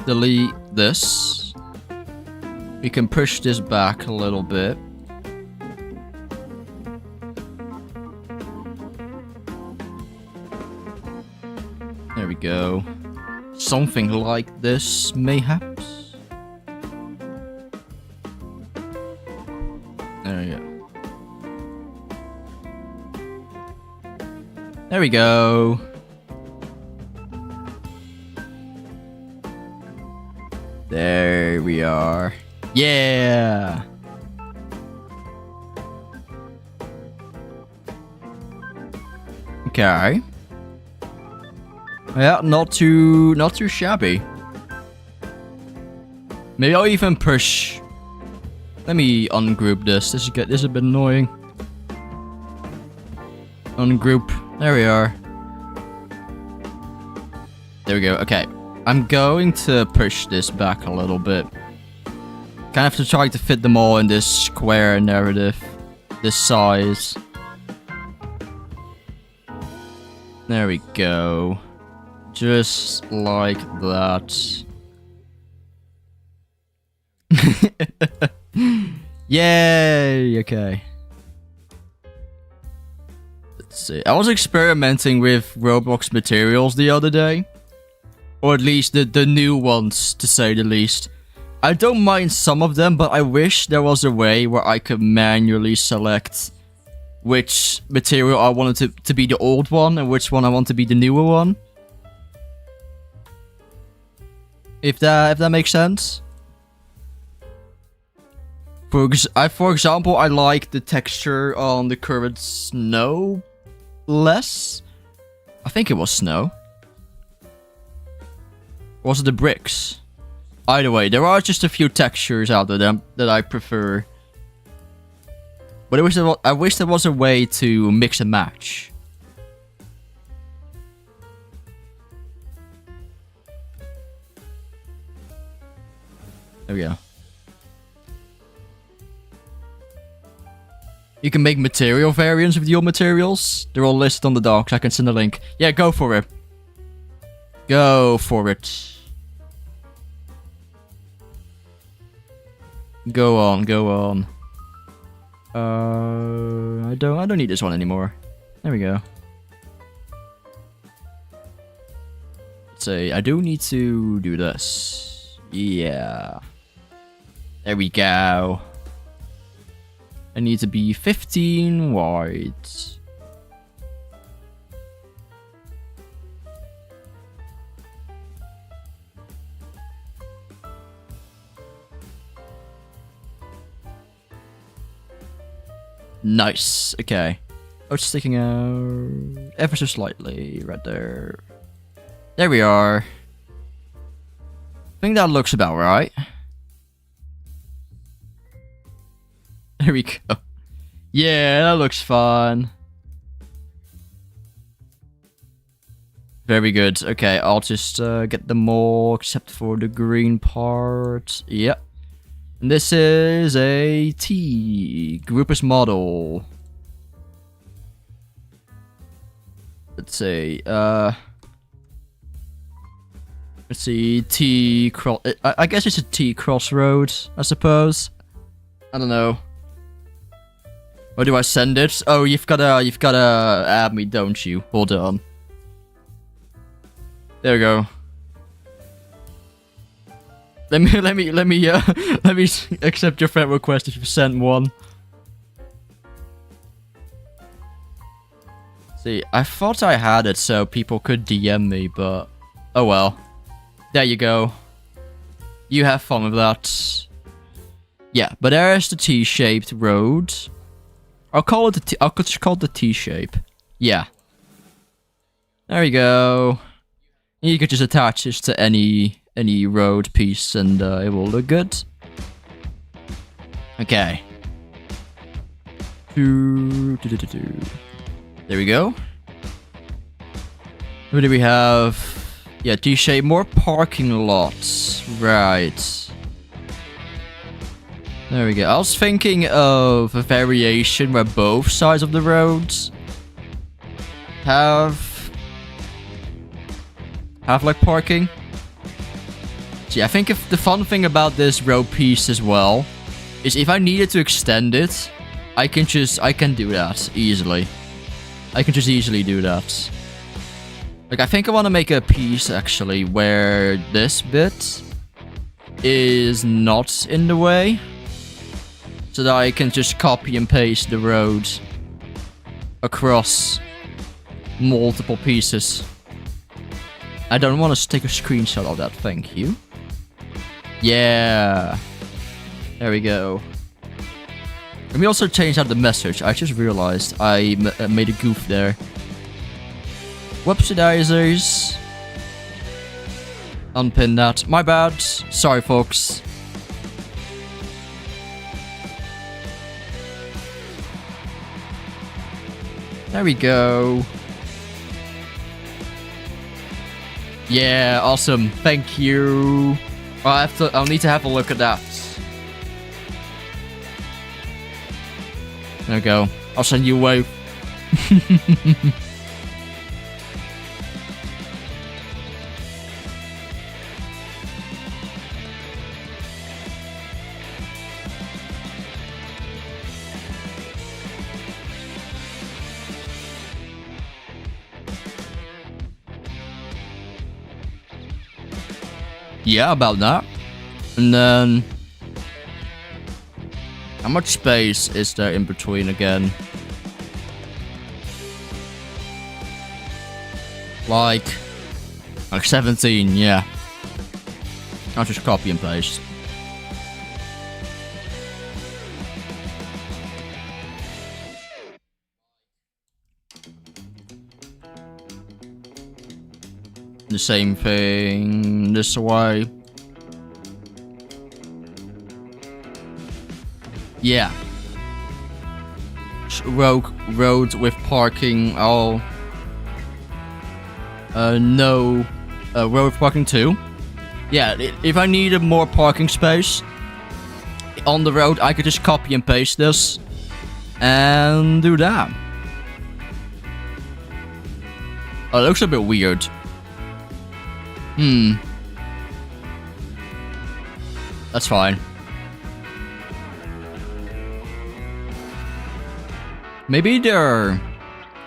Delete this. We can push this back a little bit. There we go. Something like this, mayhaps. There we go. There we go. There we are. Yeah. Okay. Yeah, not too shabby. Maybe I'll even push. Let me ungroup this. This is a bit annoying. Ungroup. There we are. There we go. Okay. I'm going to push this back a little bit. Kind of to try to fit them all in this square narrative. This size. There we go. Just like that. Yay! Okay. Let's see. I was experimenting with Roblox materials the other day. Or at least the new ones, to say the least. I don't mind some of them, but I wish there was a way where I could manually select which material I wanted to be the old one and which one I want to be the newer one. If that makes sense. For example, I like the texture on the current snow less. I think it was snow. Or was it the bricks? Either way, there are just a few textures out there that I prefer. But I wish there was a way to mix and match. There we go. You can make material variants with your materials. They're all listed on the docs. I can send a link. Yeah, go for it. Go for it. Go on, go on. I don't need this one anymore. There we go. Let's say I do need to do this. Yeah. There we go. I need to be 15 wide. Nice. Okay. Oh, it's sticking out ever so slightly right there. There we are. I think that looks about right. There we go. Yeah, that looks fun. Very good. Okay, I'll just get them all except for the green part. Yep. And this is a T groupers model. Let's see. Let's see. T cross. I guess it's a T crossroad. I suppose. I don't know. Where do I send it? Oh, you've gotta add me, don't you? Hold on. There we go. Let me accept your friend request if you sent one. See, I thought I had it so people could DM me, but oh well. There you go. You have fun with that. Yeah, but there's the T-shaped road. I'll just call it the T-shape. Yeah. There we go. You could just attach this to any road piece and it will look good. Okay. There we go. What do we have? Yeah, T-shape, more parking lots. Right. There we go. I was thinking of a variation where both sides of the roads have like parking. See, I think if the fun thing about this road piece as well is if I needed to extend it, I can do that easily. I can just easily do that. Like, I think I want to make a piece actually where this bit is not in the way, so that I can just copy and paste the road across multiple pieces. I don't want to take a screenshot of that, thank you. Yeah. There we go. Let me also change out the message. I just realized I made a goof there. Whoopsie daisies. Unpin that. My bad. Sorry, folks. There we go. Yeah, awesome. Thank you. I'll need to have a look at that. There we go. I'll send you a wave. Yeah, about that. And then how much space is there in between again? Like 17, yeah. I'll just copy and paste. The same thing this way. Yeah. Roads with parking. No. Road with parking too. Yeah, if I needed more parking space on the road, I could just copy and paste this. And do that. Oh, it looks a bit weird. That's fine. Maybe they're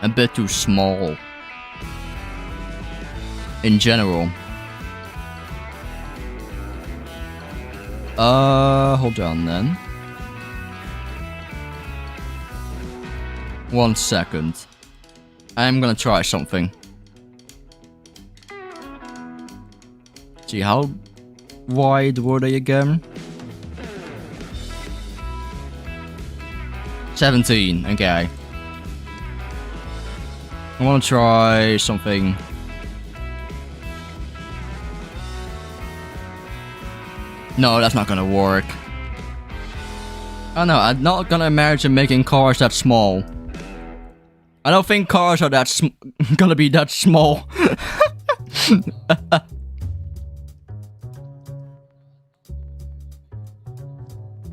a bit too small. In general. Hold on then. 1 second. I'm gonna try something. See, how wide were they again? 17, okay. I wanna try something. No, that's not gonna work. Oh no, I'm not gonna imagine making cars that small. I don't think cars are that gonna be that small.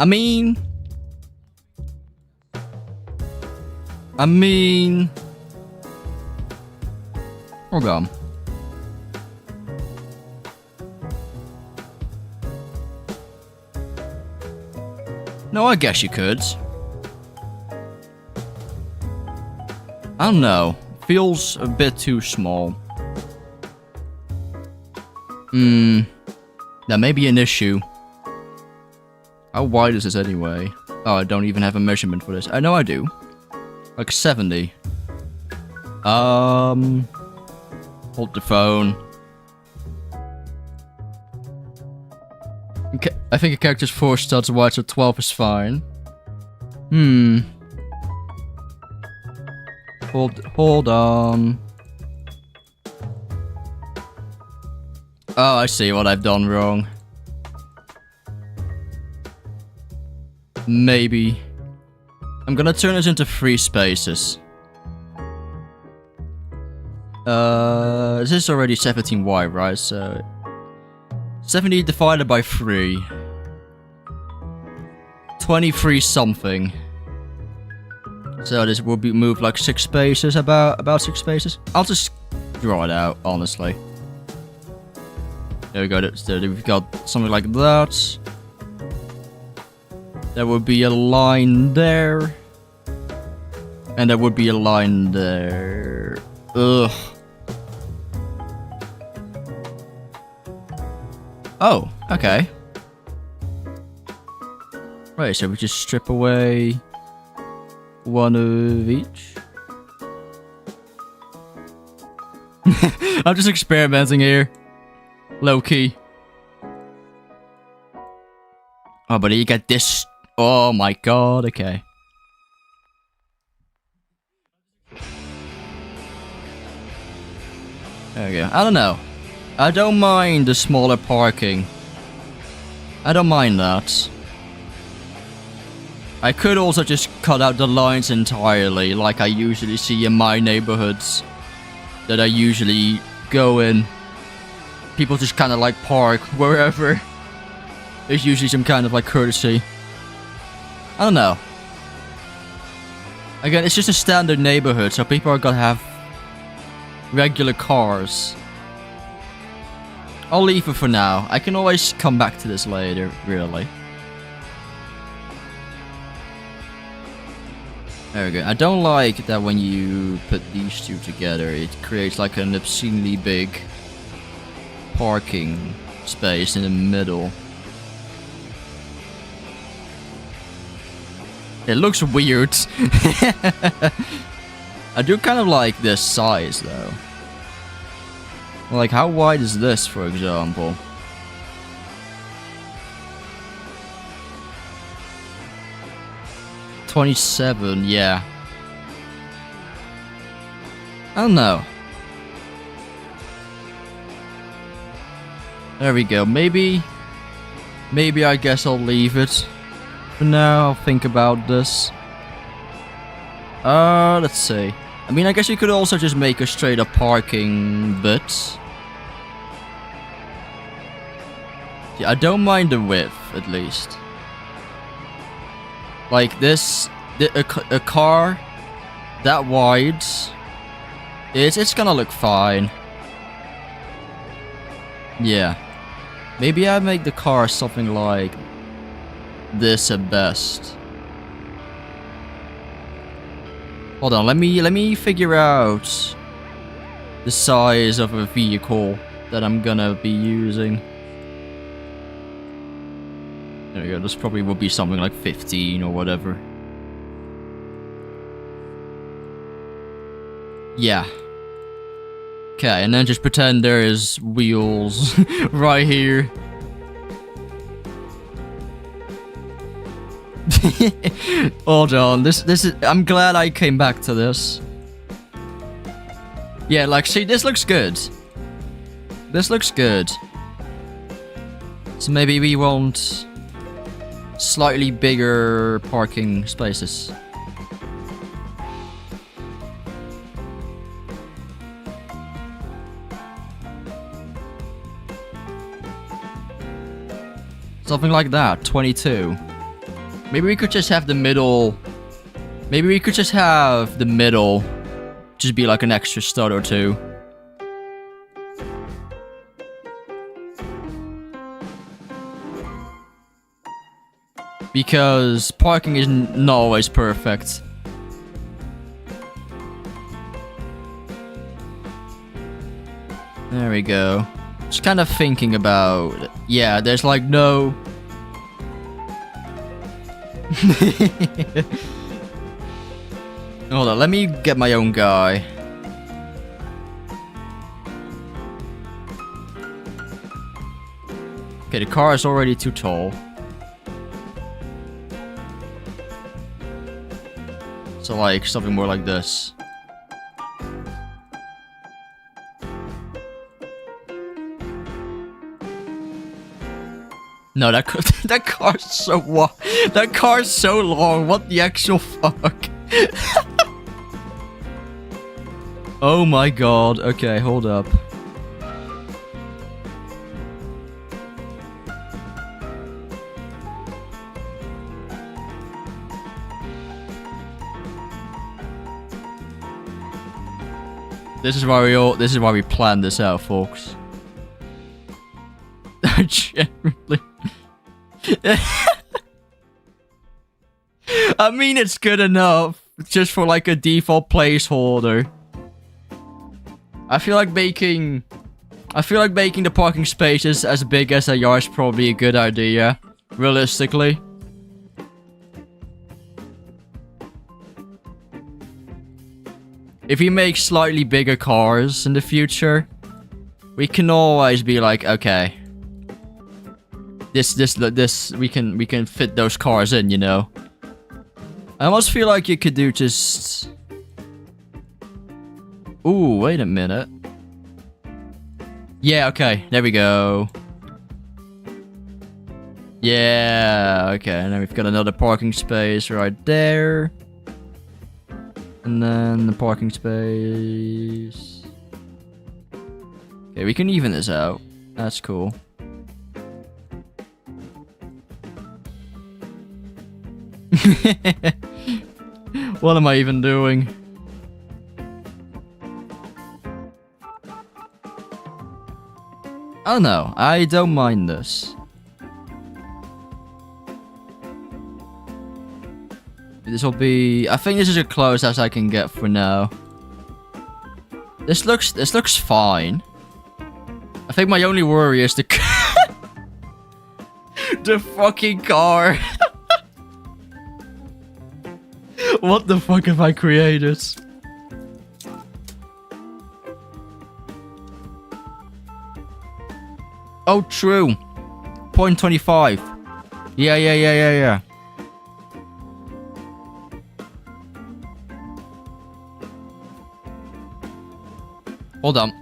I mean, hold on. No, I guess you could. I don't know. Feels a bit too small. That may be an issue. How wide is this anyway? Oh, I don't even have a measurement for this. I know I do. Like 70. Hold the phone. Okay, I think a character's 4 studs wide, so 12 is fine. Hold on. Oh, I see what I've done wrong. Maybe. I'm gonna turn this into 3 spaces. This is already 17 wide, right? So 70 divided by 3. 23 something. So this will be moved like 6 spaces, about 6 spaces. I'll just draw it out, honestly. There we go. There we've got something like that. There would be a line there. And there would be a line there. Ugh. Oh, okay. Right, so we just strip away 1 of each. I'm just experimenting here. Low key. Oh, but you get this. Oh my god, okay. There we go. I don't know. I don't mind the smaller parking. I don't mind that. I could also just cut out the lines entirely, like I usually see in my neighborhoods that I usually go in. People just kind of like park wherever. There's usually some kind of like courtesy. I don't know. Again, it's just a standard neighborhood, so people are gonna have regular cars. I'll leave it for now. I can always come back to this later, really. There we go. I don't like that when you put these two together, it creates like an obscenely big parking space in the middle. It looks weird. I do kind of like this size though. Like, how wide is this, for example? $27, yeah. I don't know. There we go. Maybe I guess I'll leave it. For now, I'll think about this. Let's see. I mean, I guess you could also just make a straight up parking bit. Yeah, I don't mind the width, at least. Like, this a car that wide, it's gonna look fine. Yeah. Maybe I make the car something like this at best. Hold on, let me figure out the size of a vehicle that I'm gonna be using. There we go, this probably will be something like 15 or whatever. Yeah. Okay, and then just pretend there is wheels right here. Hold on, this is, I'm glad I came back to this. Yeah, like, see, this looks good. This looks good. So maybe we want slightly bigger parking spaces. Something like that, 22. Maybe we could just have the middle. Maybe we could just have the middle just be like an extra stud or two. Because parking is not always perfect. There we go. Just kind of thinking about... Yeah, there's like no... Hold on, let me get my own guy. Okay, the car is already too tall. So like, something more like this. No, that car's so wide. That car's so long. What the actual fuck? Oh my god. Okay, hold up. This is why we planned this out, folks. Generally. I mean, it's good enough just for like a default placeholder. I feel like making the parking spaces as big as they are is probably a good idea, realistically. If we make slightly bigger cars in the future, we can always be like, okay, this we can fit those cars in, you know. I almost feel like you could do just... Ooh, wait a minute. Yeah, okay, there we go. Yeah, okay, and then we've got another parking space right there. And then the parking space. Okay, we can even this out. That's cool. What am I even doing? Oh no, I don't mind this. This will be... I think this is as close as I can get for now. This looks fine. I think my only worry is the... the fucking car. What the fuck have I created? Oh, true. 0.25. Yeah. Hold on.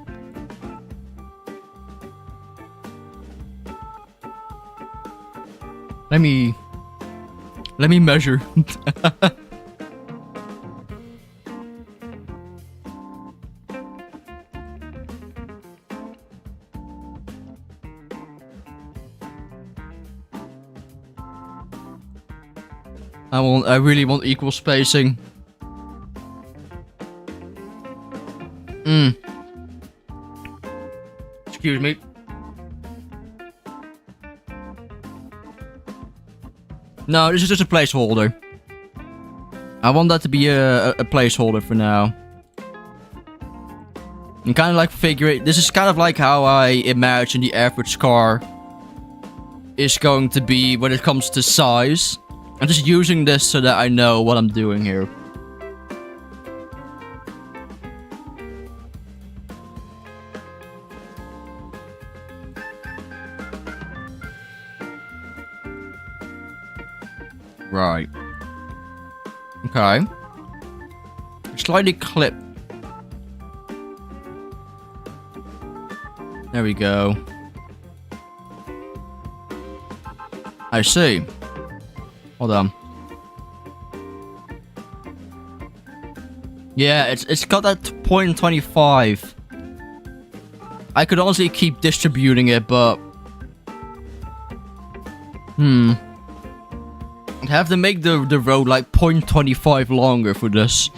Let me measure. I really want equal spacing. Excuse me. No, this is just a placeholder. I want that to be a placeholder for now. And kind of like this is kind of like how I imagine the average car is going to be when it comes to size. I'm just using this so that I know what I'm doing here. Right. Okay. Slightly clip. There we go. I see. Hold on. Yeah, it's got that 0.25. I could honestly keep distributing it, but... I'd have to make the road like 0.25 longer for this.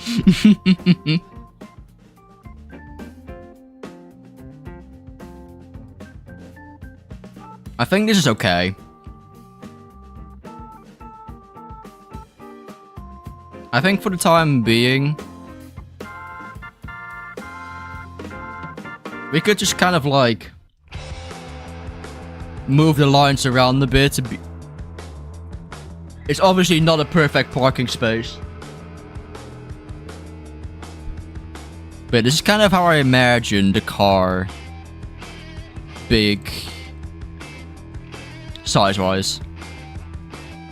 I think this is okay. I think for the time being, we could just kind of like move the lines around a bit to be... It's obviously not a perfect parking space, but this is kind of how I imagine the car big size-wise,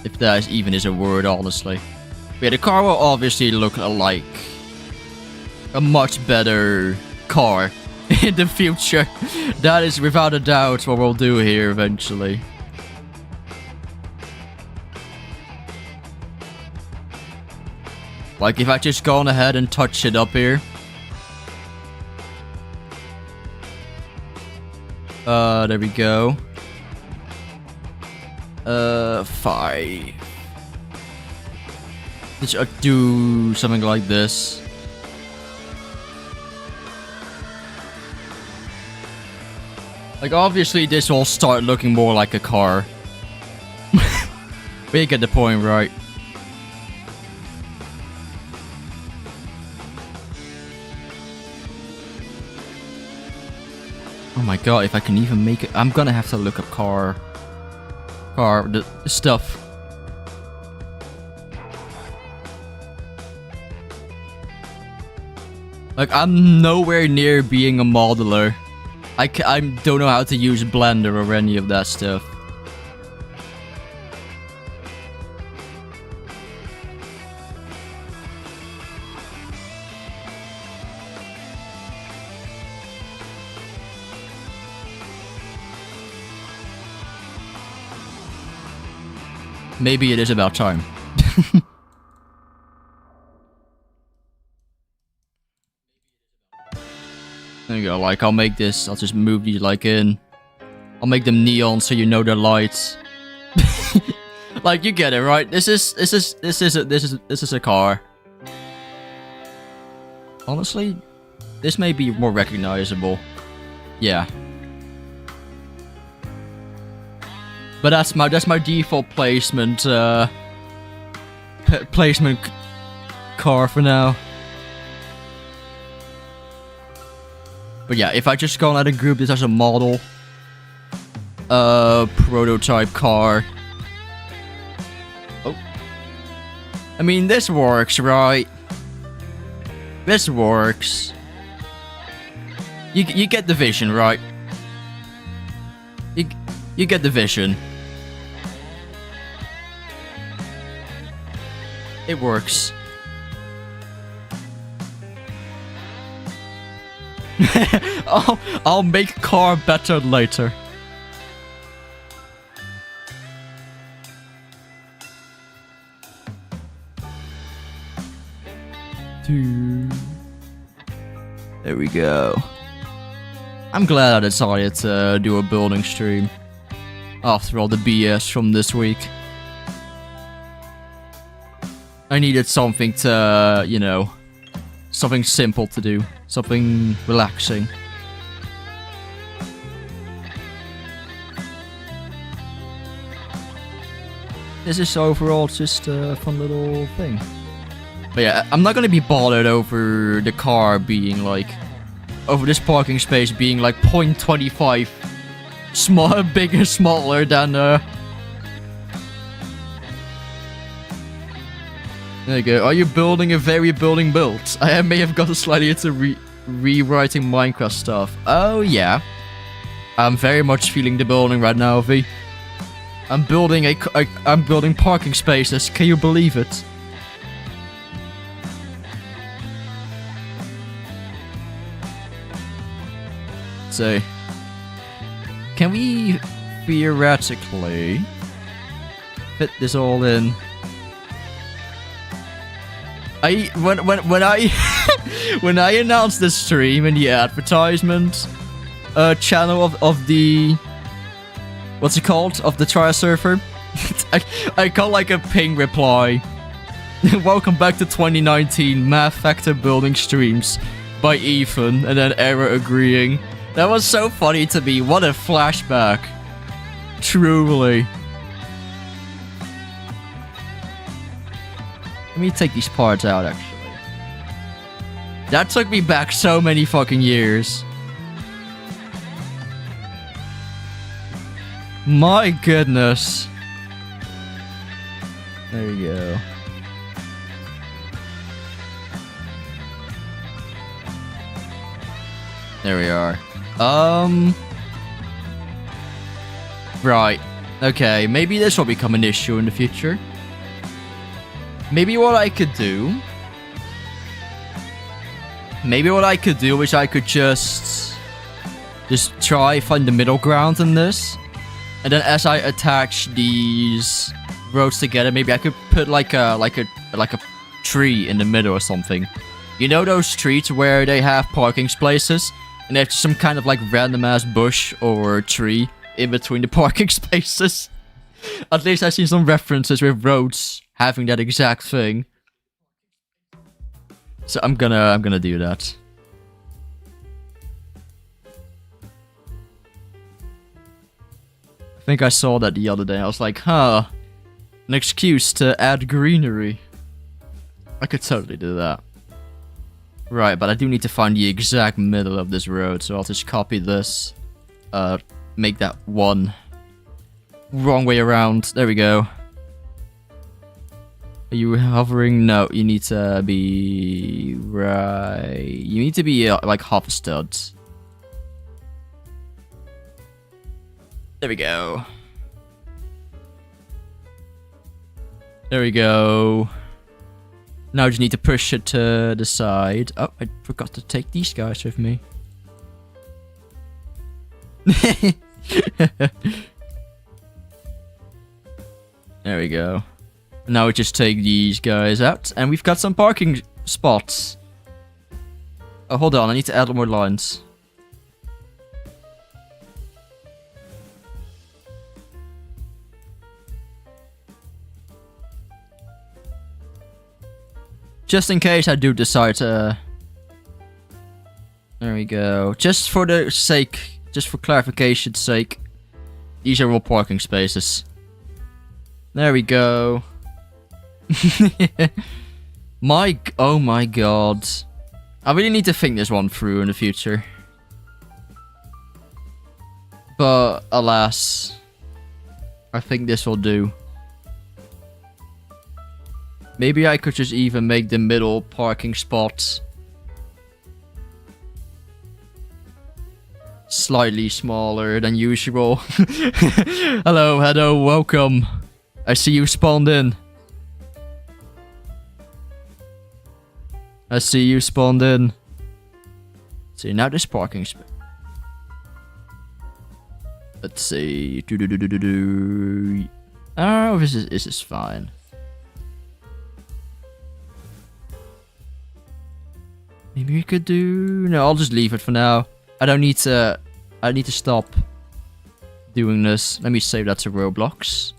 if that even is a word, honestly. But yeah, the car will obviously look like a much better car in the future. That is without a doubt what we'll do here eventually. Like if I just go on ahead and touch it up here. There we go. 5. Let's do something like this. Like obviously this will start looking more like a car. But you get the point, right? Oh my god, if I can even make it, I'm gonna have to look up the stuff. Like, I'm nowhere near being a modeler. I don't know how to use Blender or any of that stuff. Maybe it is about time. There you go, like I'll make this, I'll just move these like in. I'll make them neon so you know they're lights. Like you get it, right? This is a car. Honestly, this may be more recognizable. Yeah. But that's my default placement car for now. But yeah, if I just go and add a group this as a model prototype car. Oh. I mean this works, right? This works. You get the vision, right? You get the vision. It works. I'll make car better later. There we go. I'm glad I decided to do a building stream after all the BS from this week. I needed something to, you know, something simple to do. Something relaxing. This is overall just a fun little thing. But yeah, I'm not gonna be bothered over the car being like... over this parking space being like 0.25 small, bigger, smaller than There you go. Are you building a very building build? I may have gotten slightly into rewriting Minecraft stuff. Oh yeah. I'm very much feeling the building right now, V. I'm building I'm building parking spaces. Can you believe it? So, can we theoretically fit this all in? When I when I announced this stream in the advertisement channel of the what's it called, of the TRIA server, I got like a ping reply. Welcome back to 2019 Math Factor Building Streams by Ethan, and then error agreeing. That was so funny to me. What a flashback. Truly. Let me take these parts out, actually. That took me back so many fucking years. My goodness. There you go. There we are. Right. Okay, maybe this will become an issue in the future. Maybe what I could do is I could just try find the middle ground in this. And then as I attach these roads together, maybe I could put like a tree in the middle or something. You know those streets where they have parking spaces? And there's some kind of like random ass bush or tree in between the parking spaces. At least I've seen some references with roads having that exact thing. So I'm gonna do that. I think I saw that the other day. I was like, huh, an excuse to add greenery. I could totally do that. Right, but I do need to find the exact middle of this road, so I'll just copy this. Make that one. Wrong way around. There we go. Are you hovering? No, you need to be... right... You need to be, like, half a stud. There we go. There we go. Now I just need to push it to the side. Oh, I forgot to take these guys with me. There we go. Now we just take these guys out, and we've got some parking spots. Oh, hold on, I need to add more lines. Just in case I do decide to... There we go. Just for the sake, just for clarification's sake, these are all parking spaces. There we go. Oh my god. I really need to think this one through in the future. But, alas, I think this will do. Maybe I could just even make the middle parking spots slightly smaller than usual. Hello, welcome. I see you spawned in. See, now this parking space. Let's see. Oh, this is fine. Maybe we could do... No, I'll just leave it for now. I need to stop doing this. Let me save that to Roblox.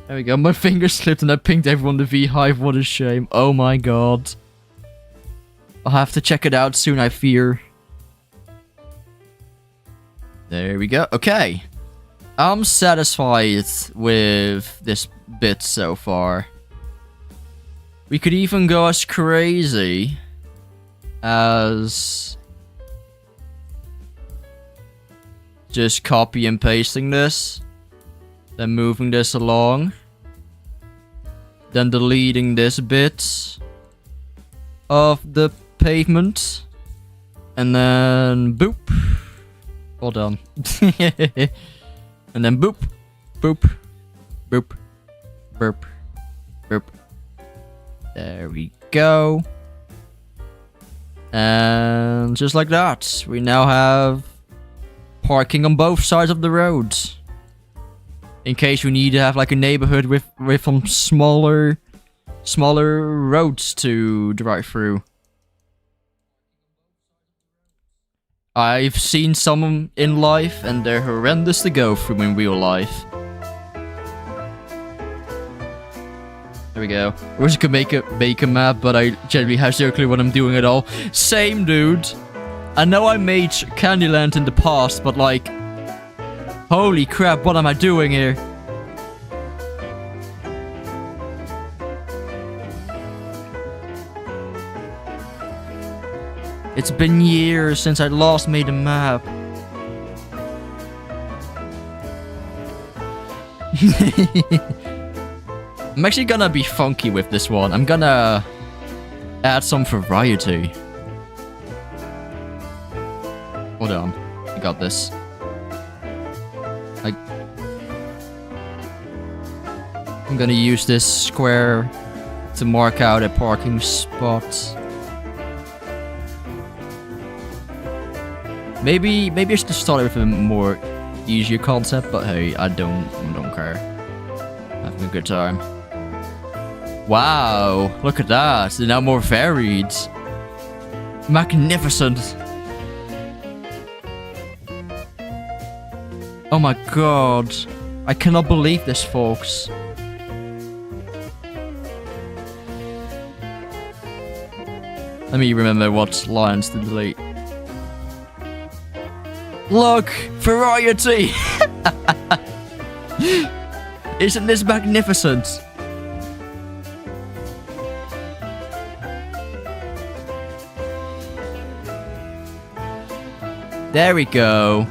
There we go. My finger slipped and I pinged everyone the V-Hive. What a shame. Oh my god. I'll have to check it out soon, I fear. There we go. Okay. I'm satisfied with this bit so far. We could even go as crazy as just copy and pasting this. Then moving this along. Then deleting this bit of the pavement. And then boop. Hold on. And then boop. Boop. Boop. Boop. Boop. There we go. And just like that, we now have parking on both sides of the road. In case we need to have like a neighborhood with some smaller roads to drive through. I've seen some in life and they're horrendous to go through in real life. There we go. I wish I could make a map, but I generally have zero clue what I'm doing at all. Same, dude. I know I made Candyland in the past, but like... Holy crap, what am I doing here? It's been years since I last made a map. I'm actually gonna be funky with this one. I'm gonna add some variety. Hold on. I got this. I'm gonna use this square to mark out a parking spot. Maybe I should start with a more easier concept, but hey, I don't care. Having a good time. Wow, look at that. They're now more varied. Magnificent. Oh my god. I cannot believe this, folks. Let me remember what lines to delete. Look! Variety! Isn't this magnificent? There we go.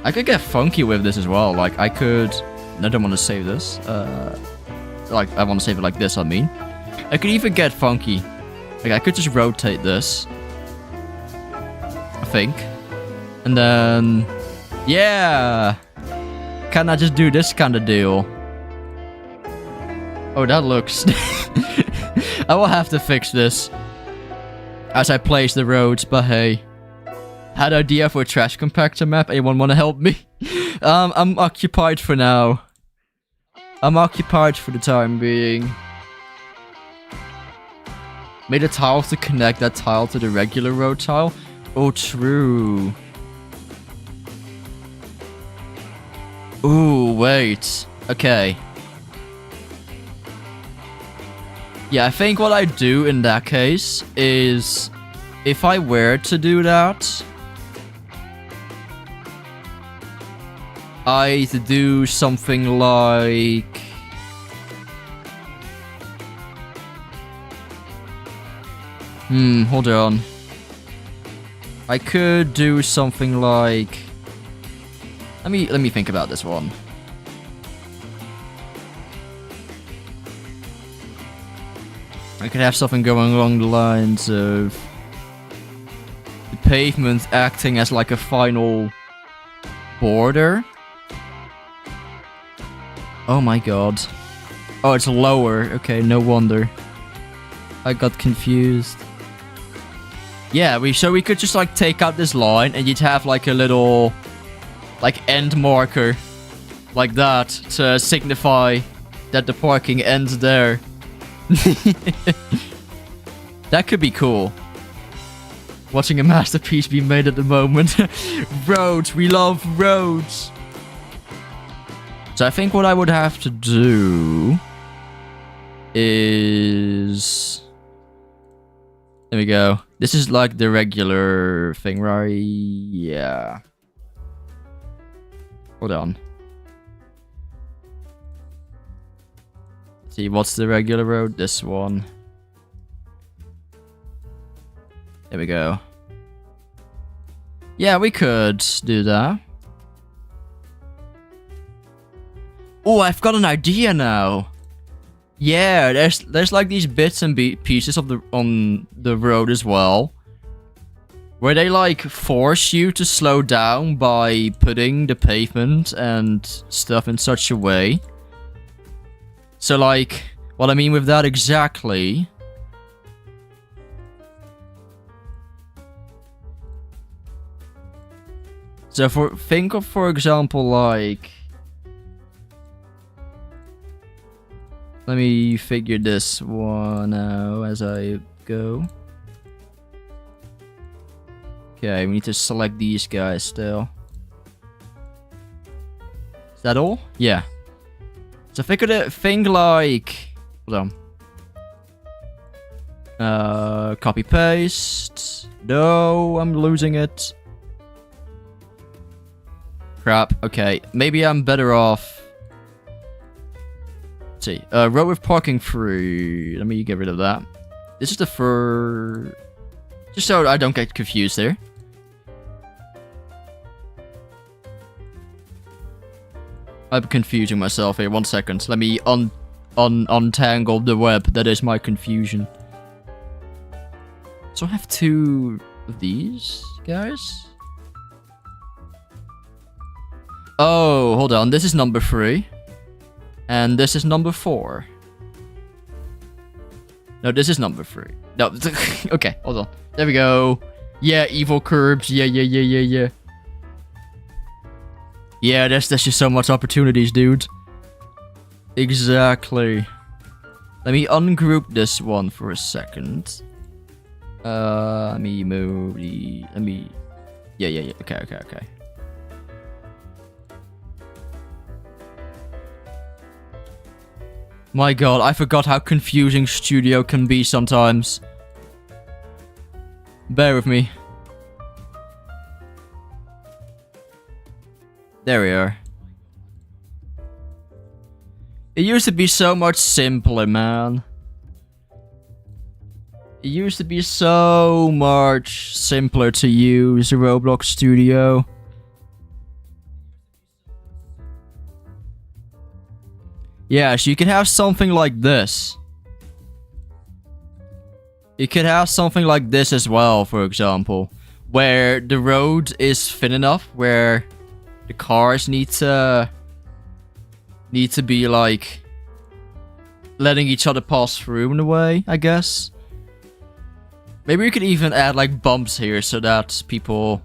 I could get funky with this as well. Like, I could... I don't want to save this. Like, I want to save it like this, I mean. I could even get funky. Like, I could just rotate this. I think. And then... Yeah! Can I just do this kind of deal? Oh, that looks... I will have to fix this. As I place the roads, but hey. Had idea for a trash compactor map. Anyone want to help me? I'm occupied for now. I'm occupied for the time being. Made a tile to connect that tile to the regular road tile. Oh, true. Ooh, wait. Okay. Yeah, I think what I do in that case is... If I were to do that... I'd do something like... hold on. I could do something like... Let me think about this one. I could have something going along the lines of... The pavement acting as like a final border. Oh my god. Oh, it's lower. Okay, no wonder. I got confused. Yeah, so we could just like take out this line and you'd have like a little like end marker like that to signify that the parking ends there. That could be cool. Watching a masterpiece be made at the moment. Roads, we love roads. So I think what I would have to do is... There we go. This is like the regular thing, right? Yeah. Hold on. Let's see, what's the regular road? This one. There we go. Yeah, we could do that. Oh, I've got an idea now. Yeah, there's like these bits and pieces of on the road as well, where they like force you to slow down by putting the pavement and stuff in such a way. So like, what I mean with that exactly. So think of, for example, like... Let me figure this one out as I go. Okay, we need to select these guys still. Is that all? Yeah. So think like... Hold on. Copy paste. No, I'm losing it. Crap. Okay, maybe I'm better off... Let's see. Road with parking free. Let me get rid of that. This is the first... Just so I don't get confused there. I'm confusing myself here. 1 second. Let me untangle the web. That is my confusion. So I have 2 of these guys. Oh, hold on. This is number 3. And this is number 4. No, this is number 3. No, okay, hold on. There we go. Yeah, evil curbs. Yeah. Yeah, there's just so much opportunities, dude. Exactly. Let me ungroup this one for a second. Let me move the... Let me... Yeah. Okay. My god, I forgot how confusing Studio can be sometimes. Bear with me. There we are. It used to be so much simpler, man. It used to be so much simpler to use Roblox Studio. Yeah, so you can have something like this. You could have something like this as well, for example. Where the road is thin enough, where the cars need to be like letting each other pass through in a way, I guess. Maybe we could even add like bumps here so that people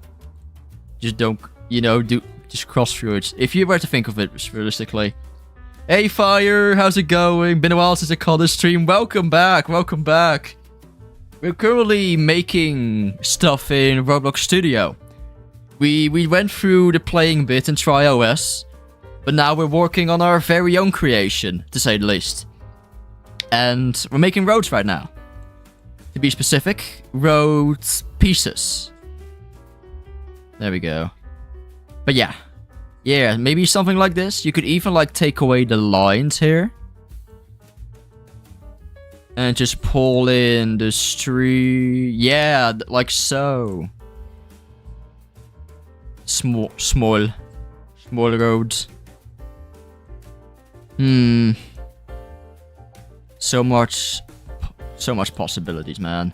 just don't, you know, just cross through it. If you were to think of it realistically. Hey Fire, how's it going? Been a while since I called this stream. Welcome back. We're currently making stuff in Roblox Studio. We went through the playing bit in TRIA.os, but now we're working on our very own creation, to say the least. And we're making roads right now. To be specific, road pieces. There we go. But yeah. Yeah, maybe something like this. You could even like take away the lines here. And just pull in the street. Yeah, like so. Small roads. So much possibilities, man.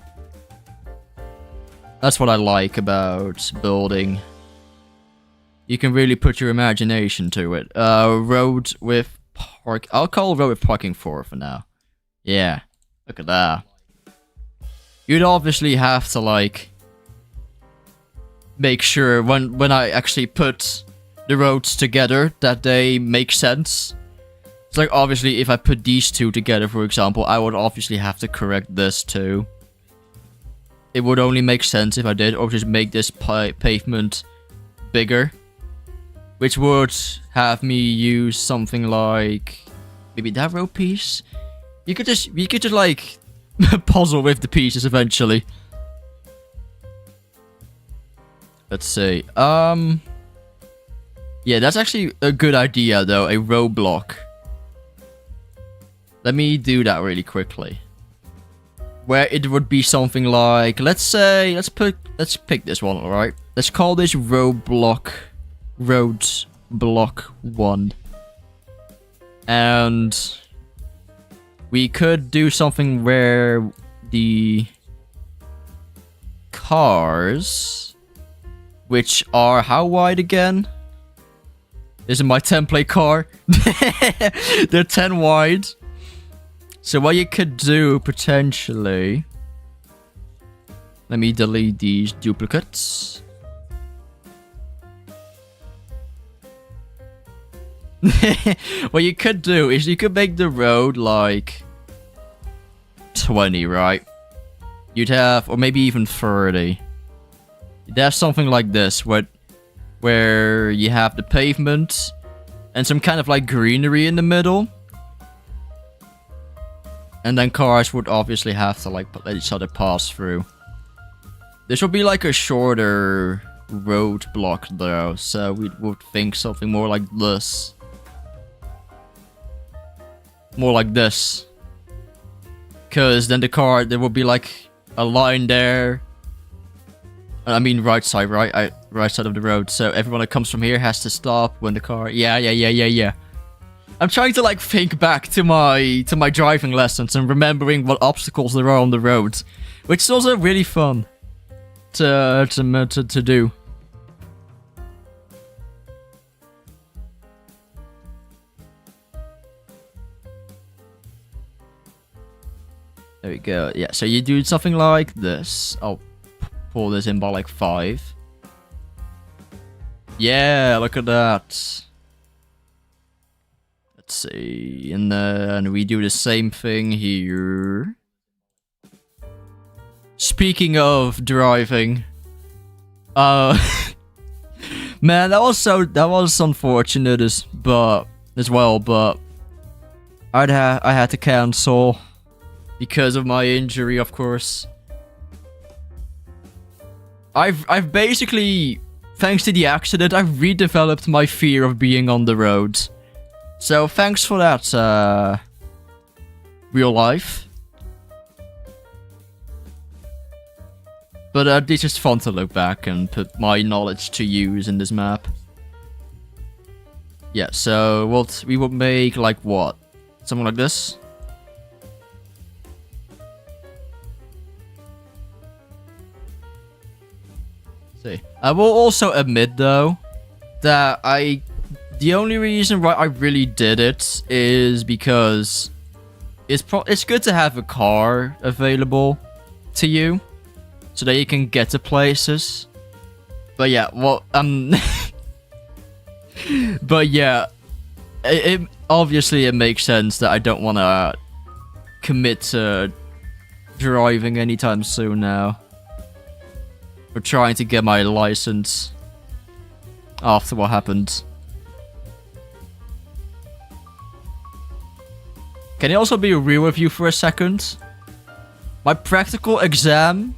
That's what I like about building. You can really put your imagination to it. Road with park. I'll call road with parking for now. Yeah, look at that. You'd obviously have to like make sure when I actually put the roads together that they make sense. It's like obviously if I put these two together, for example, I would obviously have to correct this too. It would only make sense if I did, or just make this pavement bigger. which would have me use something like maybe that row piece. You could just like puzzle with the pieces eventually. Let's see. Yeah, that's actually a good idea though, a row block. Let me do that really quickly. Where it would be something like, let's pick this one, alright? Let's call this road block 1. And we could do something where the cars, which are how wide again? This is my template car. They're 10 wide. So what you could do, potentially... Let me delete these duplicates. What you could do is you could make the road like 20, right? You'd have, or maybe even 30. You'd have something like this, where you have the pavement and some kind of like greenery in the middle. And then cars would obviously have to like let each other pass through. This would be like a shorter road block though, so we would think something more like this. More like this. Because then there would be like a line there. I mean right side, right? Right side of the road. So everyone that comes from here has to stop when the car... Yeah. I'm trying to like think back to my driving lessons and remembering what obstacles there are on the road, which is also really fun to do. There we go. Yeah, so you do something like this. I'll pull this in by like 5. Yeah, look at that. Let's see, and then we do the same thing here. Speaking of driving, man, that was unfortunate as well, but I had to cancel because of my injury, of course. I've basically, thanks to the accident, I've redeveloped my fear of being on the road. So thanks for that, real life. But it's just fun to look back and put my knowledge to use in this map. Yeah, so what we would make like what? Something like this? See. I will also admit though that the only reason why I really did it is because it's good to have a car available to you so that you can get to places. But yeah, well, but yeah, it obviously it makes sense that I don't want to commit to driving anytime soon now. We're trying to get my license after what happened. Can I also be real with you for a second? My practical exam,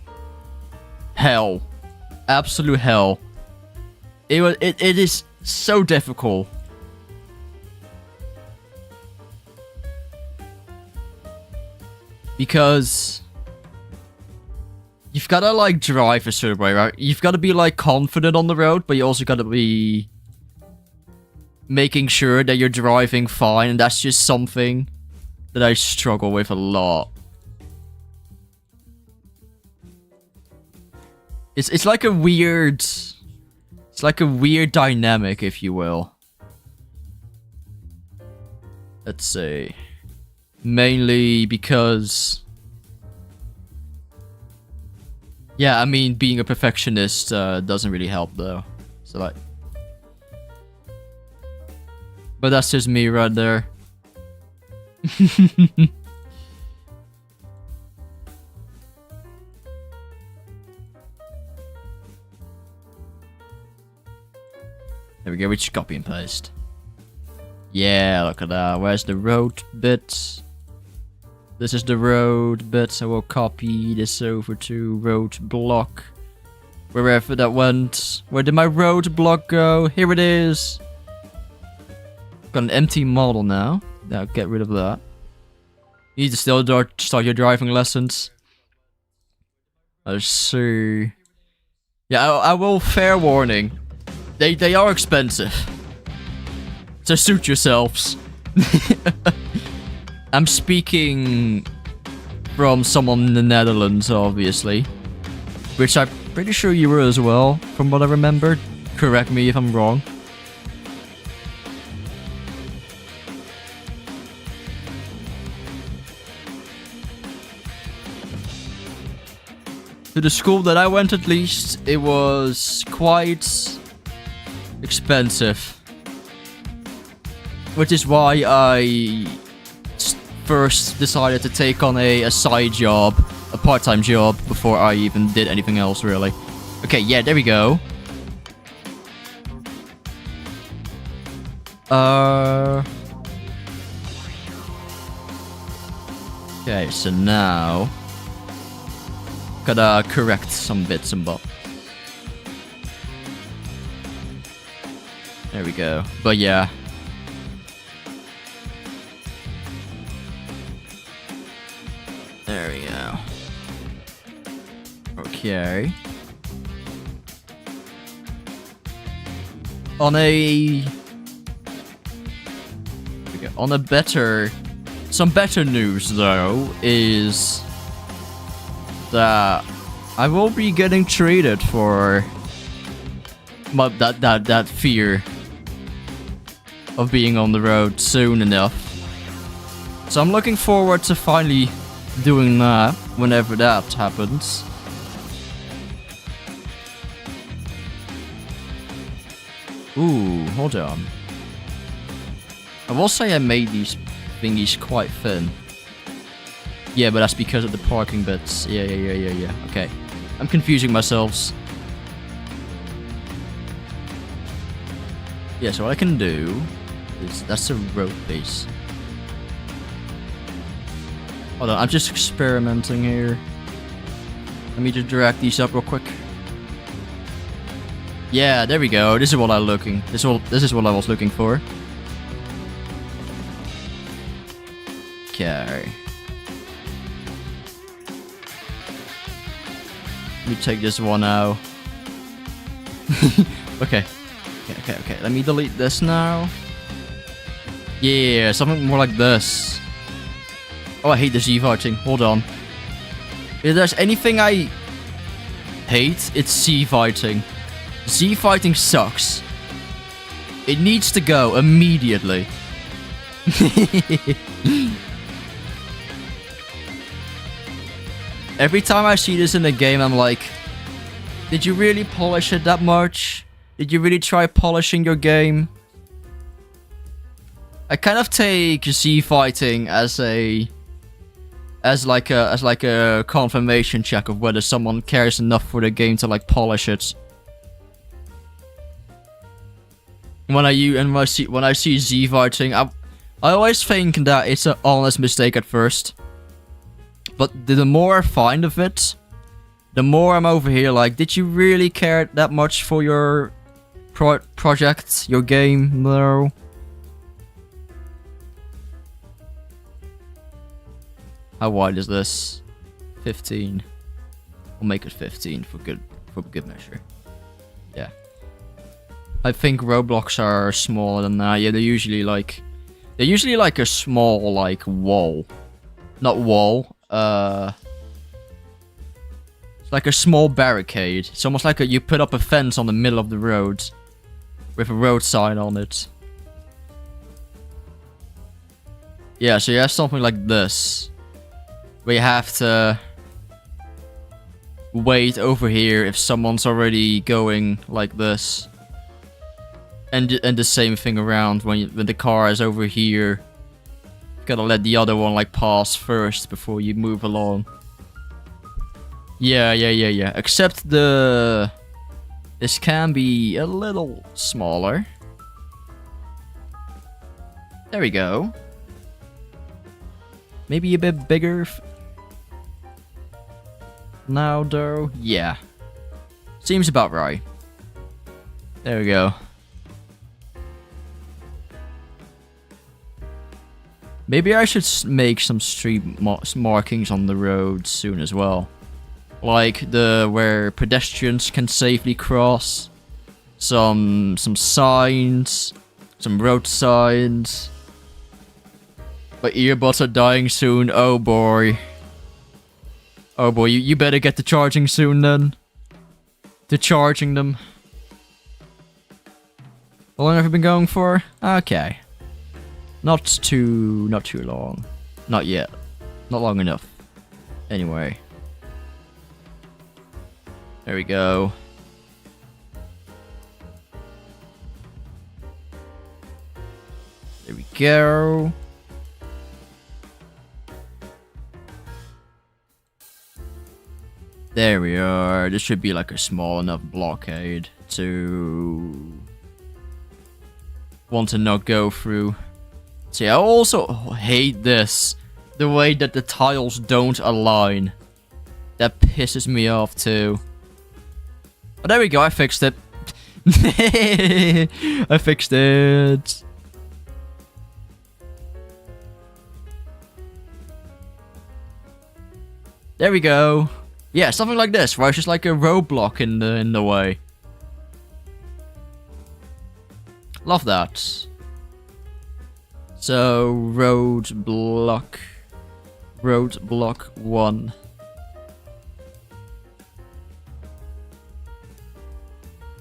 hell, absolute hell. It is so difficult. Because you've got to like drive a certain way, right? You've got to be like confident on the road, but you also got to be making sure that you're driving fine, and that's just something that I struggle with a lot. It's like a weird... It's like a weird dynamic, if you will. Let's see. Mainly because... Yeah, I mean, being a perfectionist doesn't really help, though. So, like... But that's just me right there. There we go, we just copy and paste. Yeah, look at that. Where's the road bit? This is the road bit, so we'll copy this over to road block. Wherever that went. Where did my road block go? Here it is. Got an empty model now. Now get rid of that. You need to still start your driving lessons. Let's see. Yeah, I will, fair warning. They are expensive. So suit yourselves. I'm speaking from someone in the Netherlands, obviously. Which I'm pretty sure you were as well, from what I remember. Correct me if I'm wrong. To the school that I went, at least, it was quite expensive. Which is why I first decided to take on a side job, a part-time job, before I even did anything else, really. Okay, yeah, there we go. Okay, so now... gotta correct some bits and bobs. There we go. But yeah. There we go. Okay. On a better... some better news, though, is... that I will be getting traded for that fear of being on the road soon enough. So I'm looking forward to finally doing that whenever that happens. Ooh, hold on. I will say I made these thingies quite thin. Yeah, but that's because of the parking bits. Yeah. Okay. I'm confusing myself. Yeah, so what I can do is... that's a road base. Hold on, I'm just experimenting here. Let me just drag these up real quick. Yeah, there we go. This is what I'm looking. This is what I was looking for. Okay. Let me take this one out. Okay. Let me delete this now. Yeah, something more like this. Oh, I hate the Z-fighting. Hold on. If there's anything I hate, it's Z-fighting. Z-fighting sucks. It needs to go immediately. Every time I see this in the game, I'm like, did you really polish it that much? Did you really try polishing your game? I kind of take Z-fighting as like a confirmation check of whether someone cares enough for the game to like polish it. When I see Z-fighting, I always think that it's an honest mistake at first. But the more I find of it, the more I'm over here like, did you really care that much for your project, your game? No. How wide is this? 15. We'll make it 15 for good measure. Yeah. I think Roblox are smaller than that. Yeah, they're usually like a small like wall. Not wall. It's like a small barricade. It's almost like you put up a fence on the middle of the road with a road sign on it. Yeah, so you have something like this, where you have to wait over here if someone's already going like this, and the same thing around when the car is over here. Gotta let the other one like pass first before you move along. Yeah. Except the This can be a little smaller. There we go. Maybe a bit bigger. Now, though, yeah. Seems about right. There we go. Maybe I should make some street markings on the road soon as well. Like where pedestrians can safely cross. Some signs. Some road signs. My earbuds are dying soon. Oh boy. Oh boy, you better get to charging soon then. To charging them. How long have I been going for? Okay. Not too long. Not yet. Not long enough. Anyway. There we go. There we go. There we are. This should be like a small enough blockade to want to not go through. See, I also hate this. The way that the tiles don't align. That pisses me off too. But there we go, I fixed it. I fixed it. There we go. Yeah, something like this, where it's just like a roadblock in the way. Love that. So roadblock 1.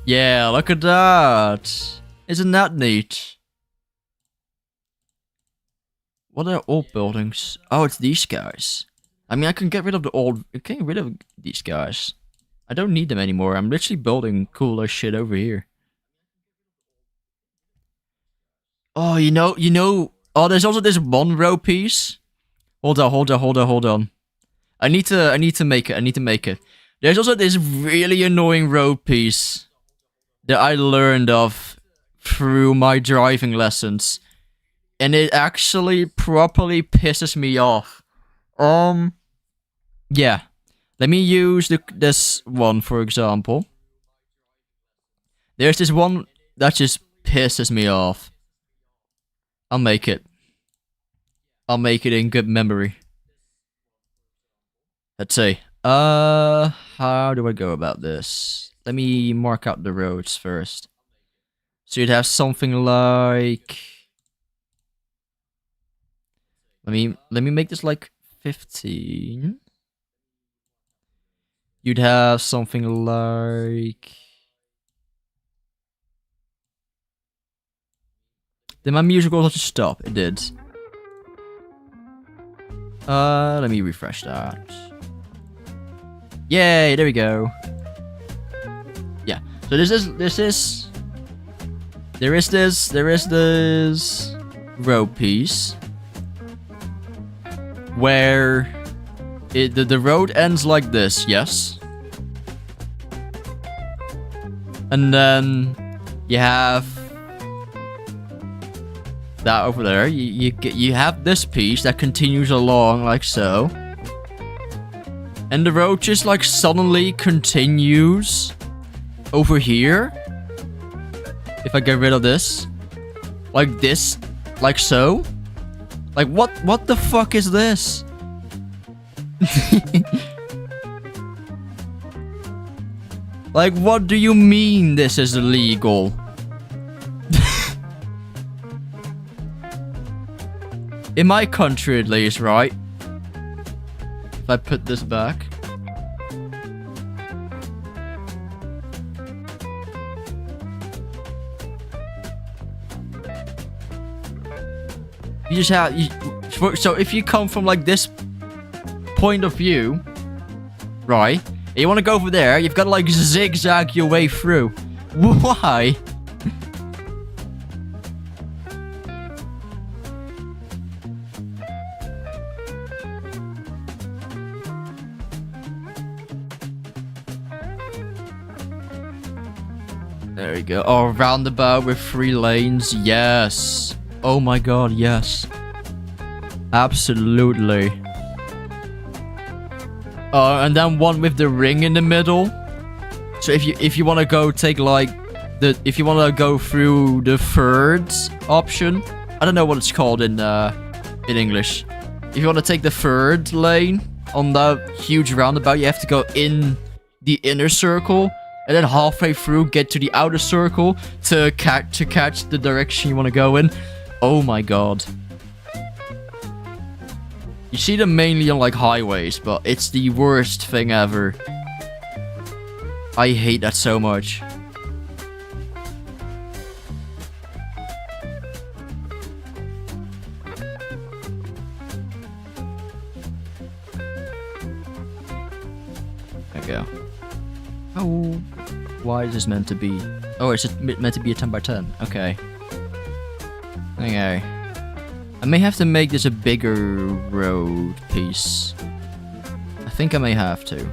Yeah, look at that. Isn't that neat? What are old buildings? Oh, it's these guys. I mean, I can get rid of get rid of these guys. I don't need them anymore. I'm literally building cooler shit over here. Oh, you know. Oh, there's also this one row piece. Hold on. I need to make it. There's also this really annoying road piece that I learned of through my driving lessons, and it actually properly pisses me off. Yeah. Let me use this one for example. There's this one that just pisses me off. I'll make it in good memory. Let's see. How do I go about this? Let me mark out the roads first. So you'd have something like. Let me make this like 15. You'd have something like. Did my music also just stop? It did. Let me refresh that. Yay, there we go. Yeah. So there is this road piece where the road ends like this, yes. And then you have that over there. You have this piece that continues along like so. And the road just like suddenly continues over here. If I get rid of this. Like this. Like so. Like what the fuck is this? Like what do you mean this is illegal? In my country at least, right? If I put this back. You just have... so if you come from like this point of view, right? And you want to go over there, you've got to like zigzag your way through. Why? There we go. Oh, roundabout with 3 lanes. Yes. Oh my god, yes. Absolutely. And then one with the ring in the middle. So if you want to go take like if you want to go through the third option, I don't know what it's called in English. If you want to take the third lane on that huge roundabout, you have to go in the inner circle and then halfway through get to the outer circle to catch the direction you want to go in. Oh my god. You see them mainly on like highways, but it's the worst thing ever. I hate that so much. There we go. Oh, why is this meant to be? Oh, it's just meant to be a 10 by 10. Okay. Okay. I may have to make this a bigger road piece. I think I may have to.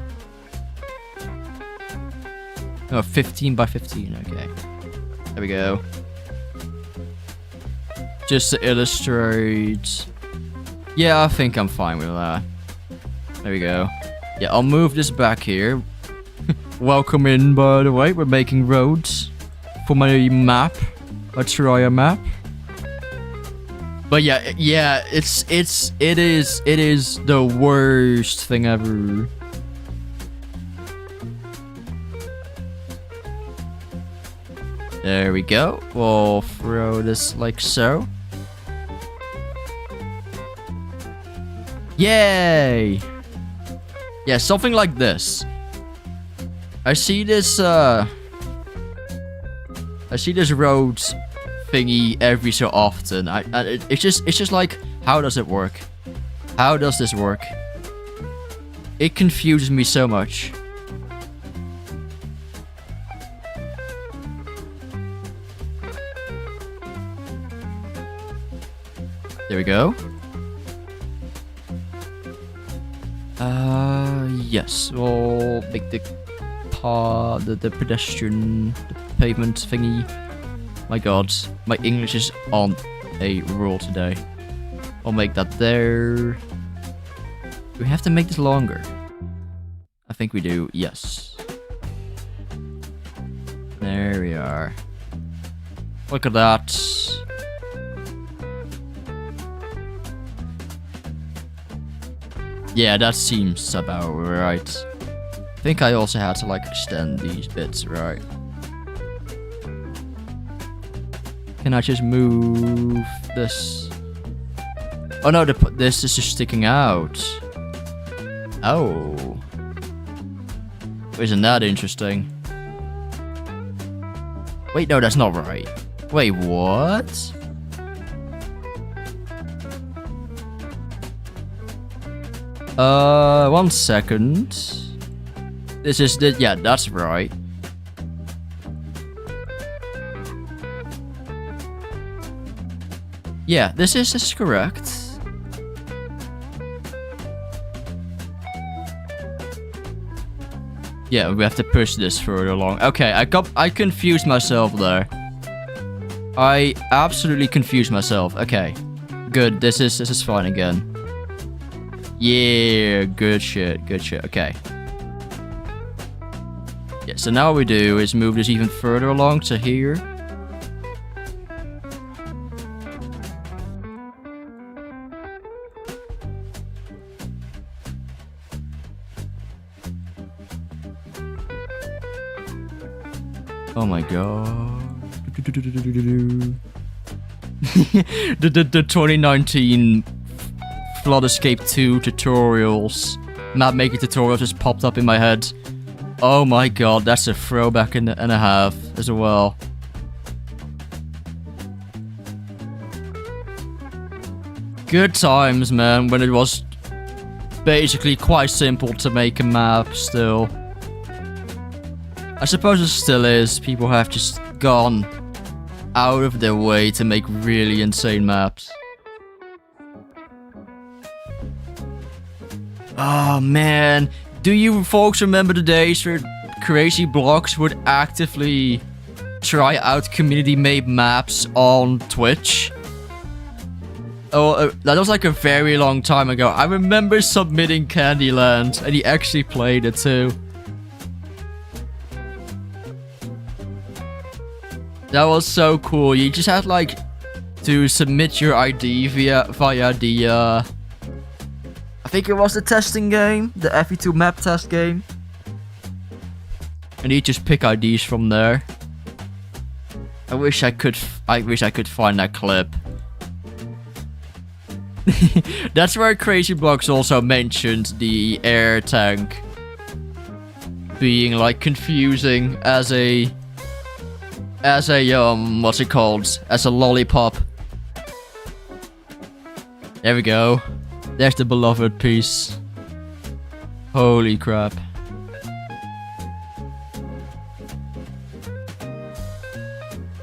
Oh, 15 by 15. Okay. There we go. Just to illustrate. Yeah, I think I'm fine with that. There we go. Yeah, I'll move this back here. Welcome in, by the way. We're making roads for my map. A TRIA map. But yeah, it is the worst thing ever. There we go. We'll throw this like so. Yay! Yeah, something like this. I see this road thingy every so often. It's just like, how does it work? How does this work? It confuses me so much. There we go. Yes, we'll make the pedestrian, the pavement thingy. My god, my English is on a roll today. I'll make that there. Do we have to make this longer? I think we do, yes. There we are. Look at that. Yeah, that seems about right. I think I also had to like extend these bits, right? Can I just move this? Oh no, this is just sticking out. Oh. Isn't that interesting? Wait, no, that's not right. Wait, what? One second. This is the, yeah, that's right. Yeah, this is correct. Yeah, we have to push this further along. Okay, I confused myself there. I absolutely confused myself. Okay. Good. This is fine again. Yeah, good shit. Good shit. Okay. Yeah, so now what we do is move this even further along to here. Oh my god. the 2019 Flood Escape 2 tutorials, map making tutorials just popped up in my head. Oh my god, that's a throwback and a half as well. Good times, man, when it was basically quite simple to make a map still. I suppose it still is. People have just gone out of their way to make really insane maps. Oh man, do you folks remember the days where crazy blocks would actively try out community-made maps on Twitch. Oh, that was like a very long time ago. I remember submitting Candyland, and he actually played it too. That was so cool. You just had like to submit your ID via the I think it was the testing game, the FE2 map test game. And you just pick IDs from there. I wish I could find that clip. That's where Crazy Blocks also mentioned the air tank being like confusing as a what's it called? As a lollipop. There we go. There's the beloved piece. Holy crap.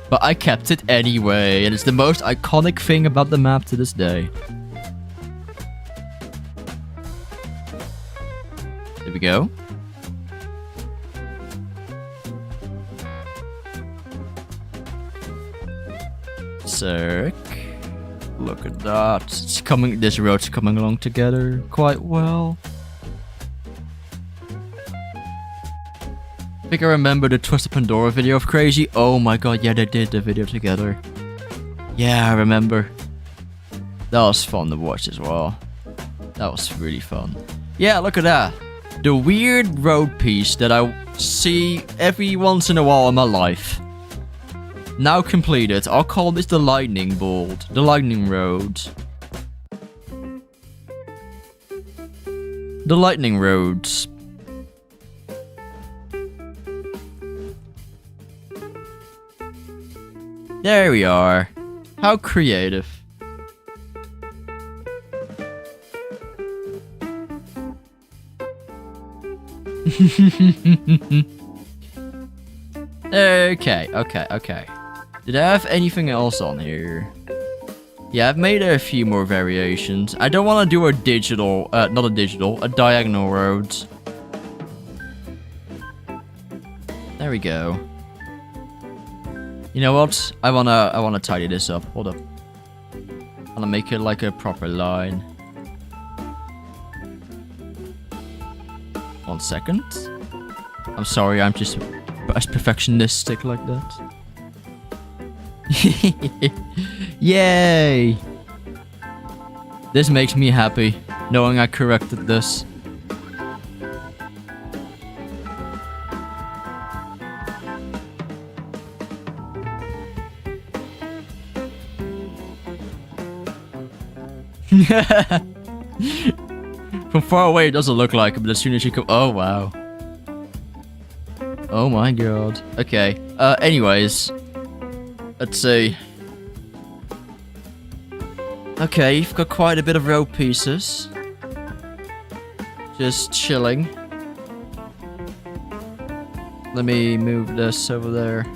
But I kept it anyway, and it's the most iconic thing about the map to this day. There we go. Sick. Look at that. It's coming. This road's coming along together quite well. I think I remember the Twisted Pandora video of Crazy. Oh my god, yeah, they did the video together. Yeah, I remember. That was fun to watch as well. That was really fun. Yeah, look at that. The weird road piece that I see every once in a while in my life. Now completed. I'll call this the lightning bolt. The lightning road. The lightning roads. There we are. How creative. Okay. Did I have anything else on here? Yeah, I've made a few more variations. I don't want to do a digital, a diagonal road. There we go. You know what? I wanna tidy this up. Hold up. I wanna make it like a proper line. 1 second. I'm sorry, I'm just as perfectionistic like that. Yay! This makes me happy, knowing I corrected this. From far away it doesn't look like it, but as soon as you come— oh wow. Oh my god. Okay. Anyways. Let's see. Okay, you've got quite a bit of road pieces. Just chilling. Let me move this over there.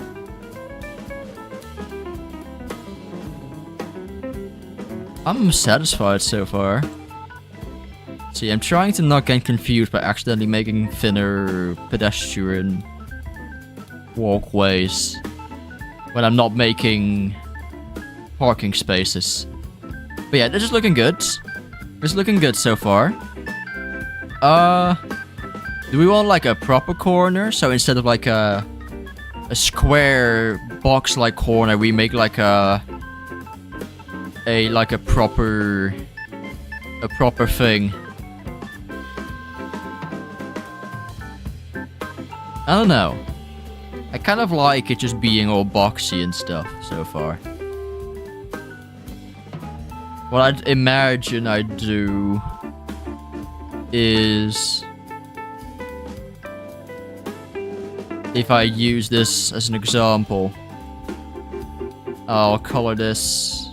I'm satisfied so far. See, I'm trying to not get confused by accidentally making thinner pedestrian walkways when I'm not making parking spaces. But yeah, this is looking good. It's looking good so far. Do we want like a proper corner? So instead of like a square box-like corner, we make like a proper thing. I don't know. I kind of like it just being all boxy and stuff so far. What I'd imagine I'd do is, if I use this as an example, I'll color this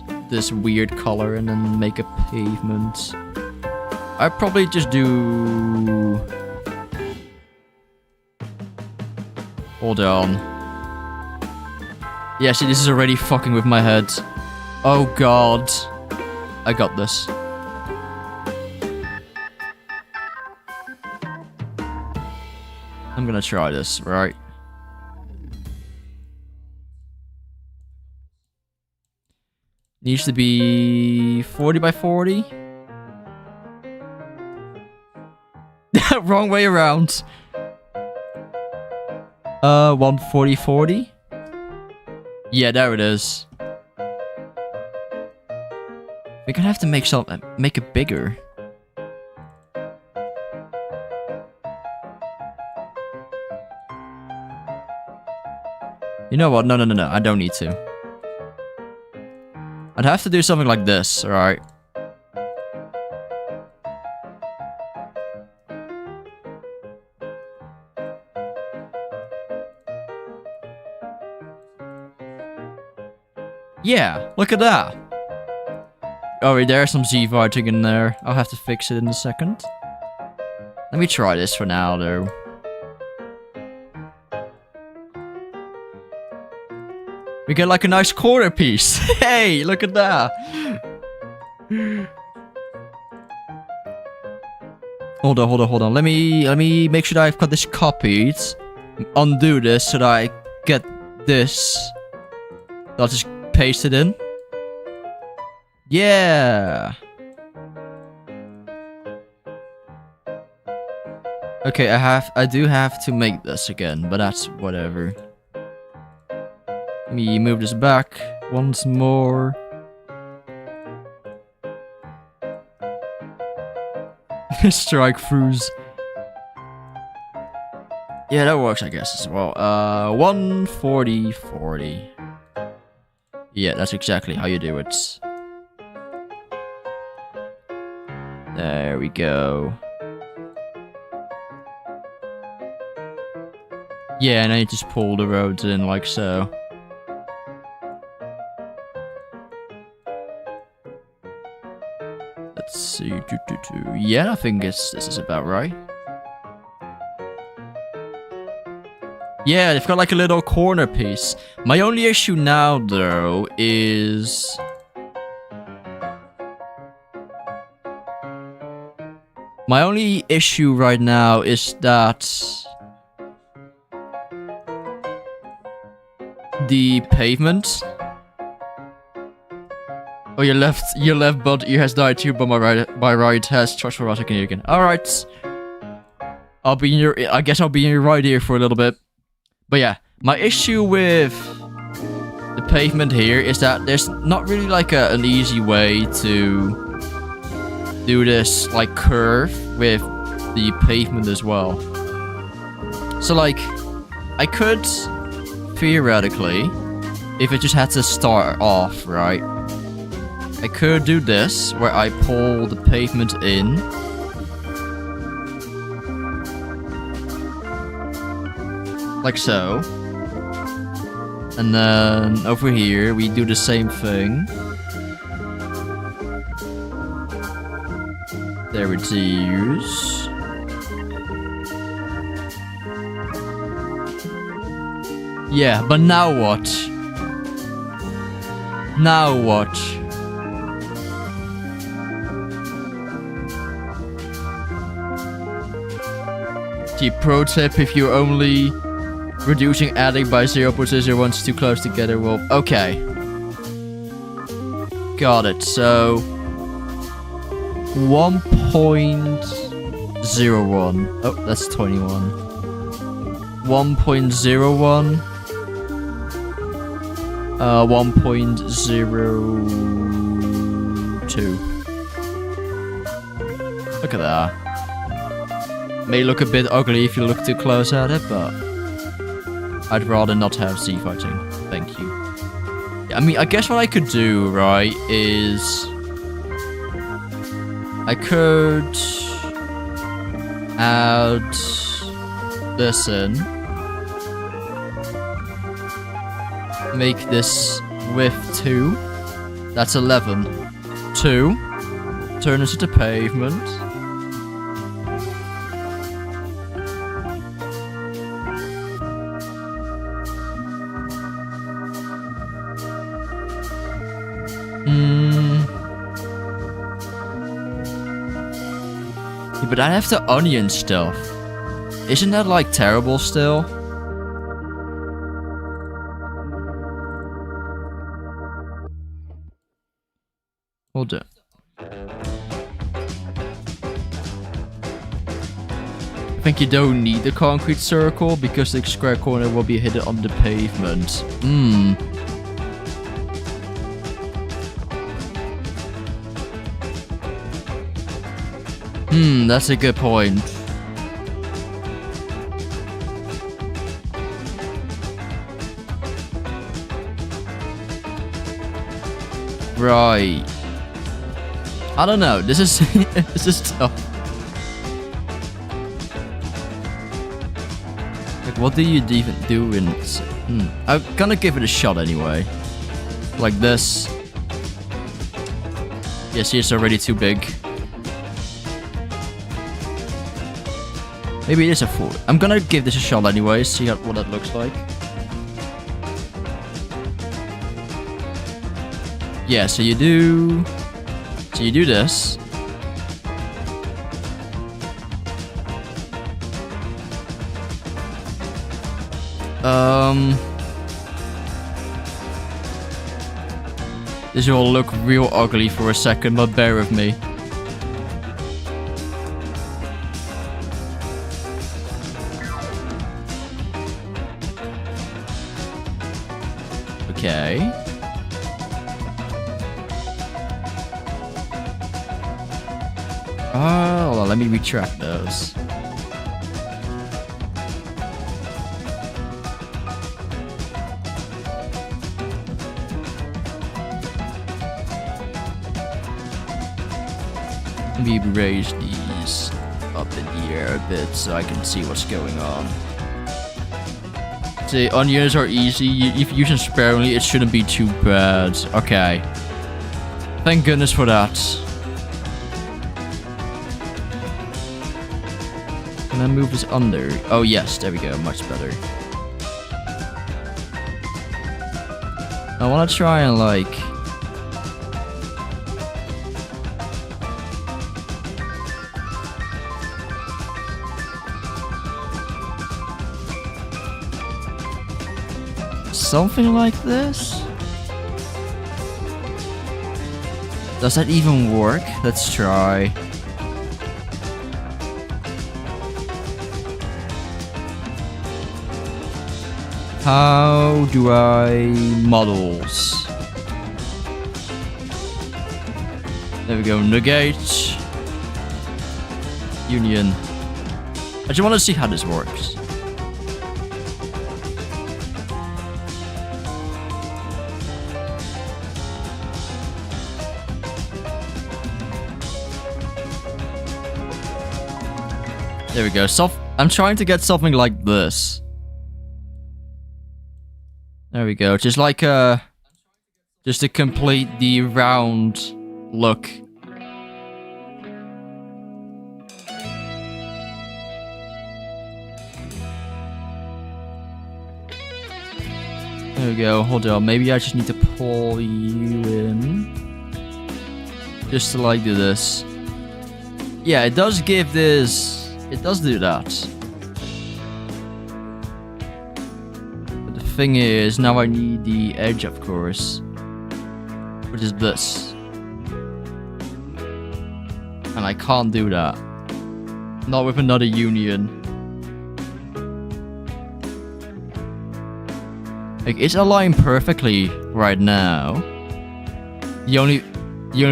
weird color and then make a pavement. I'd probably just do... hold on. Yeah, see, this is already fucking with my head. Oh god. I got this. I'm gonna try this, right? Needs to be 40 by 40. Wrong way around. 140 40. Yeah, there it is. We're gonna have to make it bigger. You know what? No. I don't need to. I'd have to do something like this, alright? Yeah, look at that. Oh, there's some Z-writing in there. I'll have to fix it in a second. Let me try this for now, though. We get like a nice corner piece. Hey, look at that. Hold on. Let me make sure that I've got this copied. Undo this so that I get this. I'll just paste it in. Yeah. Okay, I do have to make this again, but that's whatever. Let me move this back once more. Strike throughs. Yeah, that works, I guess, as well. 140 40. Yeah, that's exactly how you do it. There we go. Yeah, and I just pull the roads in like so. Let's see. Yeah, I think this is about right. Yeah, they've got like a little corner piece. My only issue now, though, is... My only issue right now is that... the pavement... Oh, your left butt ear has died too, but my right has charged for Rotic and again. Alright. I guess I'll be in your right ear for a little bit. But yeah, my issue with the pavement here is that there's not really like an easy way to do this like curve with the pavement as well. So like, I could theoretically, if it just had to start off, right? I could do this, where I pull the pavement in. Like so. And then over here, we do the same thing. There it is. Yeah, but now what? Now what? The pro tip, if you're only reducing adding by 0.01 too close together, well, okay. Got it, so... 1.01. Oh, that's 21. 1.01. 1.02. Look at that. May look a bit ugly if you look too close at it, but I'd rather not have Z-fighting. Thank you. Yeah, I mean, I guess what I could do, right, is... I could... add... this in. Make this width 2. That's 11. 2. Turn this into pavement. Yeah, but I have the onion stuff. Isn't that like terrible still? Hold on. I think you don't need the concrete circle because the square corner will be hidden on the pavement. That's a good point. Right. I don't know. This is this is tough. Like, what do you even do in? I'm gonna give it a shot anyway. Like this. Yes, it's already too big. Maybe it is a 4. I'm gonna give this a shot anyway. See what that looks like. Yeah, so you do this. This will look real ugly for a second, but bear with me. Okay. Oh, let me retract those. Let me raise these up in the air a bit so I can see what's going on. The onions are easy. If you use them sparingly, it shouldn't be too bad. Okay. Thank goodness for that. Can I move this under? Oh yes, there we go. Much better. I want to try and like... something like this? Does that even work? Let's try. How do I models? There we go. Negate. Union. I just want to see how this works. There we go. I'm trying to get something like this. There we go. Just like just to complete the round look. There we go. Hold on. Maybe I just need to pull you in. Just to like do this. Yeah, it does give this... It does do that. But the thing is, now I need the edge, of course. Which is this. And I can't do that. Not with another union. Like, it's aligned perfectly right now. The only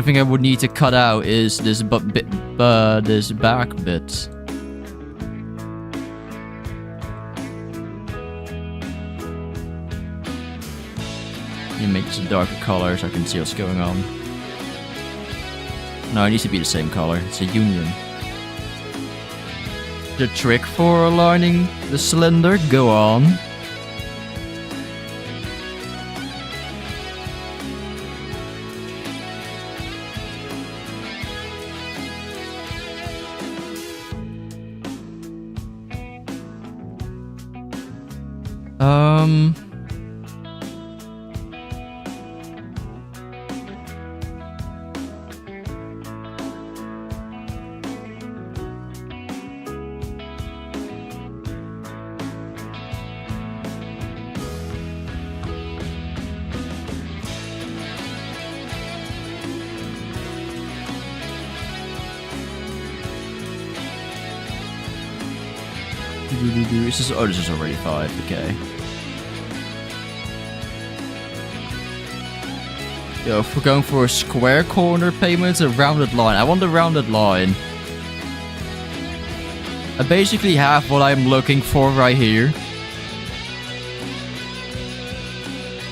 thing I would need to cut out is this this back bit. You make some darker color so I can see what's going on. No, it needs to be the same color. It's a union. The trick for aligning the cylinder? Go on. This is, oh, this is already 5, okay. Yo, if we're going for a square corner pavement, a rounded line. I want a rounded line. I basically have what I'm looking for right here.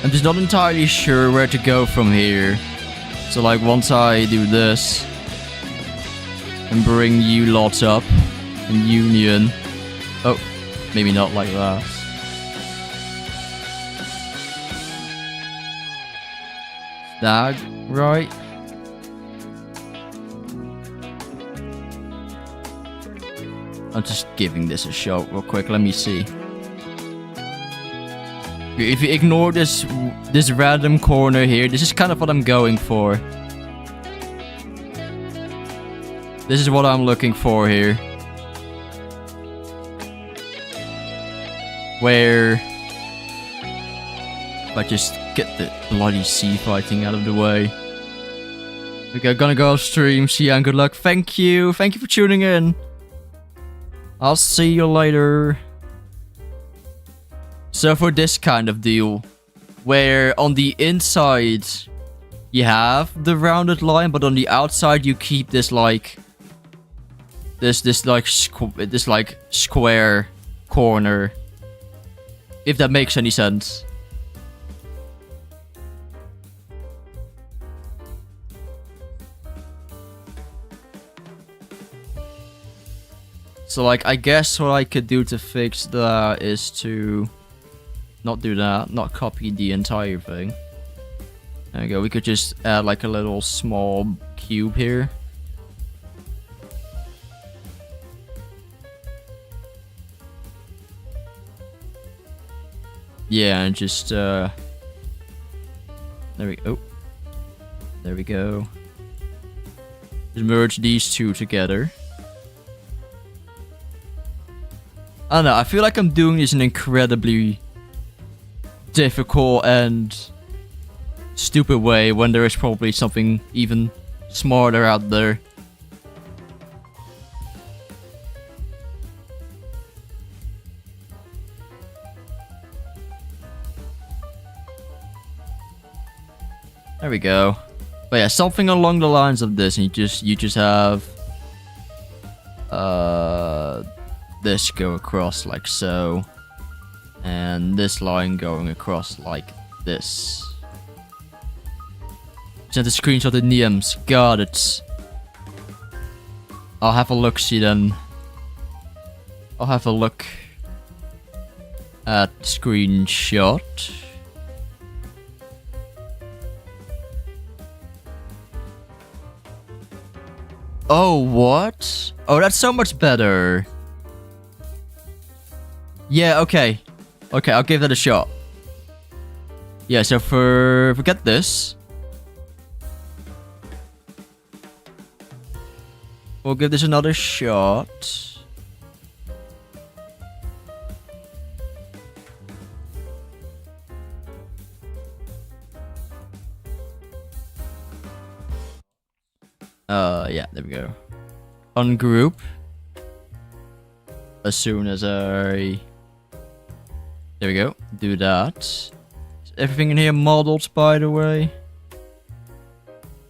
I'm just not entirely sure where to go from here. So like once I do this and bring you lots up in union. Oh, maybe not like that. That right? I'm just giving this a shot real quick. Let me see. If you ignore this random corner here, this is kind of what I'm going for. This is what I'm looking for here. Where if I just get the bloody sea fighting out of the way. Okay, gonna go off stream. See ya and good luck. Thank you. Thank you for tuning in. I'll see you later. So for this kind of deal, where on the inside you have the rounded line, but on the outside you keep this like this square corner. If that makes any sense. So like, I guess what I could do to fix that is to not do that, not copy the entire thing. There we go, we could just add like a little small cube here. Yeah, and just there we go. There we go. Just merge these two together. I don't know, I feel like I'm doing this in an incredibly difficult and stupid way when there is probably something even smarter out there. There we go. But yeah, something along the lines of this, and you just have this go across like so, and this line going across like this. Sent a screenshot of Niams. Got it. I'll have a look, see then. I'll have a look at screenshot. Oh, what? Oh, that's so much better. Yeah, okay. Okay, I'll give that a shot. Yeah, so forget this. We'll give this another shot. Yeah, there we go. Ungroup. As soon as I... There we go. Do that. Is everything in here modeled, by the way?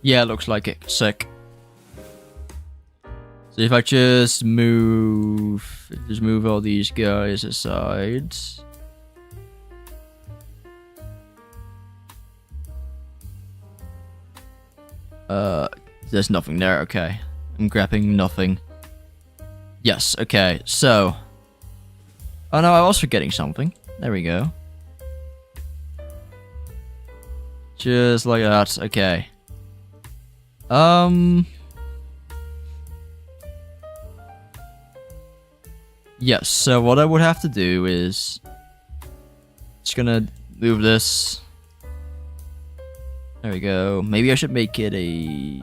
Yeah, looks like it. Sick. So if I just move all these guys aside. There's nothing there. Okay. I'm grabbing nothing. Yes, okay. So. Oh no, I was forgetting something. There we go. Just like that. Okay. Yes, so what I would have to do is just gonna move this. There we go. Maybe I should make it a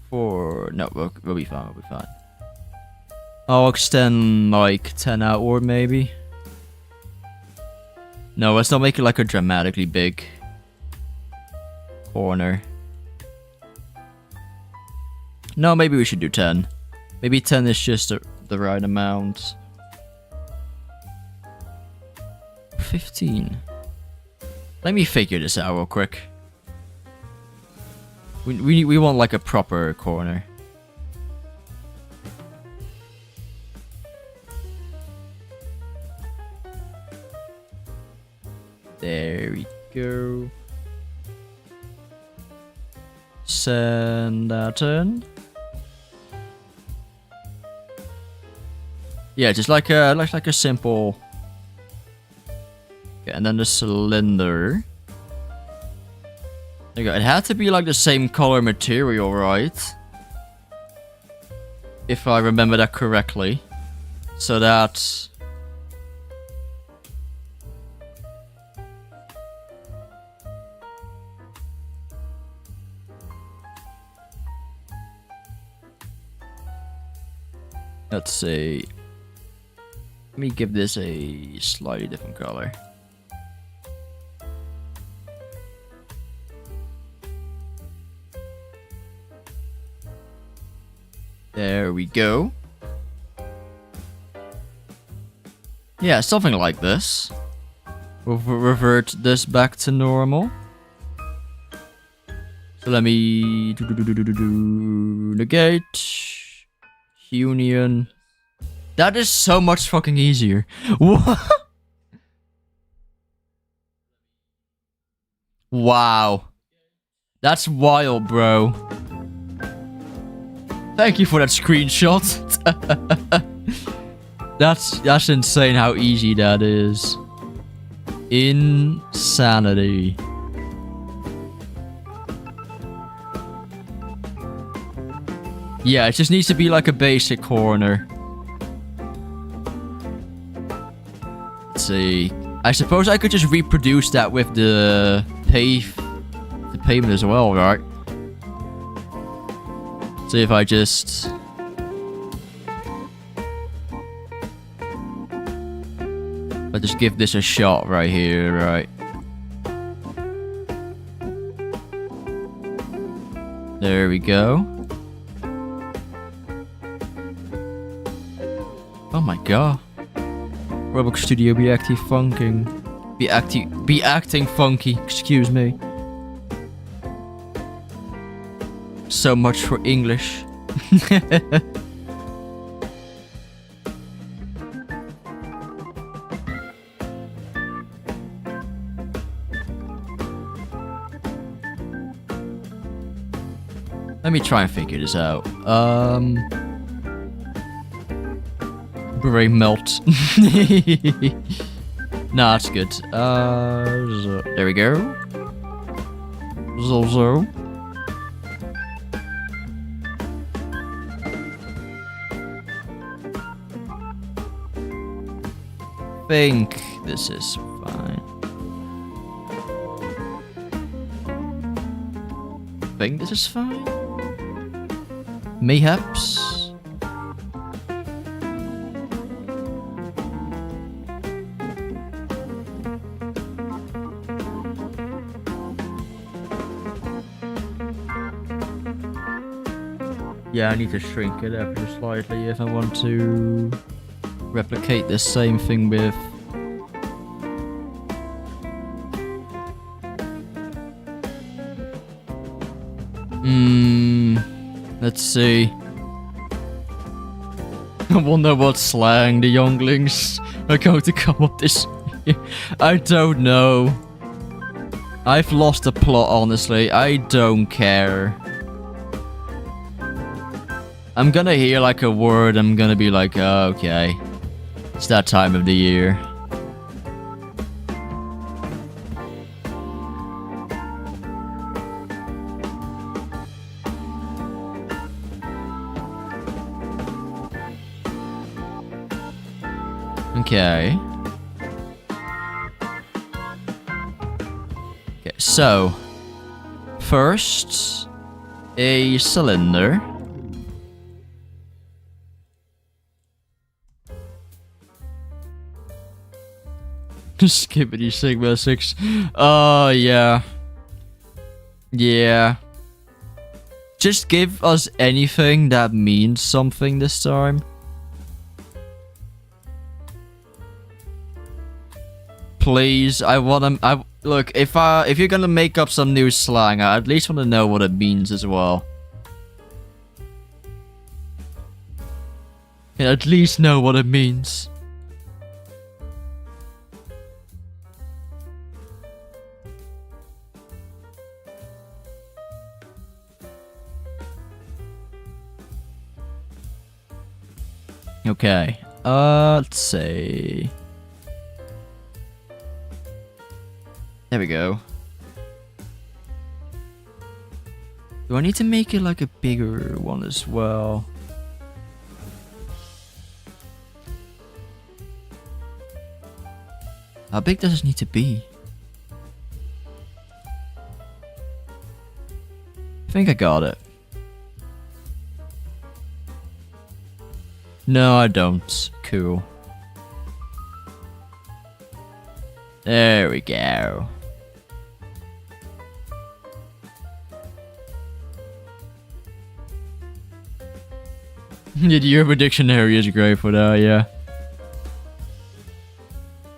4. No, we'll be fine. We'll be fine. I'll extend like 10 outward, maybe. No, let's not make it like a dramatically big corner. No, maybe we should do 10. Maybe 10 is just the right amount. 15. Let me figure this out real quick. We want like a proper corner. There we go. Send that in. Yeah, just like a simple. Okay, and then the cylinder. There you go. It had to be like the same color material, right? If I remember that correctly. So that. Let's see. Let me give this a slightly different color. There we go. Yeah, something like this. We'll revert this back to normal. So let me negate. Union. That is so much fucking easier. What? Wow. That's wild, bro. Thank you for that screenshot. That's insane how easy that is. Insanity. Yeah, it just needs to be like a basic corner. Let's see. I suppose I could just reproduce that with the pavement as well, right? See if I just... I'll just give this a shot right here, right? There we go. Oh my god. Roblox Studio be acting funky. Be acting funky, excuse me. So much for English. Let me try and figure this out. Brain melt. Nah, it's good. There we go. Zozo. Think this is fine. Think this is fine. Mayhaps. Yeah, I need to shrink it ever so slightly if I want to replicate the same thing with... Let's see. I wonder what slang the younglings are going to come up this year. I don't know. I've lost the plot, honestly. I don't care. I'm gonna hear like a word, I'm gonna be like, oh, okay. It's that time of the year. Okay. Okay, so first a cylinder. Skippity Sigma 6. Oh, yeah. Yeah. Just give us anything that means something this time. please. I look, if you're gonna make up some new slang, I at least want to know what it means as well. I at least know what it means. Okay. Let's see. There we go. Do I need to make it like a bigger one as well? How big does it need to be? I think I got it. No, I don't. Cool. There we go. The Urban Dictionary is great for that, yeah.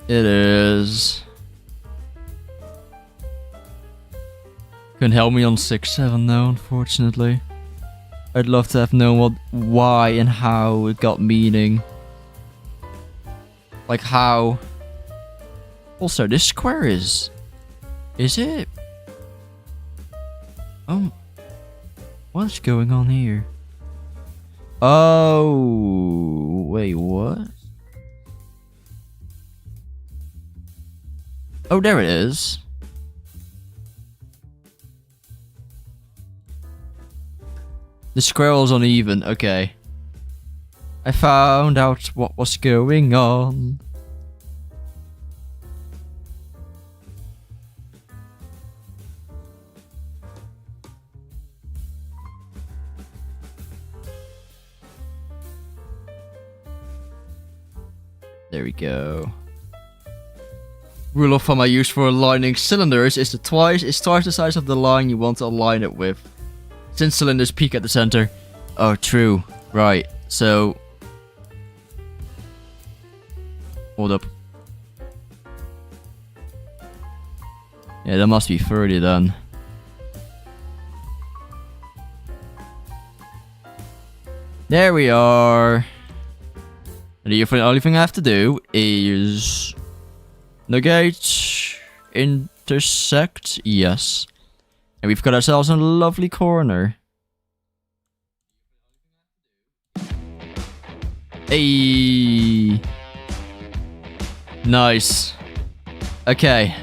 It is. Couldn't help me on 6-7 though, unfortunately. I'd love to have known why and how it got meaning. Like how. Also, this square is it? Oh. What's going on here? Oh, wait, what? Oh, there it is. The scroll's uneven, okay. I found out what was going on. There we go. Rule of thumb I use for aligning cylinders is twice the size of the line you want to align it with. Since cylinders peak at the center. Oh, true. Right. So. Hold up. Yeah, that must be 30 then. There we are. And the only thing I have to do is negate, intersect, yes. And we've got ourselves a lovely corner. Hey, nice. Okay.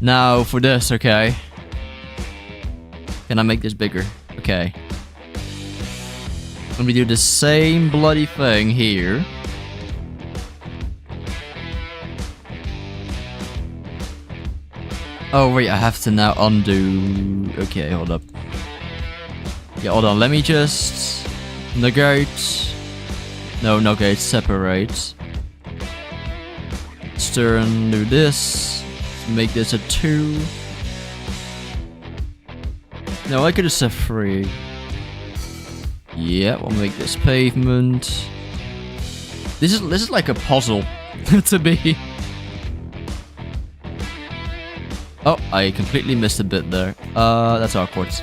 Now for this, okay. Can I make this bigger? Okay. Let me do the same bloody thing here. Oh wait, I have to now undo. Okay, hold up. Yeah, hold on. Let me just negate. No, negate. Separate. Stir and do this. Make this a 2. No, I could have said 3. Yeah, we'll make this pavement. This is like a puzzle to me. Oh, I completely missed a bit there. That's awkward.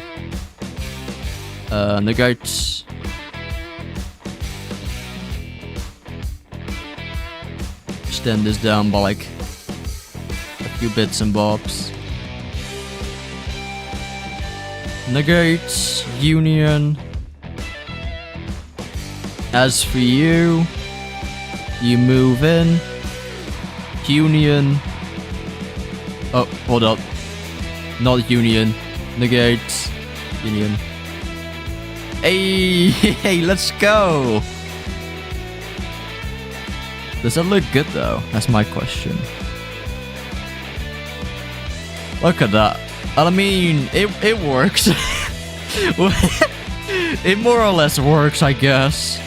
Negate. Extend this down by like a few bits and bobs. Negate. Union. As for you, you move in. Union. Oh, hold up. Not union. Negate. Union. Hey, hey, let's go. Does that look good though? That's my question. Look at that. I mean, it works. It more or less works, I guess.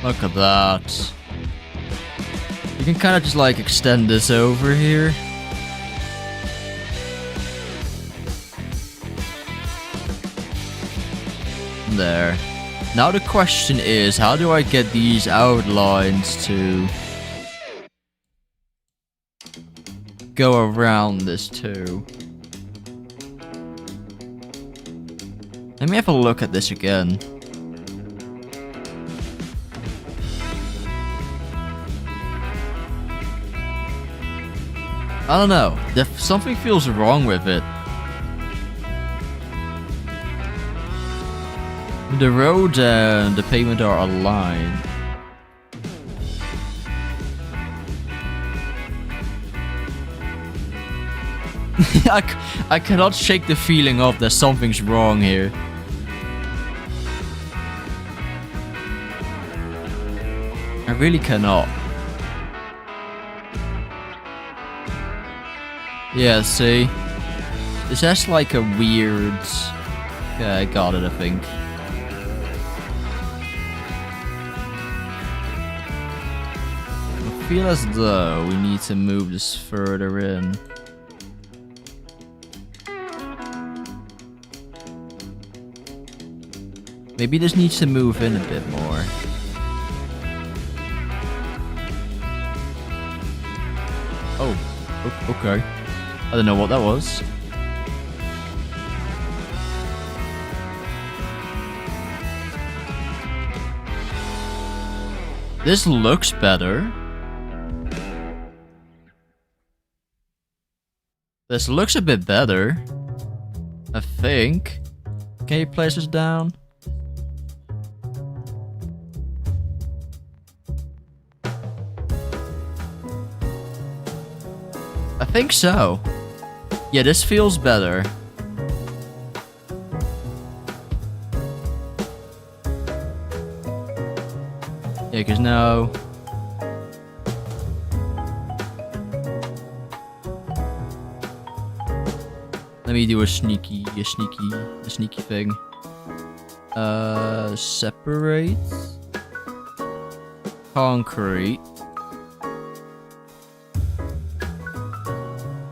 Look at that. You can kind of just like extend this over here. There. Now the question is, how do I get these outlines to go around this too? Let me have a look at this again. I don't know. Something feels wrong with it. The road and the pavement are aligned. I cannot shake the feeling of that something's wrong here. I really cannot. Yeah, see? This has like a weird... Yeah, I got it, I think. I feel as though we need to move this further in. Maybe this needs to move in a bit more. Oh, okay. I don't know what that was. This looks better. This looks a bit better. I think. Can you place this down? I think so. Yeah, this feels better. Yeah, because now... Let me do a sneaky thing. Separate. Concrete.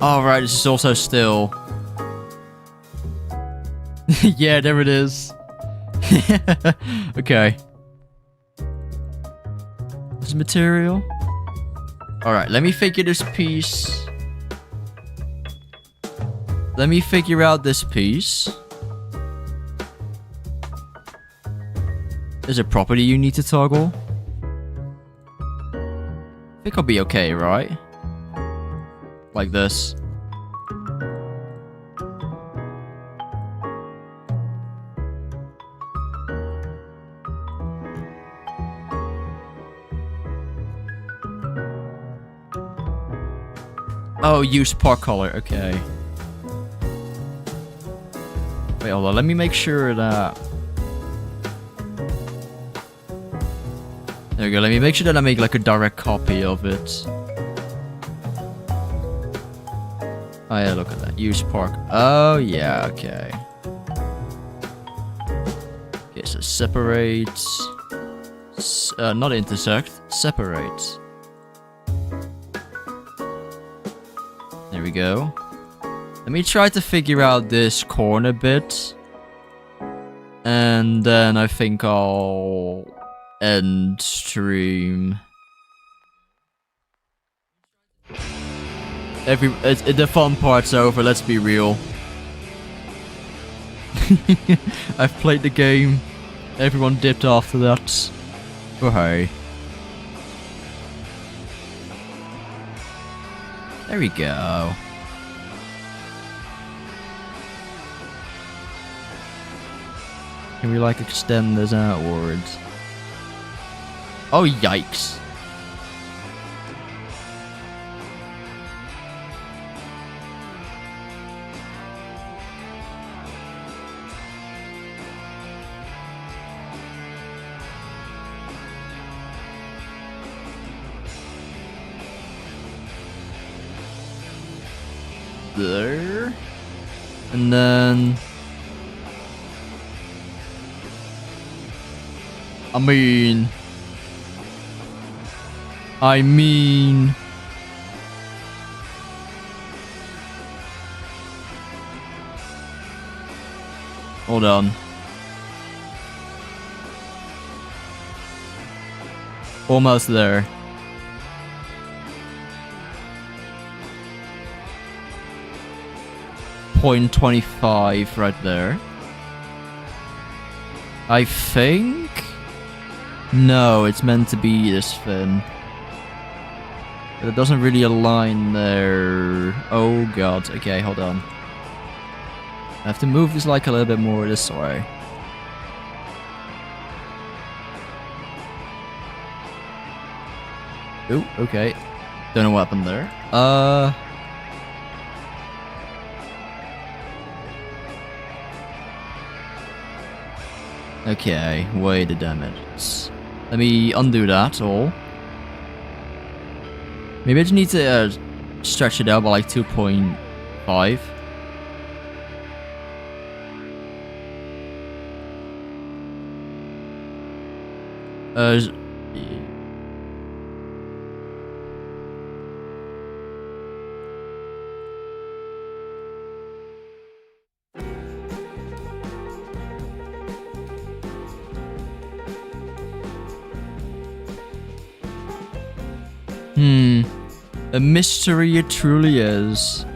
Alright, this is also still. Yeah, there it is. Okay. This is material. Alright, let me figure this piece. Let me figure out this piece. Is a property you need to toggle? I think I'll be okay, right? Like this. Oh, use part color. Okay. Wait, hold on. Let me make sure that... There we go. Let me make sure that I make like a direct copy of it. Oh yeah, look at that. Use park. Oh yeah, okay. Okay, so separate. Not intersect. Separate. There we go. Let me try to figure out this corner bit. And then I think I'll end stream. The fun part's over, let's be real. I've played the game. Everyone dipped after that. Oh hey. There we go. Can we like extend this outwards? Oh yikes. There. And then... I mean... I mean... Hold on. Almost there. .25 right there. I think... No, it's meant to be this thin. But it doesn't really align there. Oh god. Okay, hold on. I have to move this like a little bit more this way. Oh, okay. Don't know what happened there. Okay, wait a damn it. Let me undo that all. Maybe I just need to stretch it out by like 2.5. A mystery it truly is.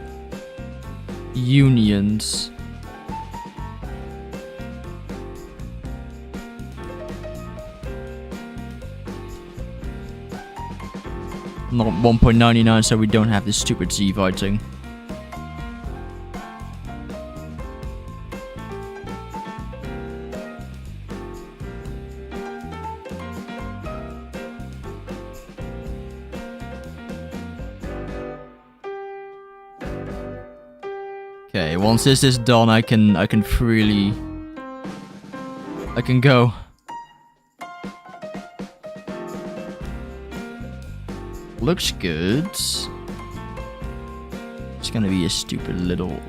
Unions. Not 1.99, so we don't have this stupid Z fighting. Okay, once this is done, I can freely... I can go. Looks good. It's gonna be a stupid little...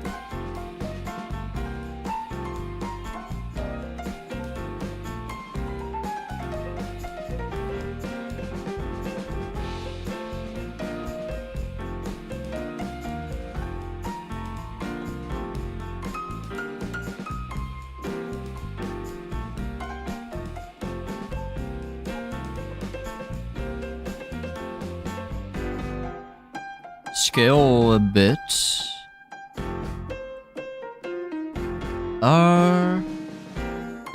Scale a bit. I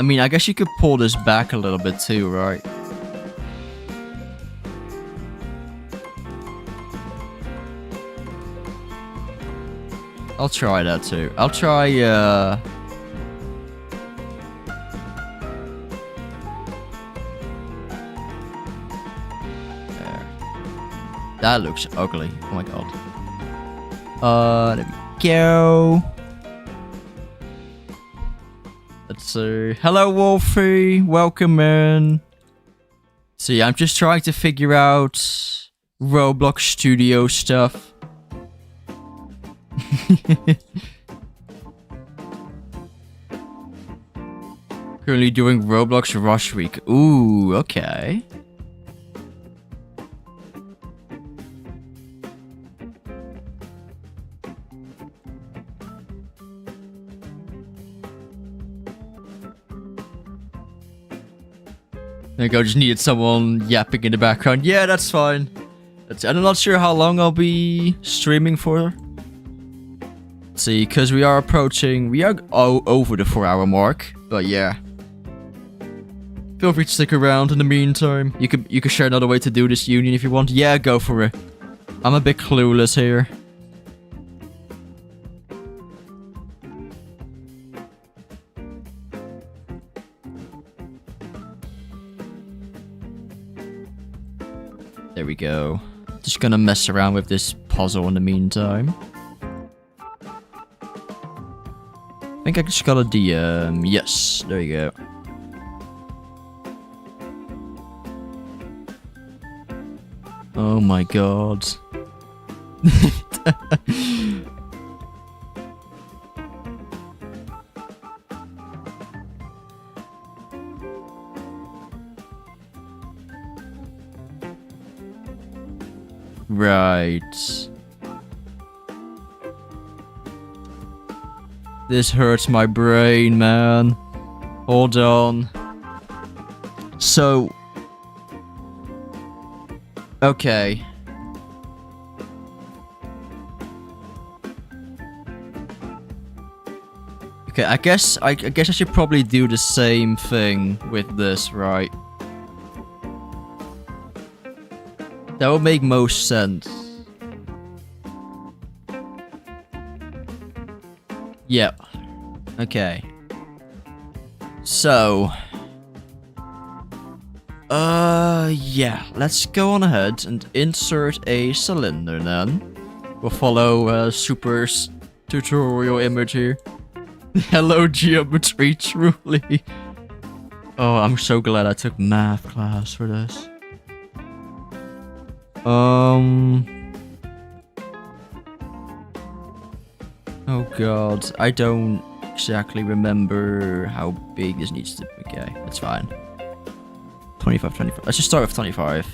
mean, I guess you could pull this back a little bit too, right? I'll try that too. I'll try, there. That looks ugly. Oh my god. There we go. Let's see. Hello, Wolfie. Welcome in. See, I'm just trying to figure out Roblox Studio stuff. Currently doing Roblox Rush Week. Ooh, okay. There you go, just needed someone yapping in the background. Yeah, that's fine. I'm not sure how long I'll be streaming for. Let's see, because we are over the 4-hour mark. But yeah. Feel free to stick around in the meantime. You could share another way to do this union if you want. Yeah, go for it. I'm a bit clueless here. There we go. Just gonna mess around with this puzzle in the meantime. I think I just got a DM. Yes, there you go. Oh my god. Right. This hurts my brain, man. Hold on. So... Okay. Okay, I guess I should probably do the same thing with this, right? That would make most sense. Yep. Okay. So... yeah. Let's go on ahead and insert a cylinder then. We'll follow Super's tutorial image here. Hello, geometry, truly. Oh, I'm so glad I took math class for this. Oh god, I don't exactly remember how big this needs to be. Okay, that's fine. 25, 25. Let's just start with 25.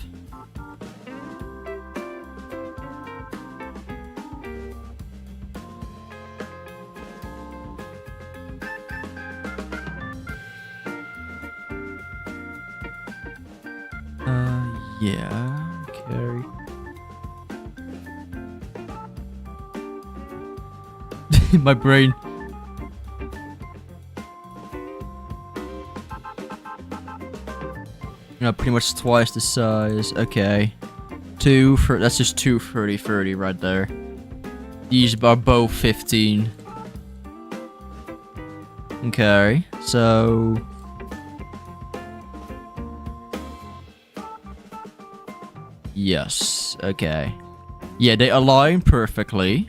Yeah, okay. My brain. No, pretty much twice the size. Okay. That's just 2 30 30 right there. These are both 15. Okay, so... Yes, okay. Yeah, they align perfectly.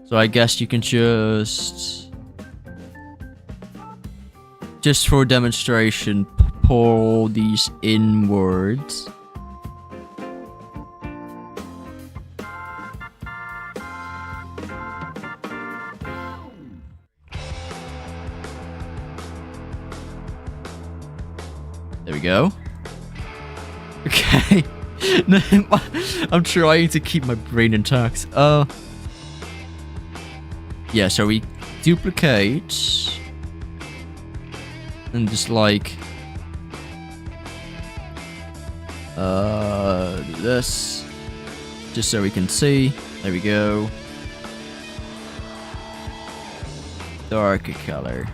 So I guess you can just for demonstration, pull these inwards. There we go. Okay. I'm trying to keep my brain intact. Yeah, so we duplicate and just like do this just so we can see. There we go. Darker color.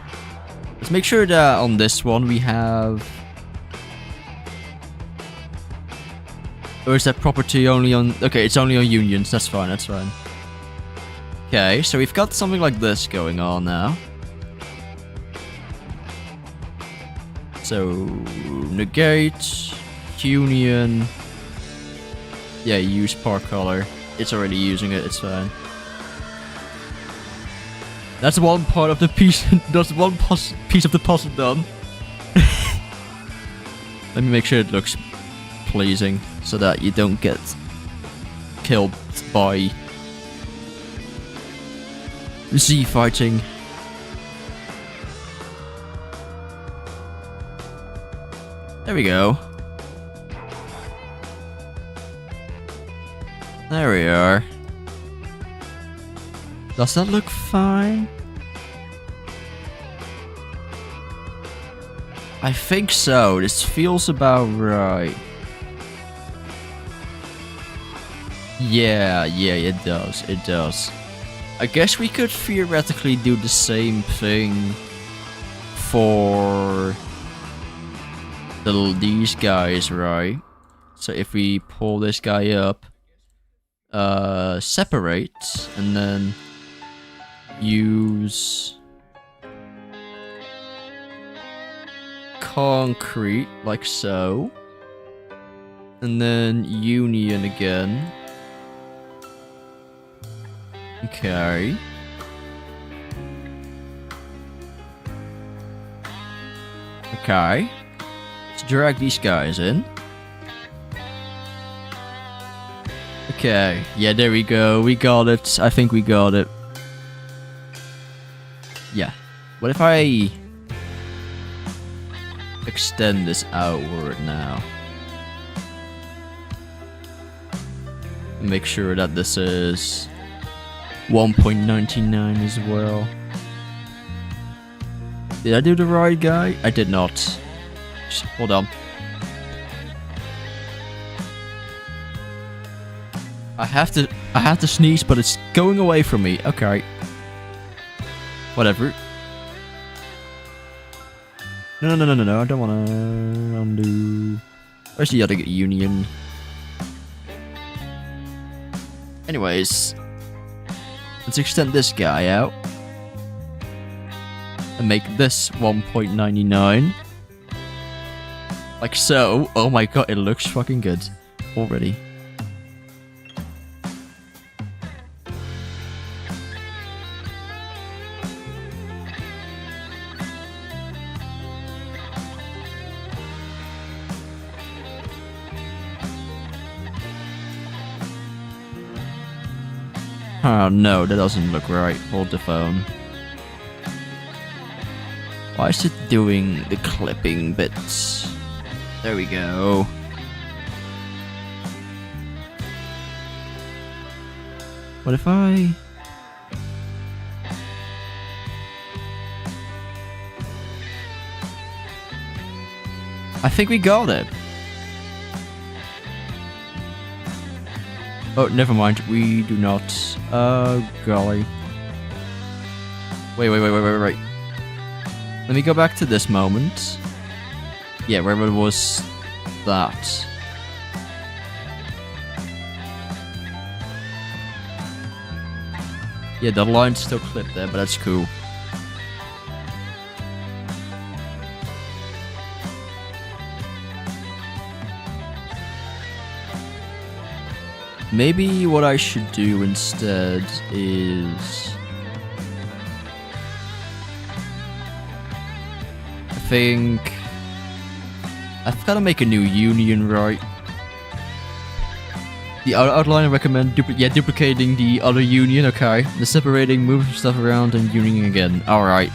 Let's make sure that on this one we have... Or is that property only on... Okay, it's only on unions. That's fine, that's fine. Okay, so we've got something like this going on now. So, negate, union. Yeah, use part color. It's already using it, it's fine. That's one part of the piece. That's one piece of the puzzle done. Let me make sure it looks pleasing so that you don't get killed by Z fighting. There we go. There we are. Does that look fine? I think so. This feels about right. Yeah, it does. It does. I guess we could theoretically do the same thing for these guys, right? So if we pull this guy up, separate, and then use concrete, like so, and then union again. Okay. Okay. Let's drag these guys in. Okay. Yeah, there we go. We got it. I think we got it. Yeah. What if I extend this outward now? Make sure that this is 1.99 as well. Did I do the right guy? I did not. Just hold on. I have to sneeze, but it's going away from me. Okay. Whatever. No, I don't wanna undo. Where's the other union? Anyways, let's extend this guy out and make this 1.99. Like so. Oh my god, it looks fucking good already. Oh no, that doesn't look right. Hold the phone. Why is it doing the clipping bits? There we go. What if I... I think we got it. Oh, never mind. We do not. Oh, golly. Wait. Let me go back to this moment. Yeah, where was that? Yeah, the line's still clipped there, but that's cool. Maybe what I should do instead is... I think... I've got to make a new union, right? The outline I recommend duplicating the other union, okay. The separating, moving stuff around, and unioning again. Alright.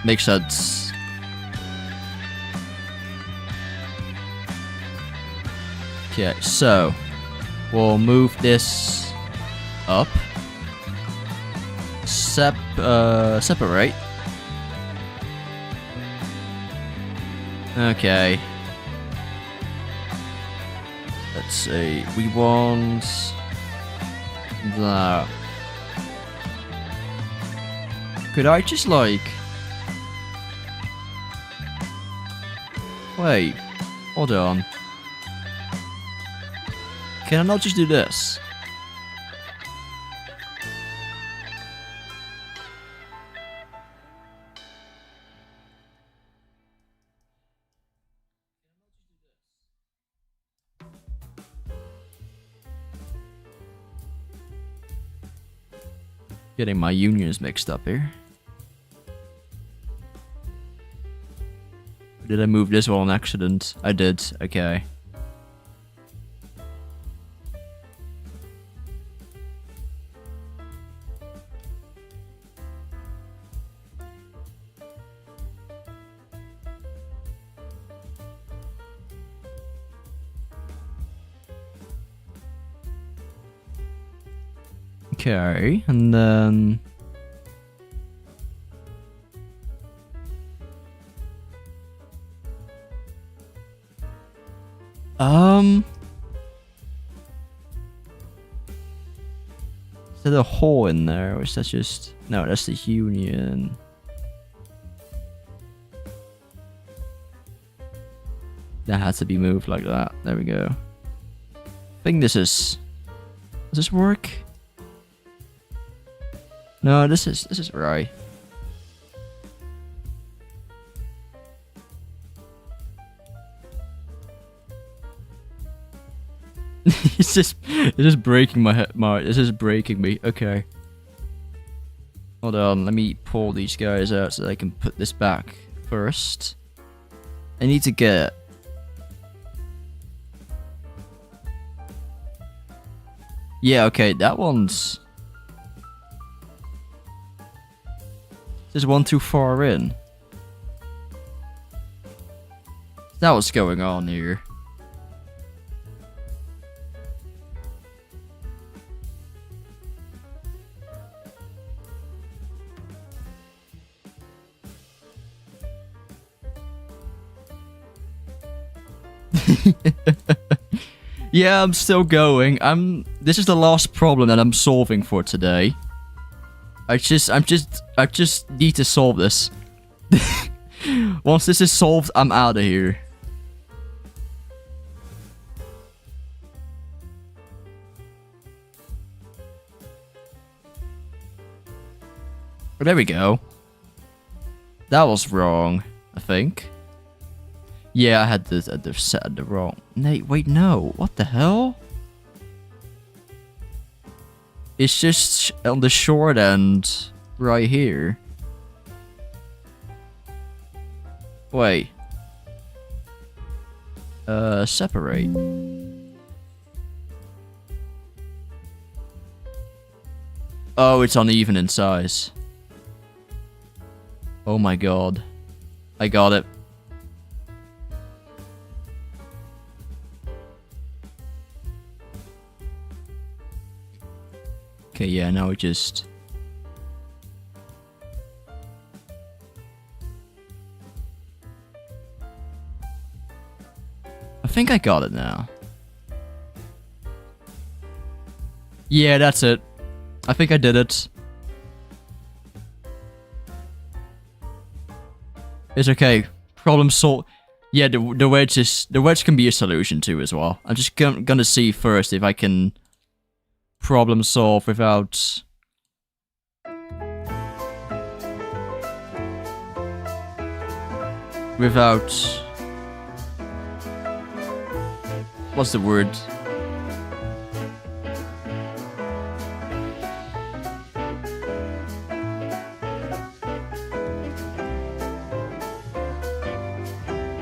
Makes sense. Okay, so we'll move this up. Separate. Okay. Let's see. We want that. Could I just like... Wait. Hold on. Can I not just do this? Getting my unions mixed up here. Did I move this one on accident? I did, okay. Okay, and then... Is there a hole in there, or is that just... No, that's the union. That has to be moved like that. There we go. I think this is... Does this work? No, this is right. it's just breaking my head. This is breaking me. Okay. Hold on. Let me pull these guys out so that I can put this back first. I need to get... Yeah, okay. That one's... There's one too far in. Is that what's going on here? Yeah, I'm still going. This is the last problem that I'm solving for today. I just need to solve this. Once this is solved, I'm out of here. There we go. That was wrong, I think. Yeah, I had this set the wrong. Wait, no. What the hell? It's just on the short end right here. Wait. Separate. Oh, it's uneven in size. Oh my god. I got it. Okay, yeah, now it just... I think I got it now. Yeah, that's it. I think I did it. It's okay. Problem solved. Yeah, the wedge can be a solution too as well. I'm just gonna see first if I can problem solve without... What's the word?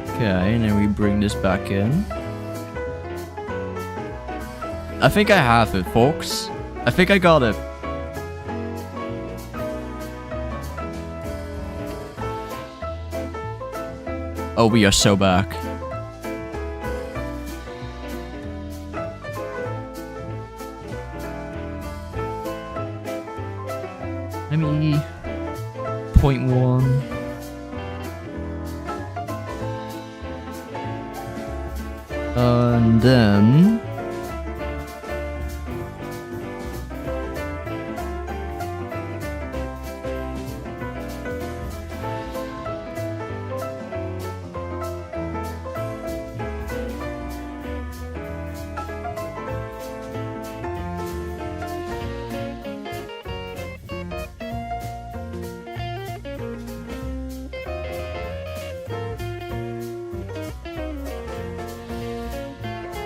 Okay, and then we bring this back in. I think I have it, folks. I think I got it. Oh, we are so back. Let me... 0.1. And then...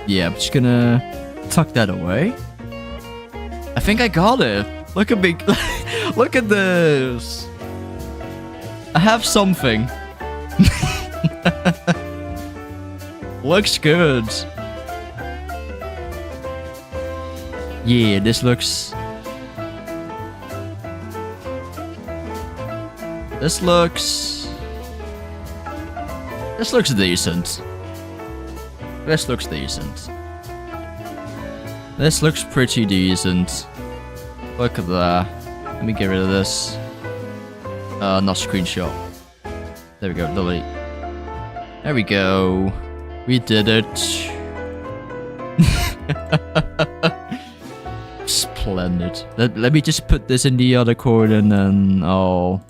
yeah, I'm just gonna tuck that away. I think I got it. Look at me. Look at this. I have something. Looks good. Yeah, this looks... This looks decent. This looks decent. This looks pretty decent. Look at that. Let me get rid of this. Not screenshot. There we go, delete. There we go. We did it. Splendid. Let me just put this in the other corner and then I'll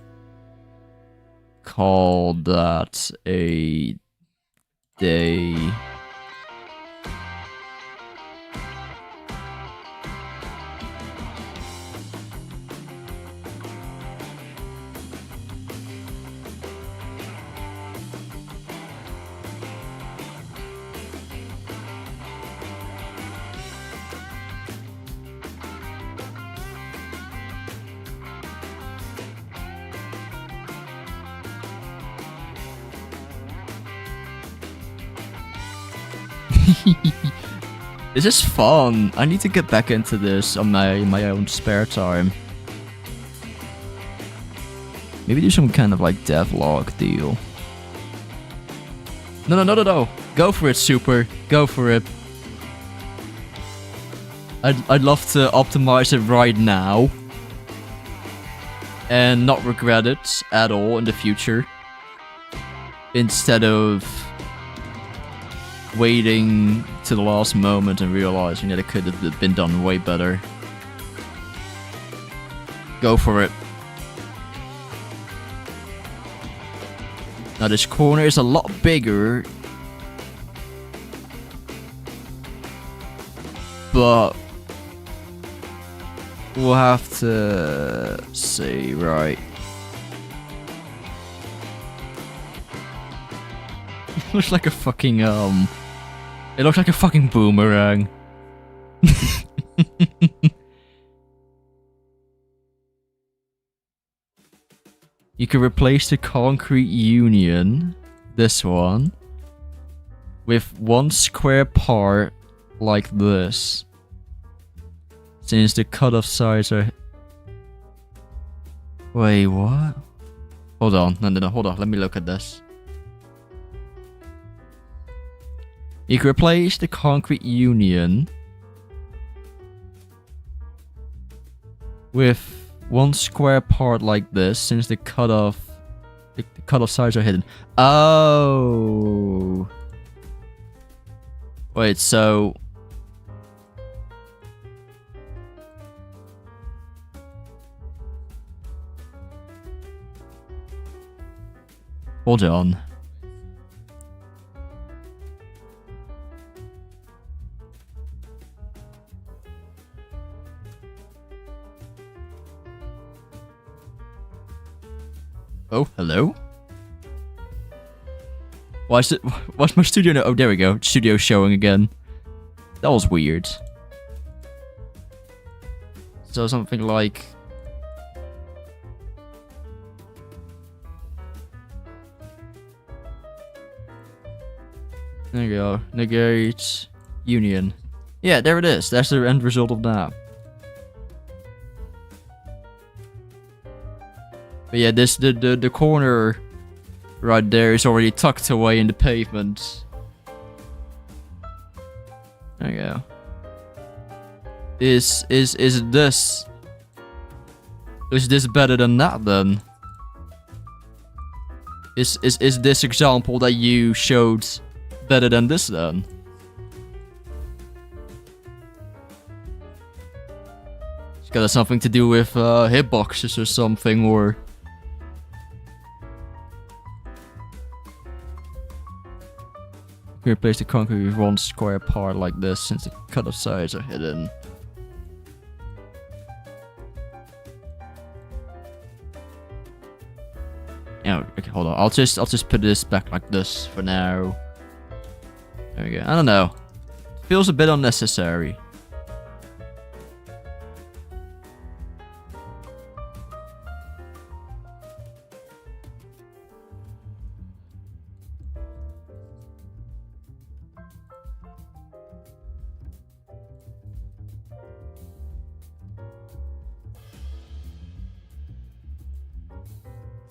call that a day. This is fun. I need to get back into this on my own spare time. Maybe do some kind of like devlog deal. No. Go for it, Super. Go for it. I'd love to optimize it right now. And not regret it at all in the future. Instead of waiting to the last moment and realizing that it could have been done way better. Go for it. Now this corner is a lot bigger, but we'll have to see, right? Looks like a fucking it looks like a fucking boomerang. You can replace the concrete union, this one, with one square part like this. Since the cutoff sides are... Wait, what? Hold on, no, hold on, let me look at this. You can replace the concrete union with one square part like this, since the cutoff sides are hidden. Oh. Wait, so... Hold on. Oh, hello? What's my studio now? Oh, there we go. Studio showing again. That was weird. So something like... There you go. Negate union. Yeah, there it is. That's the end result of that. But yeah, the corner right there is already tucked away in the pavement. There you go. Is this better than that then? Is this example that you showed better than this then? It's got something to do with hitboxes or something, or... Replace the concrete with one square part like this, since the cutoff sides are hidden. Yeah, okay, hold on. I'll just put this back like this for now. There we go. I don't know. Feels a bit unnecessary.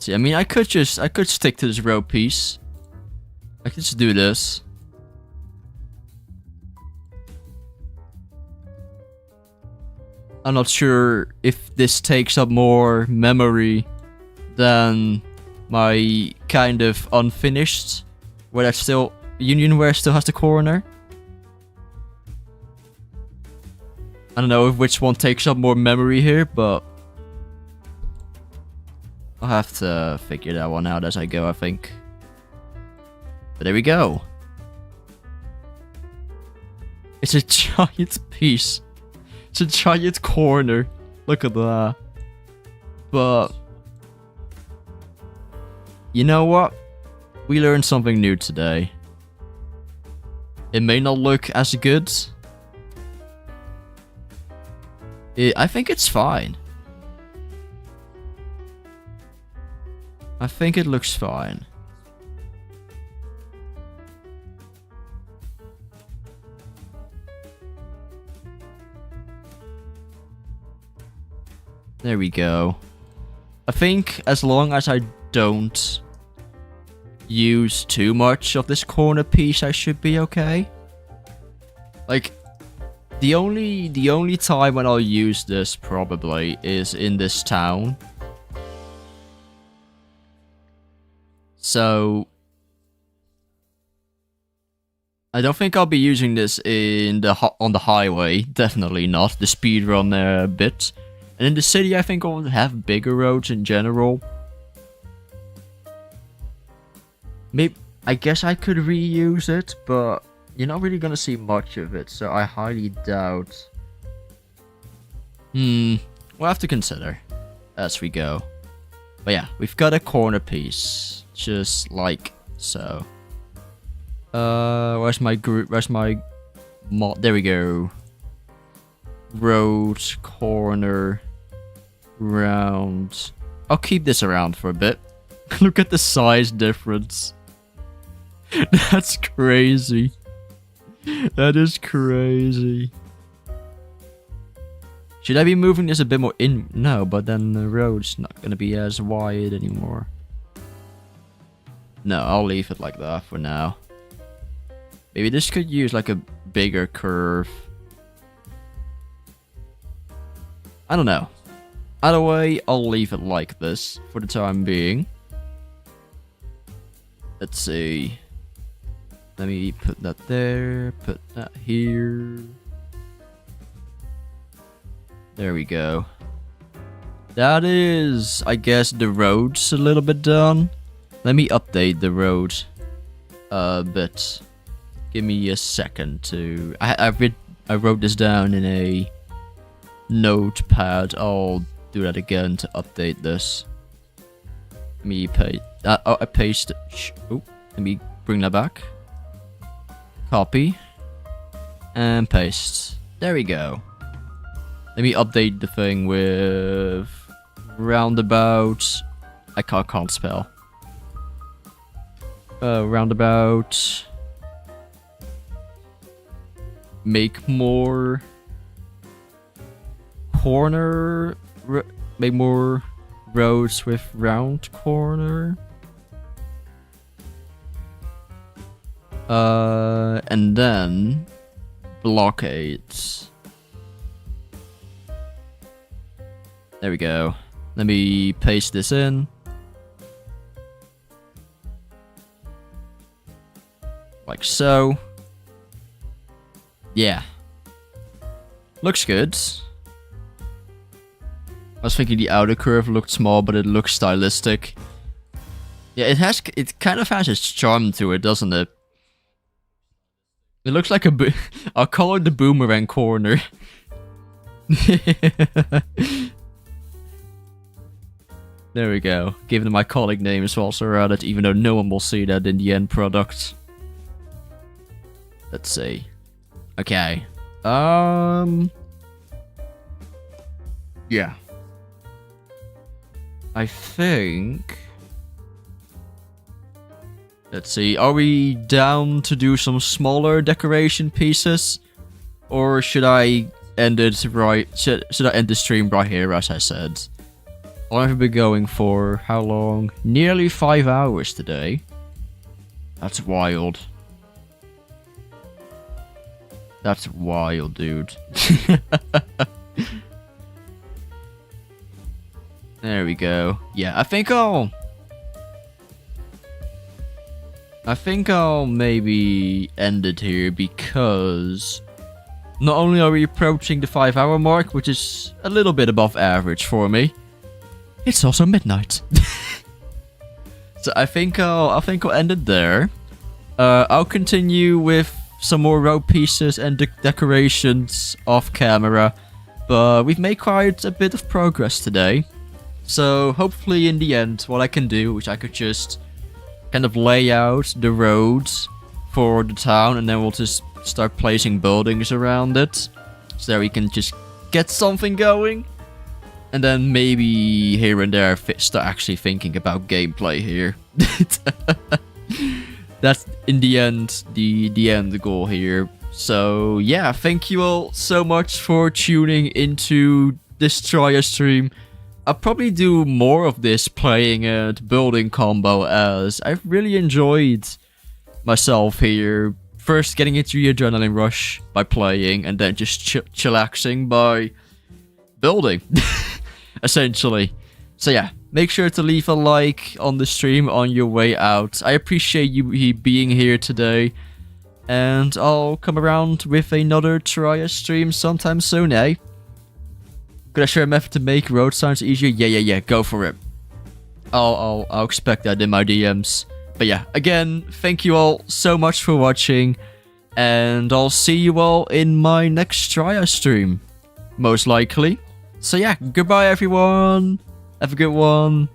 See, I mean, I could stick to this row piece. I could just do this. I'm not sure if this takes up more memory than my kind of unfinished, where that's still union, where it still has the corner. I don't know which one takes up more memory here, but I'll have to figure that one out as I go, I think. But there we go. It's a giant piece. It's a giant corner. Look at that. But you know what? We learned something new today. It may not look as good. I think it's fine. I think it looks fine. There we go. I think as long as I don't use too much of this corner piece, I should be okay. Like, the only time when I'll use this probably is in this town. So I don't think I'll be using this in the on the highway. Definitely not. The speedrun bit. And in the city, I think I'll have bigger roads in general. Maybe, I guess I could reuse it, but you're not really gonna see much of it, so I highly doubt. We'll have to consider as we go. But yeah, we've got a corner piece, just like so. Where's my group? Where's my mod? There we go. Road, corner, round. I'll keep this around for a bit. Look at the size difference. That's crazy. That is crazy. Should I be moving this a bit more in? No, but then the road's not going to be as wide anymore. No, I'll leave it like that for now. Maybe this could use like a bigger curve. I don't know. Either way, I'll leave it like this for the time being. Let's see. Let me put that there, put that here. There we go. That is, I guess, the road's a little bit done. Let me update the road a bit. Give me a second to... I wrote this down in a notepad. I'll do that again to update this. Let me paste... I pasted... Oh, let me bring that back. Copy. And paste. There we go. Let me update the thing with... roundabout... I can't spell. Roundabout... Make more... corner... make more roads with round corner. And then... blockades. There we go. Let me paste this in. Like so. Yeah. Looks good. I was thinking the outer curve looked small, but it looks stylistic. Yeah, it kind of has its charm to it, doesn't it? It looks like I'll call it the boomerang corner. There we go. Giving them iconic names whilst we're at it, even though no one will see that in the end product. Let's see. Okay. Yeah. I think... Let's see. Are we down to do some smaller decoration pieces? Or should I end it right... Should I end the stream right here, as I said? I've been going for how long? Nearly 5 hours today. That's wild. That's wild, dude. There we go. Yeah, I think I'll maybe end it here because not only are we approaching the 5-hour mark, which is a little bit above average for me, it's also midnight. So I think I'll end it there. I'll continue with some more road pieces and decorations off camera, but we've made quite a bit of progress today. So hopefully in the end, what I can do, which I could just kind of lay out the roads for the town, and then we'll just start placing buildings around it, so that we can just get something going. And then maybe here and there start actually thinking about gameplay here. That's in the end the end goal here. So yeah, thank you all so much for tuning into this TRIA stream. I'll probably do more of this playing and building combo, as I've really enjoyed myself here. First getting into the adrenaline rush by playing, and then just chillaxing by building. Essentially. So yeah, make sure to leave a like on the stream on your way out. I appreciate you being here today. And I'll come around with another TRIA stream sometime soon, eh? Could I share a method to make road signs easier? Yeah, go for it. I'll expect that in my DMs. But yeah, again, thank you all so much for watching. And I'll see you all in my next TRIA stream. Most likely. So yeah, goodbye everyone. Have a good one.